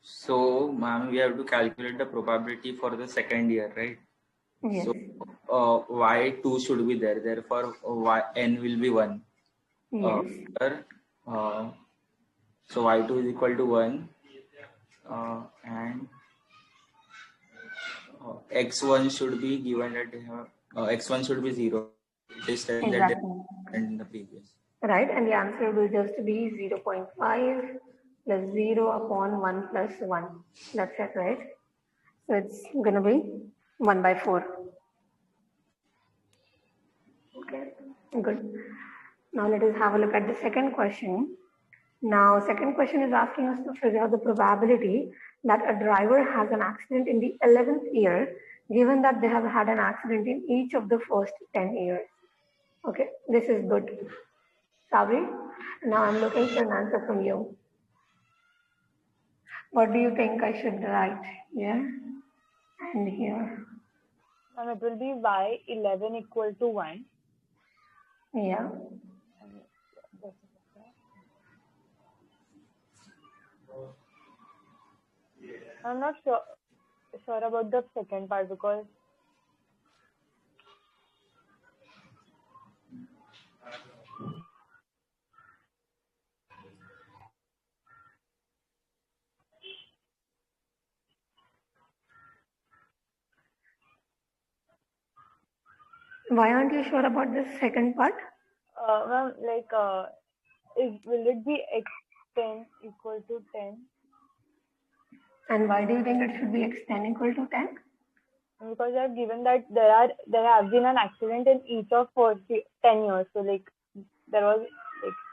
So, ma'am, we have to calculate the probability for the second year, right? Yes. So, y2 should be there. Therefore, n will be 1. Yes. So, y2 is equal to 1. And x1 should be given that x1 should be 0. It is said Exactly. that in the previous. Right, and the answer will just be 0.5 plus 0 upon 1 plus 1. That's it, right? So it's going to be 1 by 4. Okay, good. Now let us have a look at the second question. Now, second question is asking us to figure out the probability that a driver has an accident in the 11th year, given that they have had an accident in each of the first 10 years. Okay, this is good. Sabri, now I'm looking for an answer from you. What do you think I should write here and here? And it will be y11 equal to 1. Yeah. I'm not sure about the second part because Why aren't you sure about this second part? ma'am, will it be x10 equal to 10? And why do you think it should be x10 equal to 10? Because they have given that there has been an accident in each of first 10 years. So there was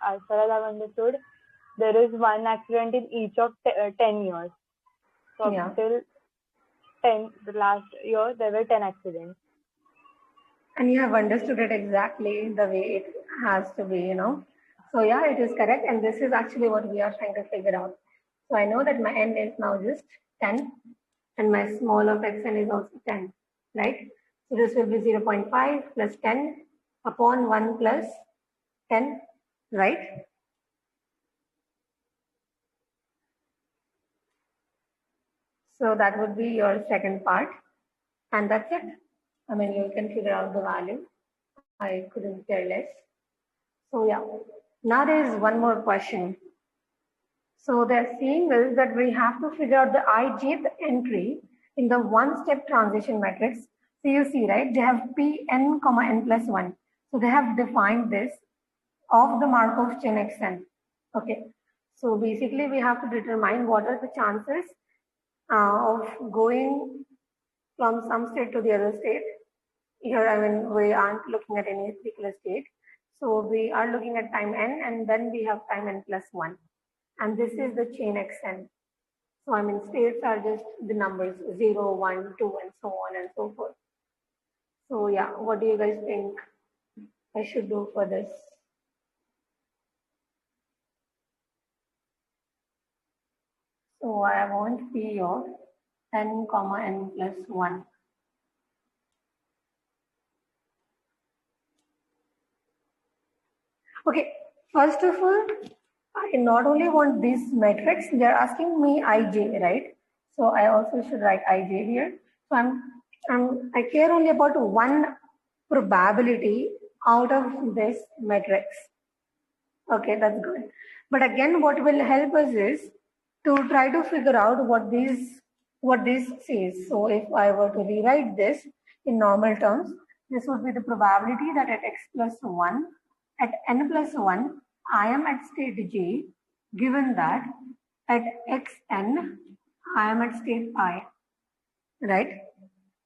as far as I've understood, there is one accident in each of 10 years. So Yeah. till the last year there were 10 accidents. And you have understood it exactly the way it has to be, So yeah, it is correct. And this is actually what we are trying to figure out. So I know that my n is now just 10 and my small of xn is also 10, right? So this will be 0.5 plus 10 upon 1 plus 10, right? So that would be your second part. And that's it. I mean, you can figure out the value. I couldn't care less. So yeah, now there is one more question. So they're saying is that we have to figure out the ijth entry in the one-step transition matrix. So you see, right, they have Pn, n plus 1. So they have defined this of the Markov chain xn. Okay. So basically we have to determine what are the chances of going from some state to the other state. Here, I mean, we aren't looking at any particular state. So we are looking at time n, and then we have time n plus 1. And this is the chain xn. So I mean, states are just the numbers 0, 1, 2, and so on and so forth. So yeah, what do you guys think I should do for this? So I want P of n, n plus 1. Okay, first of all, I not only want this matrix, they're asking me ij, right? So I also should write ij here. So I care only about one probability out of this matrix. Okay, that's good. But again, what will help us is to try to figure out what this says. So if I were to rewrite this in normal terms, this would be the probability that at x plus 1, at n plus 1, I am at state j, given that at xn, I am at state I, right?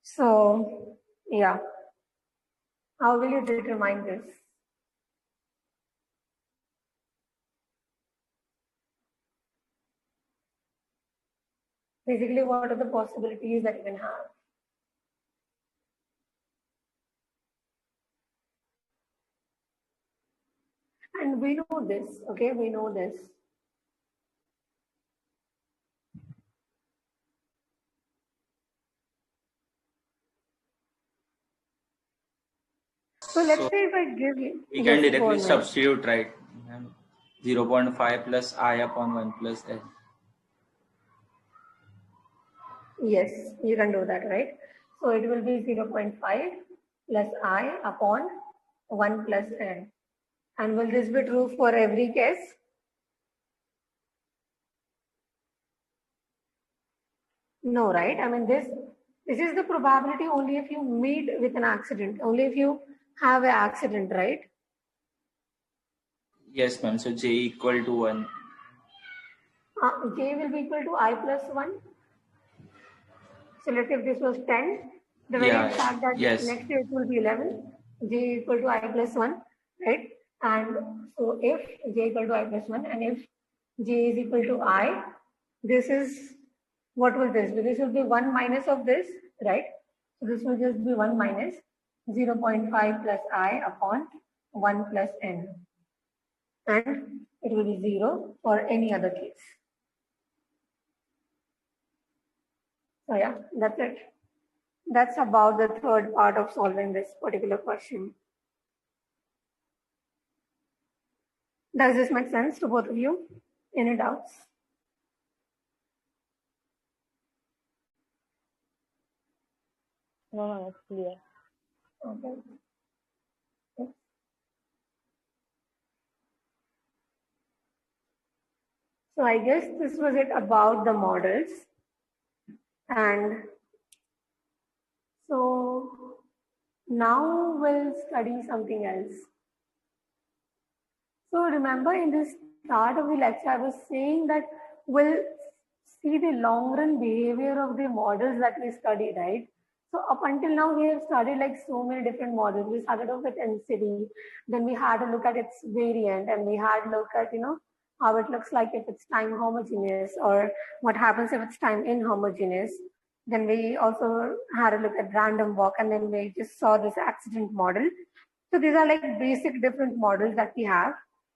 So, yeah. How will you determine this? Basically, what are the possibilities that you can have? And we know this, okay? We know this. So let's say if I give you... We can directly substitute, right? 0.5 plus I upon 1 plus N. Yes, you can do that, right? So it will be 0.5 plus I upon 1 plus N. And will this be true for every case? No, right? I mean, this is the probability only if you meet with an accident, only if you have an accident, right? Yes, ma'am. So J equal to 1. J will be equal to I plus 1. So let's say if this was 10, the very fact that next year it will be 11, J equal to I plus 1, right? And so if J equal to I plus 1 and if J is equal to I, this is, what will this be? This will be 1 minus of this, right? So this will just be 1 minus 0.5 plus I upon 1 plus N. And it will be 0 for any other case. So yeah, that's it. That's about the third part of solving this particular question. Does this make sense to both of you? Any doubts? No, it's clear. Okay. So I guess this was it about the models. And so now we'll study something else. So remember in the start of the lecture, I was saying that we'll see the long run behavior of the models that we study, right? So up until now, we have studied like so many different models. We started off with NCD, then we had a look at its variant, and we had a look at, how it looks like if it's time homogeneous or what happens if it's time inhomogeneous. Then we also had a look at random walk, and then we just saw this accident model. So these are like basic different models that we have.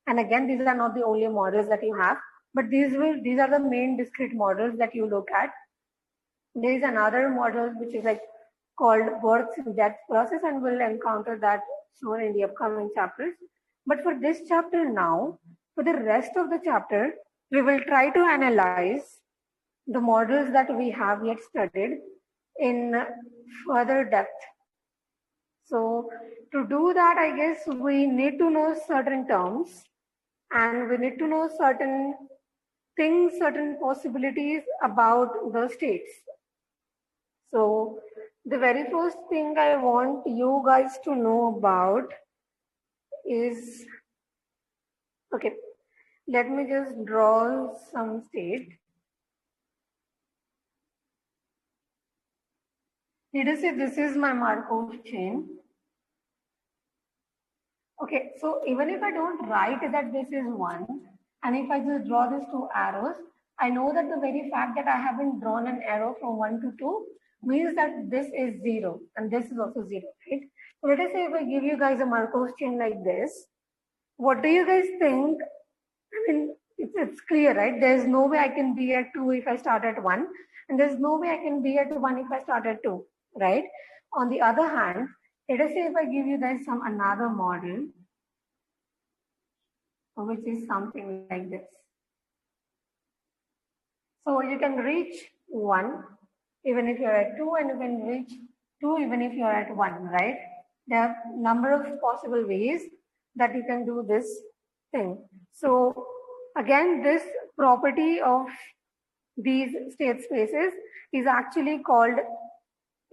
And again, these are not the only models that you have, but these are the main discrete models that you look at. There is another model which is like called birth and death process, and we'll encounter that soon in the upcoming chapters. But for this chapter now, for the rest of the chapter, we will try to analyze the models that we have yet studied in further depth. So to do that, I guess we need to know certain terms and we need to know certain things, certain possibilities about the states. So the very first thing I want you guys to know about is, okay, let me just draw some state. Let us say this is my Markov chain. Okay, so even if I don't write that this is 1, and if I just draw these 2 arrows, I know that the very fact that I haven't drawn an arrow from 1 to 2 means that this is 0 and this is also 0, right? So let us say if I give you guys a Markov chain like this, what do you guys think? I mean, it's clear, right? There's no way I can be at 2 if I start at 1, and there's no way I can be at 1 if I start at 2, right? On the other hand, let us say if I give you guys some another model, which is something like this. So you can reach 1 even if you're at 2, and you can reach 2 even if you're at 1, right? There are a number of possible ways that you can do this thing. So Again, this property of these state spaces is actually called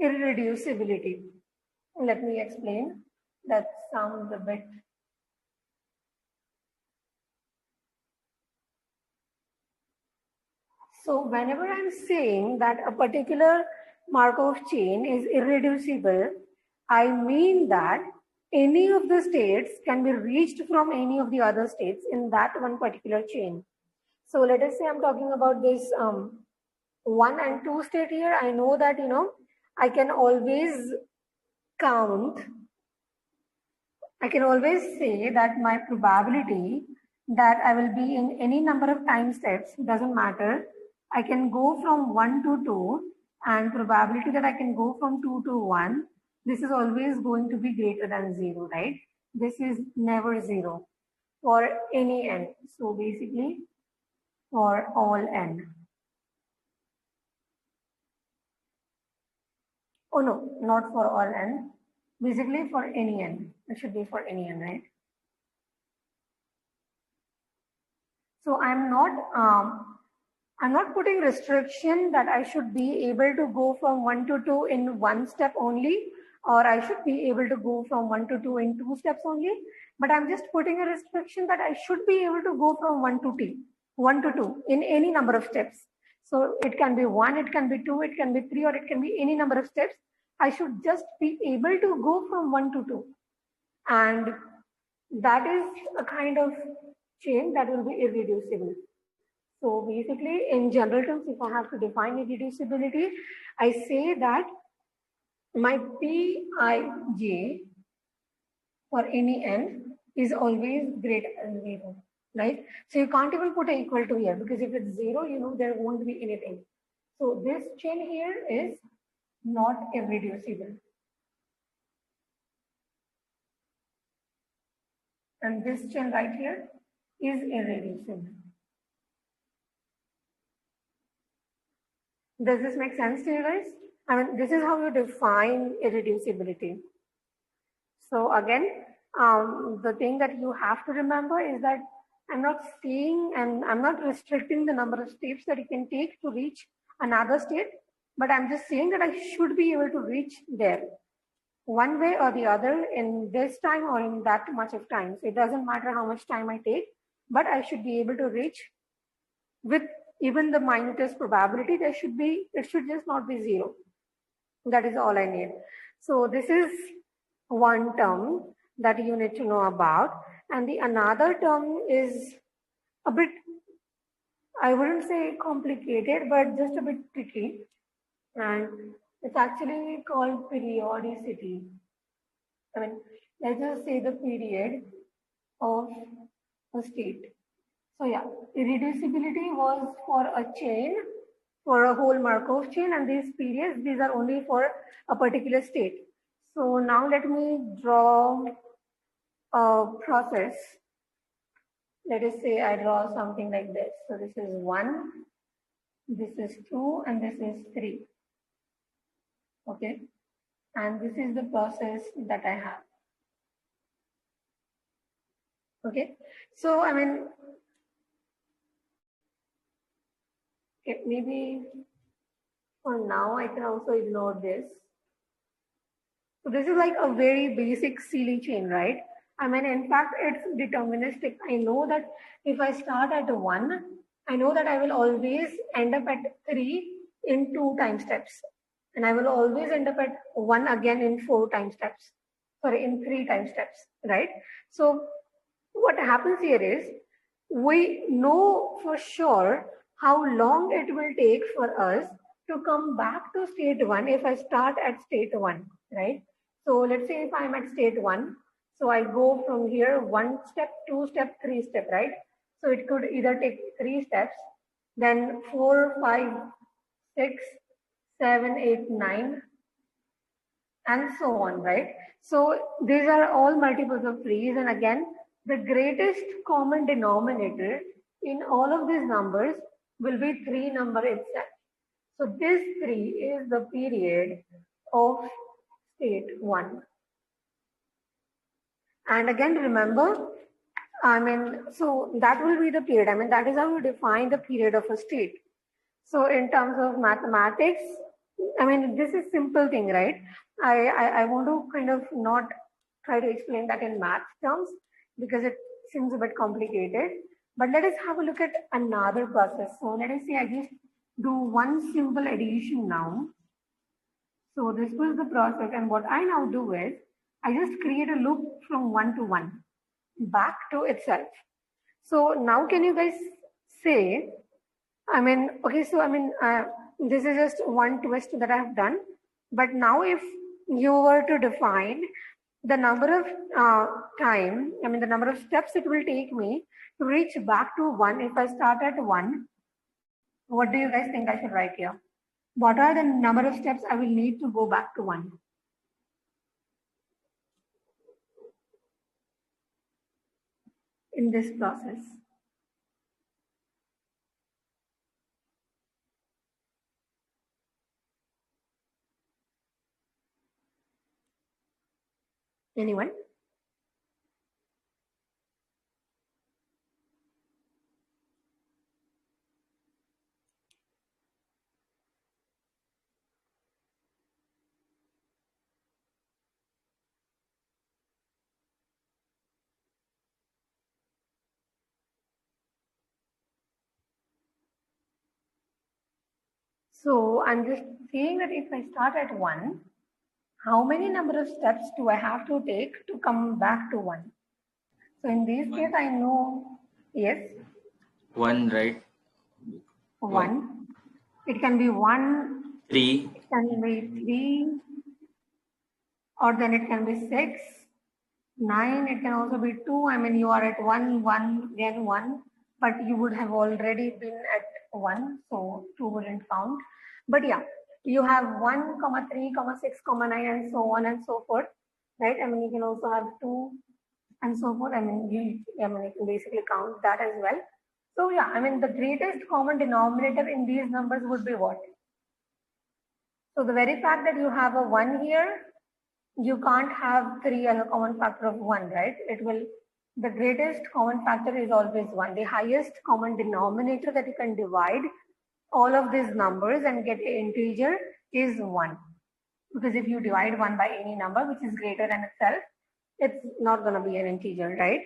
irreducibility. Let me explain. That sounds a bit. So whenever I'm saying that a particular Markov chain is irreducible, I mean that any of the states can be reached from any of the other states in that one particular chain. So let us say I'm talking about this 1 and 2 state here. I know that, I can always count. I can always say that my probability that I will be in any number of time steps doesn't matter. I can go from 1 to 2, and probability that I can go from 2 to 1, this is always going to be greater than 0, right? This is never 0 for any n. So basically for all n. Oh no, not for all n. Basically for any n. It should be for any n, right? So I'm not putting restriction that I should be able to go from 1 to 2 in one step only, or I should be able to go from 1 to 2 in 2 steps only. But I'm just putting a restriction that I should be able to go from 1 to 2 in any number of steps. So it can be 1, it can be 2, it can be 3, or it can be any number of steps. I should just be able to go from 1 to 2. And that is a kind of chain that will be irreducible. So basically, in general terms, if I have to define irreducibility, I say that my Pij for any n is always greater than 0, right? So you can't even put an equal to here, because if it's 0, there won't be anything. So this chain here is not irreducible. And this chain right here is irreducible. Does this make sense to you guys? I mean, this is how you define irreducibility. So again, the thing that you have to remember is that I'm not saying and I'm not restricting the number of steps that you can take to reach another state, but I'm just saying that I should be able to reach there one way or the other in this time or in that much of time. So it doesn't matter how much time I take, but I should be able to reach with even the minutest probability. It should just not be 0. That is all I need. So this is one term that you need to know about. And the another term is a bit, I wouldn't say complicated, but just a bit tricky. And it's actually called periodicity. I mean, let's just say the period of a state. So yeah, irreducibility was for a chain, for a whole Markov chain, and these periods, these are only for a particular state. So now let me draw a process. Let us say I draw something like this. So this is 1, this is 2, and this is 3. Okay, and this is the process that I have. Okay, so I mean, okay, maybe for now I can also ignore this. So this is like a very basic silly chain, right? I mean, in fact, it's deterministic. I know that if I start at 1, I know that I will always end up at 3 in 2 time steps. And I will always end up at 1 again in 4 time steps. Sorry, in 3 time steps, right? So what happens here is, we know for sure how long it will take for us to come back to state 1 if I start at state 1, right? So let's say if I'm at state 1, so I go from here 1 step, 2 step, 3 step, right? So it could either take 3 steps, then 4, 5, 6, 7, 8, 9, and so on, right? So these are all multiples of 3s, and again, the greatest common denominator in all of these numbers will be 3 number itself. So this 3 is the period of state 1. And again, remember, I mean, so that will be the period. I mean, that is how we define the period of a state. So in terms of mathematics, I mean, this is simple thing, right? I want to kind of not try to explain that in math terms because it seems a bit complicated. But let us have a look at another process. So let us say I just do one simple addition now. So this was the process, and what I now do is I just create a loop from 1 to 1 back to itself. So now can you guys say, I mean, okay, so I mean, this is just one twist that I have done. But now if you were to define the number of the number of steps it will take me to reach back to 1, if I start at 1, what do you guys think I should write here? What are the number of steps I will need to go back to 1? In this process. Anyone? So I'm just saying that if I start at 1, how many number of steps do I have to take to come back to 1? So in this case, I know, yes. 1, right? 1. It can be 1. 3. It can be 3. Or then it can be 6. 9. It can also be 2. I mean, you are at 1, 1, again 1. But you would have already been at 1. So 2 wouldn't count. But yeah, you have 1, 3, 6, 9, and so on and so forth. Right? I mean, you can also have 2 and so forth. I mean, you can basically count that as well. So yeah, I mean, the greatest common denominator in these numbers would be what? So the very fact that you have a 1 here, you can't have 3 as a common factor of 1, right? The greatest common factor is always 1. The highest common denominator that you can divide all of these numbers and get an integer is 1. Because if you divide 1 by any number which is greater than itself, it's not going to be an integer, right?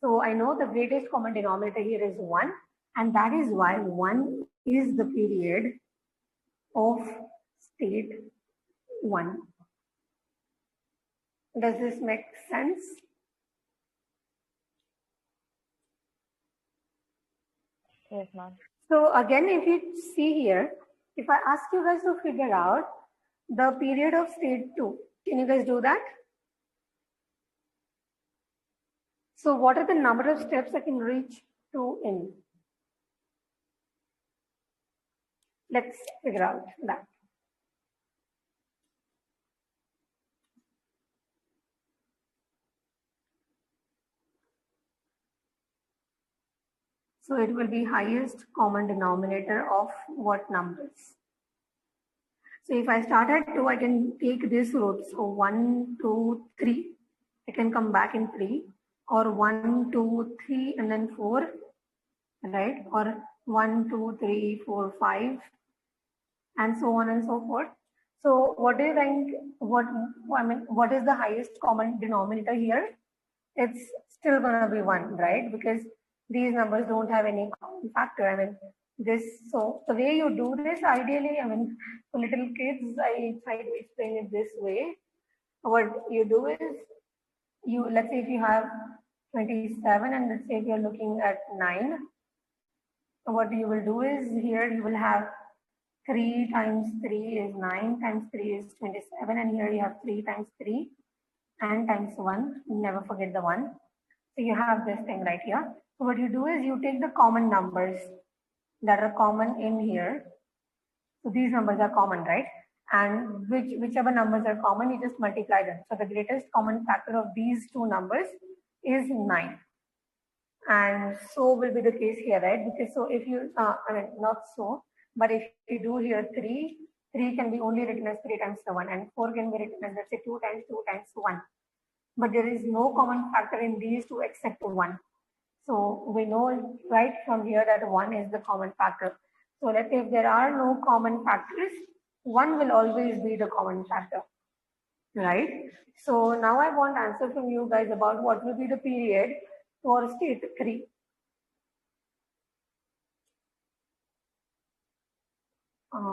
So I know the greatest common denominator here is 1, and that is why 1 is the period of state 1. Does this make sense? Yes, ma'am. So again, if you see here, if I ask you guys to figure out the period of state 2, can you guys do that? So what are the number of steps I can reach to in? Let's figure out that. So it will be highest common denominator of what numbers? So if I start at 2, I can take this route. So 1, 2, 3. I can come back in 3. Or 1, 2, 3, and then 4. Right? Or 1, 2, 3, 4, 5. And so on and so forth. So what do you think? What is the highest common denominator here? It's still gonna be 1, right? Because these numbers don't have any common factor. I mean, so the way you do this, ideally, I mean, for little kids, I try to explain it this way. What you do is, let's say if you have 27 and let's say if you're looking at 9, what you will do is here you will have 3 times 3 is 9 times 3 is 27, and here you have 3 times 3 and times 1. Never forget the 1. So you have this thing right here. So what you do is you take the common numbers that are common in here. So these numbers are common, right? And whichever numbers are common, you just multiply them. So the greatest common factor of these two numbers is 9. And so will be the case here, right? Because so if you, not so, but if you do here 3 can be only written as 3 times 1, and 4 can be written as, let's say, 2 times 1. But there is no common factor in these two except 1. So we know right from here that 1 is the common factor. So let's say if there are no common factors, 1 will always be the common factor, right? So now I want answer from you guys about what will be the period for state 3.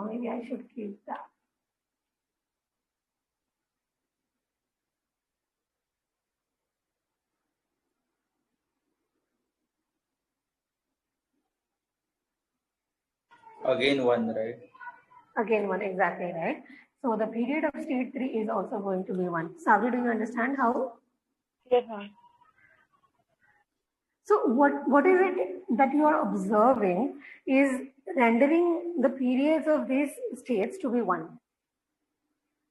Maybe I should keep that. Again 1, right? Again 1, exactly, right? So the period of state 3 is also going to be 1. Savi, do you understand how? Yes, ma'am. So what is it that you are observing is rendering the periods of these states to be 1?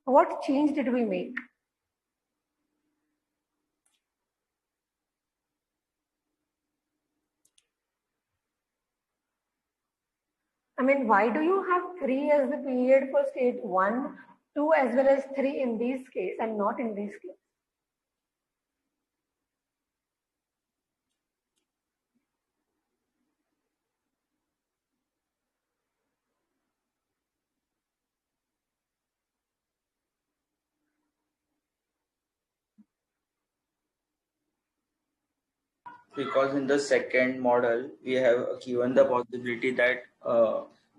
What change did we make? I mean, why do you have 3 as the period for state 1, 2 as well as 3 in this case and not in this case? Because in the second model, we have given the possibility that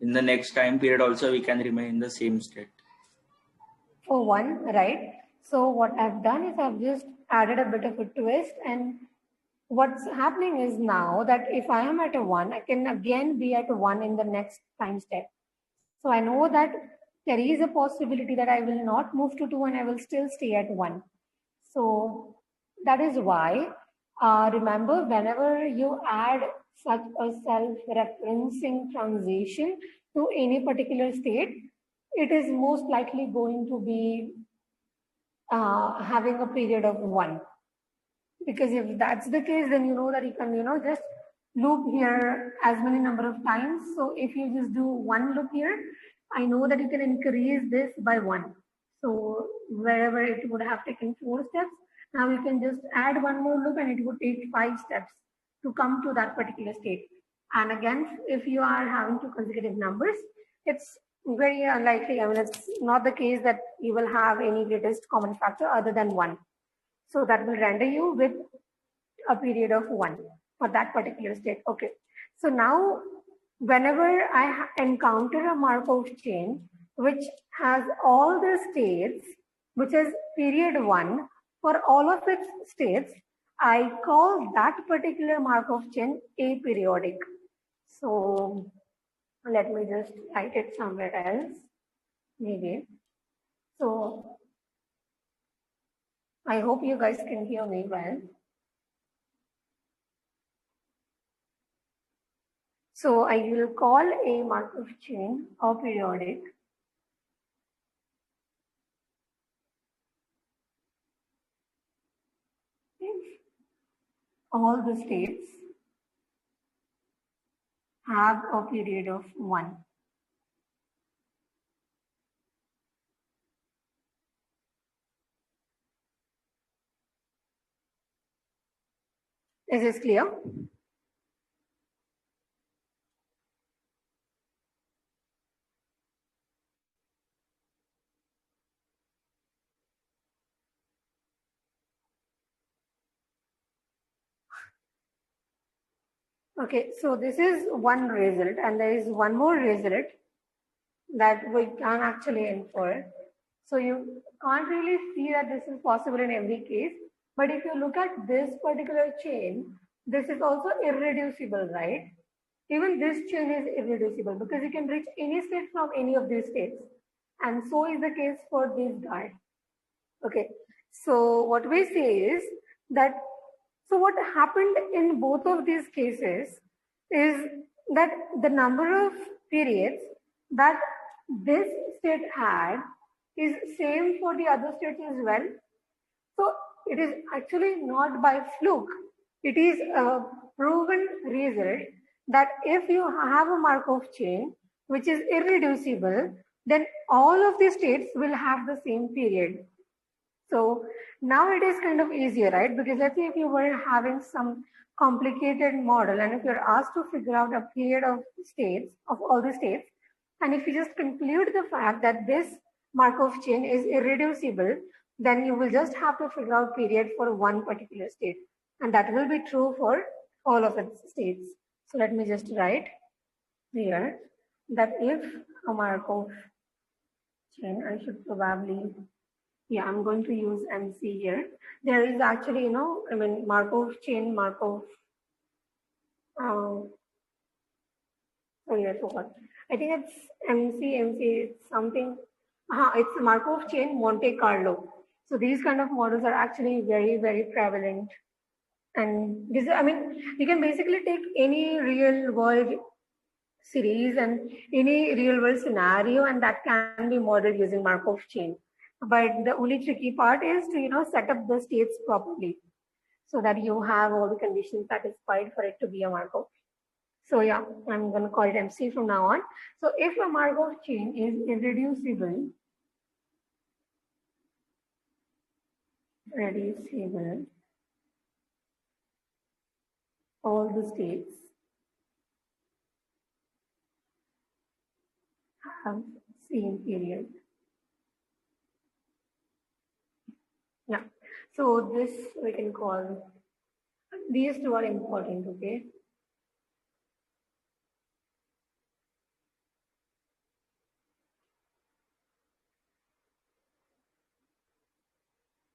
in the next time period also we can remain in the same state. For 1, right? So what I've done is I've just added a bit of a twist, and what's happening is now that if I am at a 1, I can again be at a 1 in the next time step. So I know that there is a possibility that I will not move to 2 and I will still stay at 1. So that is why, remember, whenever you add such a self-referencing transition to any particular state, it is most likely going to be having a period of 1. Because if that's the case, then you know that you can, just loop here as many number of times. So if you just do 1 loop here, I know that you can increase this by 1. So wherever it would have taken 4 steps, now you can just add 1 more loop and it would take 5 steps to come to that particular state. And again, if you are having 2 consecutive numbers, it's very unlikely. I mean, it's not the case that you will have any greatest common factor other than 1. So that will render you with a period of 1 for that particular state. Okay. So now, whenever I encounter a Markov chain which has all the states, which is period 1 for all of its states, I call that particular Markov chain aperiodic. So let me just write it somewhere else, maybe. So I hope you guys can hear me well. So I will call a Markov chain aperiodic. If all the states have a period of 1. Is this clear? Okay, so this is one result, and there is one more result that we can actually infer. So you can't really see that this is possible in every case, but if you look at this particular chain, this is also irreducible, right? Even this chain is irreducible because you can reach any state from any of these states. And so is the case for this guy. Okay, so what we say is that, so what happened in both of these cases is that the number of periods that this state had is same for the other states as well. So it is actually not by fluke. It is a proven result that if you have a Markov chain which is irreducible, then all of the states will have the same period. So now it is kind of easier, right? Because let's say if you were having some complicated model and if you're asked to figure out a period of states, of all the states, and if you just conclude the fact that this Markov chain is irreducible, then you will just have to figure out period for one particular state. And that will be true for all of its states. So let me just write here that if a Markov chain, I should probably, yeah, I'm going to use MC here. There is actually, Markov chain, Markov, sorry, I forgot. I think it's MC, it's something, it's Markov chain Monte Carlo. So these kind of models are actually very, very prevalent. And this, you can basically take any real world series and any real world scenario, and that can be modeled using Markov chain. But the only tricky part is to, set up the states properly so that you have all the conditions satisfied for it to be a Markov. So yeah, I'm going to call it MC from now on. So if a Markov chain is irreducible, all the states have same period. Yeah, so this we can call, these two are important, okay?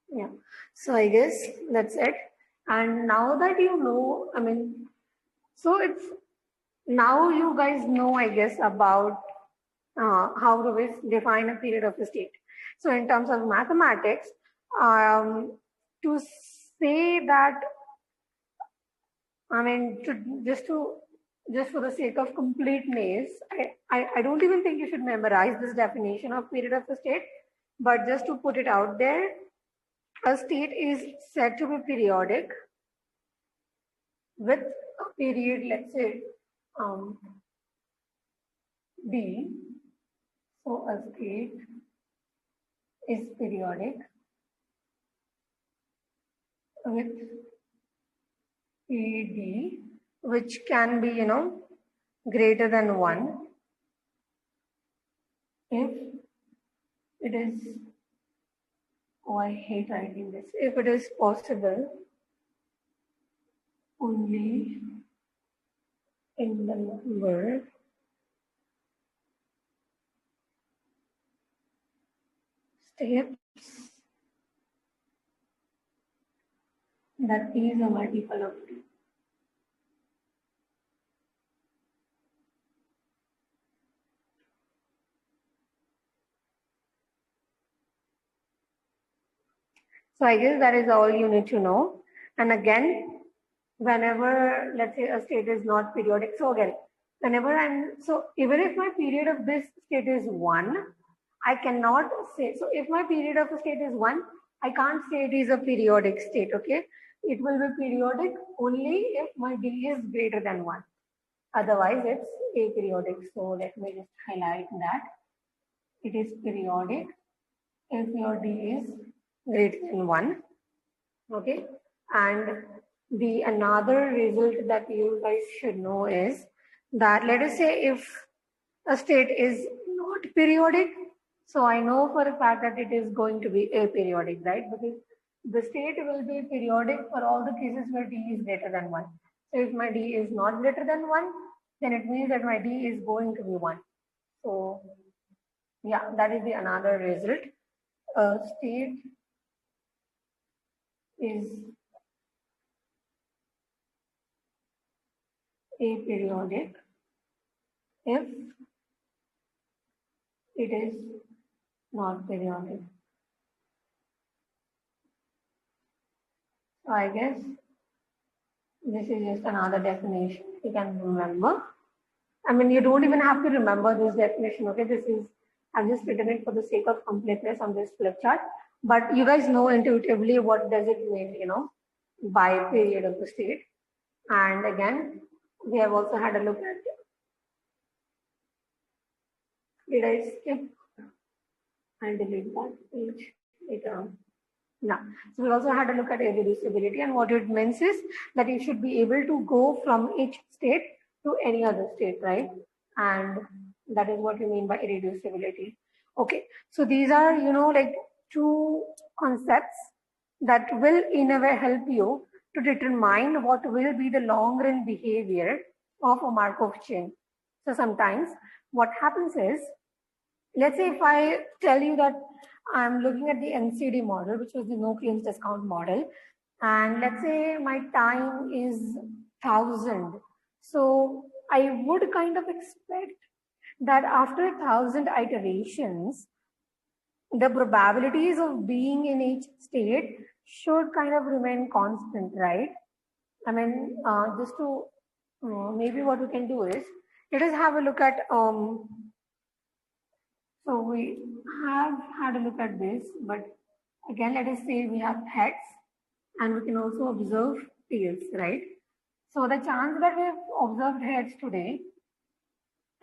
Yeah, so I guess that's it. And now that you know, so it's, now you guys know, I guess, about how do we define a period of a state. So in terms of mathematics, to say that, just for the sake of completeness, I don't even think you should memorize this definition of period of a state, but just to put it out there, a state is said to be periodic with a period, let's say, D. So a state is periodic with PD, which can be, greater than 1 if it is, oh, I hate writing this, if it is possible only in the number steps that is a multiple of 2. So I guess that is all you need to know. And again, whenever, let's say, a state is not periodic, so again, so even if my period of this state is 1, I cannot say, so if my period of a state is 1, I can't say it is a periodic state, okay? It will be periodic only if my D is greater than 1. Otherwise, it's aperiodic. So let me just highlight that. It is periodic if your D is greater than 1, okay? And the another result that you guys should know is that, let us say if a state is not periodic, so I know for a fact that it is going to be aperiodic, right? Because the state will be periodic for all the cases where D is greater than 1. So if my D is not greater than 1, then it means that my D is going to be 1. So yeah, that is the another result. A state is aperiodic if it is not periodic. So I guess this is just another definition you can remember. You don't even have to remember this definition, okay? This is, I've just written it for the sake of completeness on this flip chart. But you guys know intuitively what does it mean, by period of the state. And again, we have also had a look at, did I skip? I'll delete that page later on. Yeah. So we also had a look at irreducibility, and what it means is that you should be able to go from each state to any other state, right? And that is what you mean by irreducibility. Okay. So these are, like two concepts that will in a way help you to determine what will be the long run behavior of a Markov chain. So sometimes what happens is, let's say if I tell you that I'm looking at the NCD model, which was the no claims discount model, and let's say my time is 1000. So I would kind of expect that after 1000 iterations, the probabilities of being in each state should kind of remain constant, right? I mean, just to maybe what we can do is, let us have a look at so we have had a look at this, but again, let us say we have heads and we can also observe tails, right? So the chance that we have observed heads today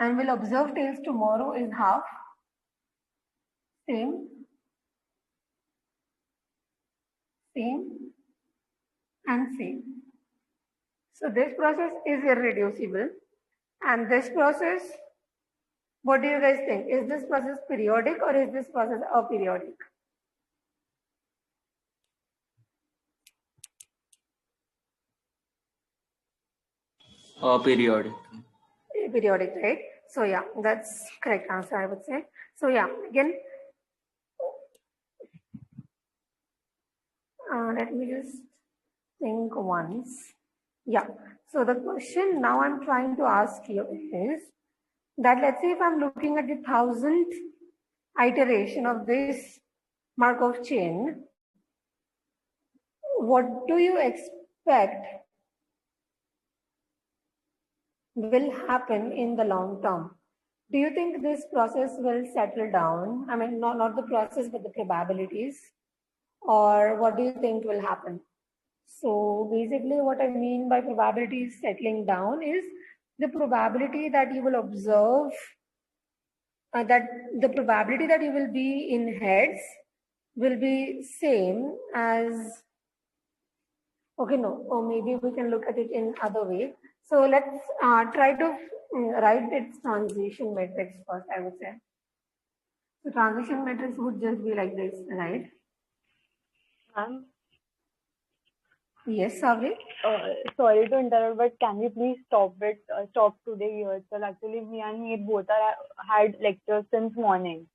and will observe tails tomorrow is half. Same, and same. So this process is irreducible, and this process, what do you guys think? Is this process periodic or is this process aperiodic? Periodic. Periodic, right? So yeah, that's correct answer, I would say. So yeah, again, let me just think once. Yeah. So the question now I'm trying to ask you is that, let's say if I'm looking at the 1000th iteration of this Markov chain, what do you expect will happen in the long term? Do you think this process will settle down? I mean, not the process, but the probabilities, or what do you think will happen? So basically what I mean by probabilities settling down is the probability that you will observe, that the probability that you will be in heads will be same as, okay, no, or maybe we can look at it in other way. So let's try to write its transition matrix first, I would say. So transition matrix would just be like this, right? Yes, Savri? Sorry to interrupt, but can we please stop today here? So actually, me and Meet both had lectures since morning.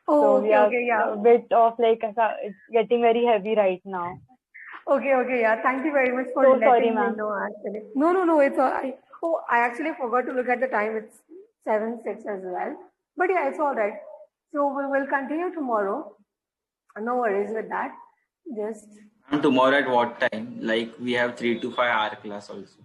Oh, so okay, we are okay, yeah. a bit of it's getting very heavy right now. Okay, yeah. Thank you very much for letting me know, actually. No, it's all right. Oh, I actually forgot to look at the time. It's 7:06 as well. But yeah, it's all right. So we will continue tomorrow. No worries with that. Just And tomorrow at what time? Like we have 3 to 5 hour class also.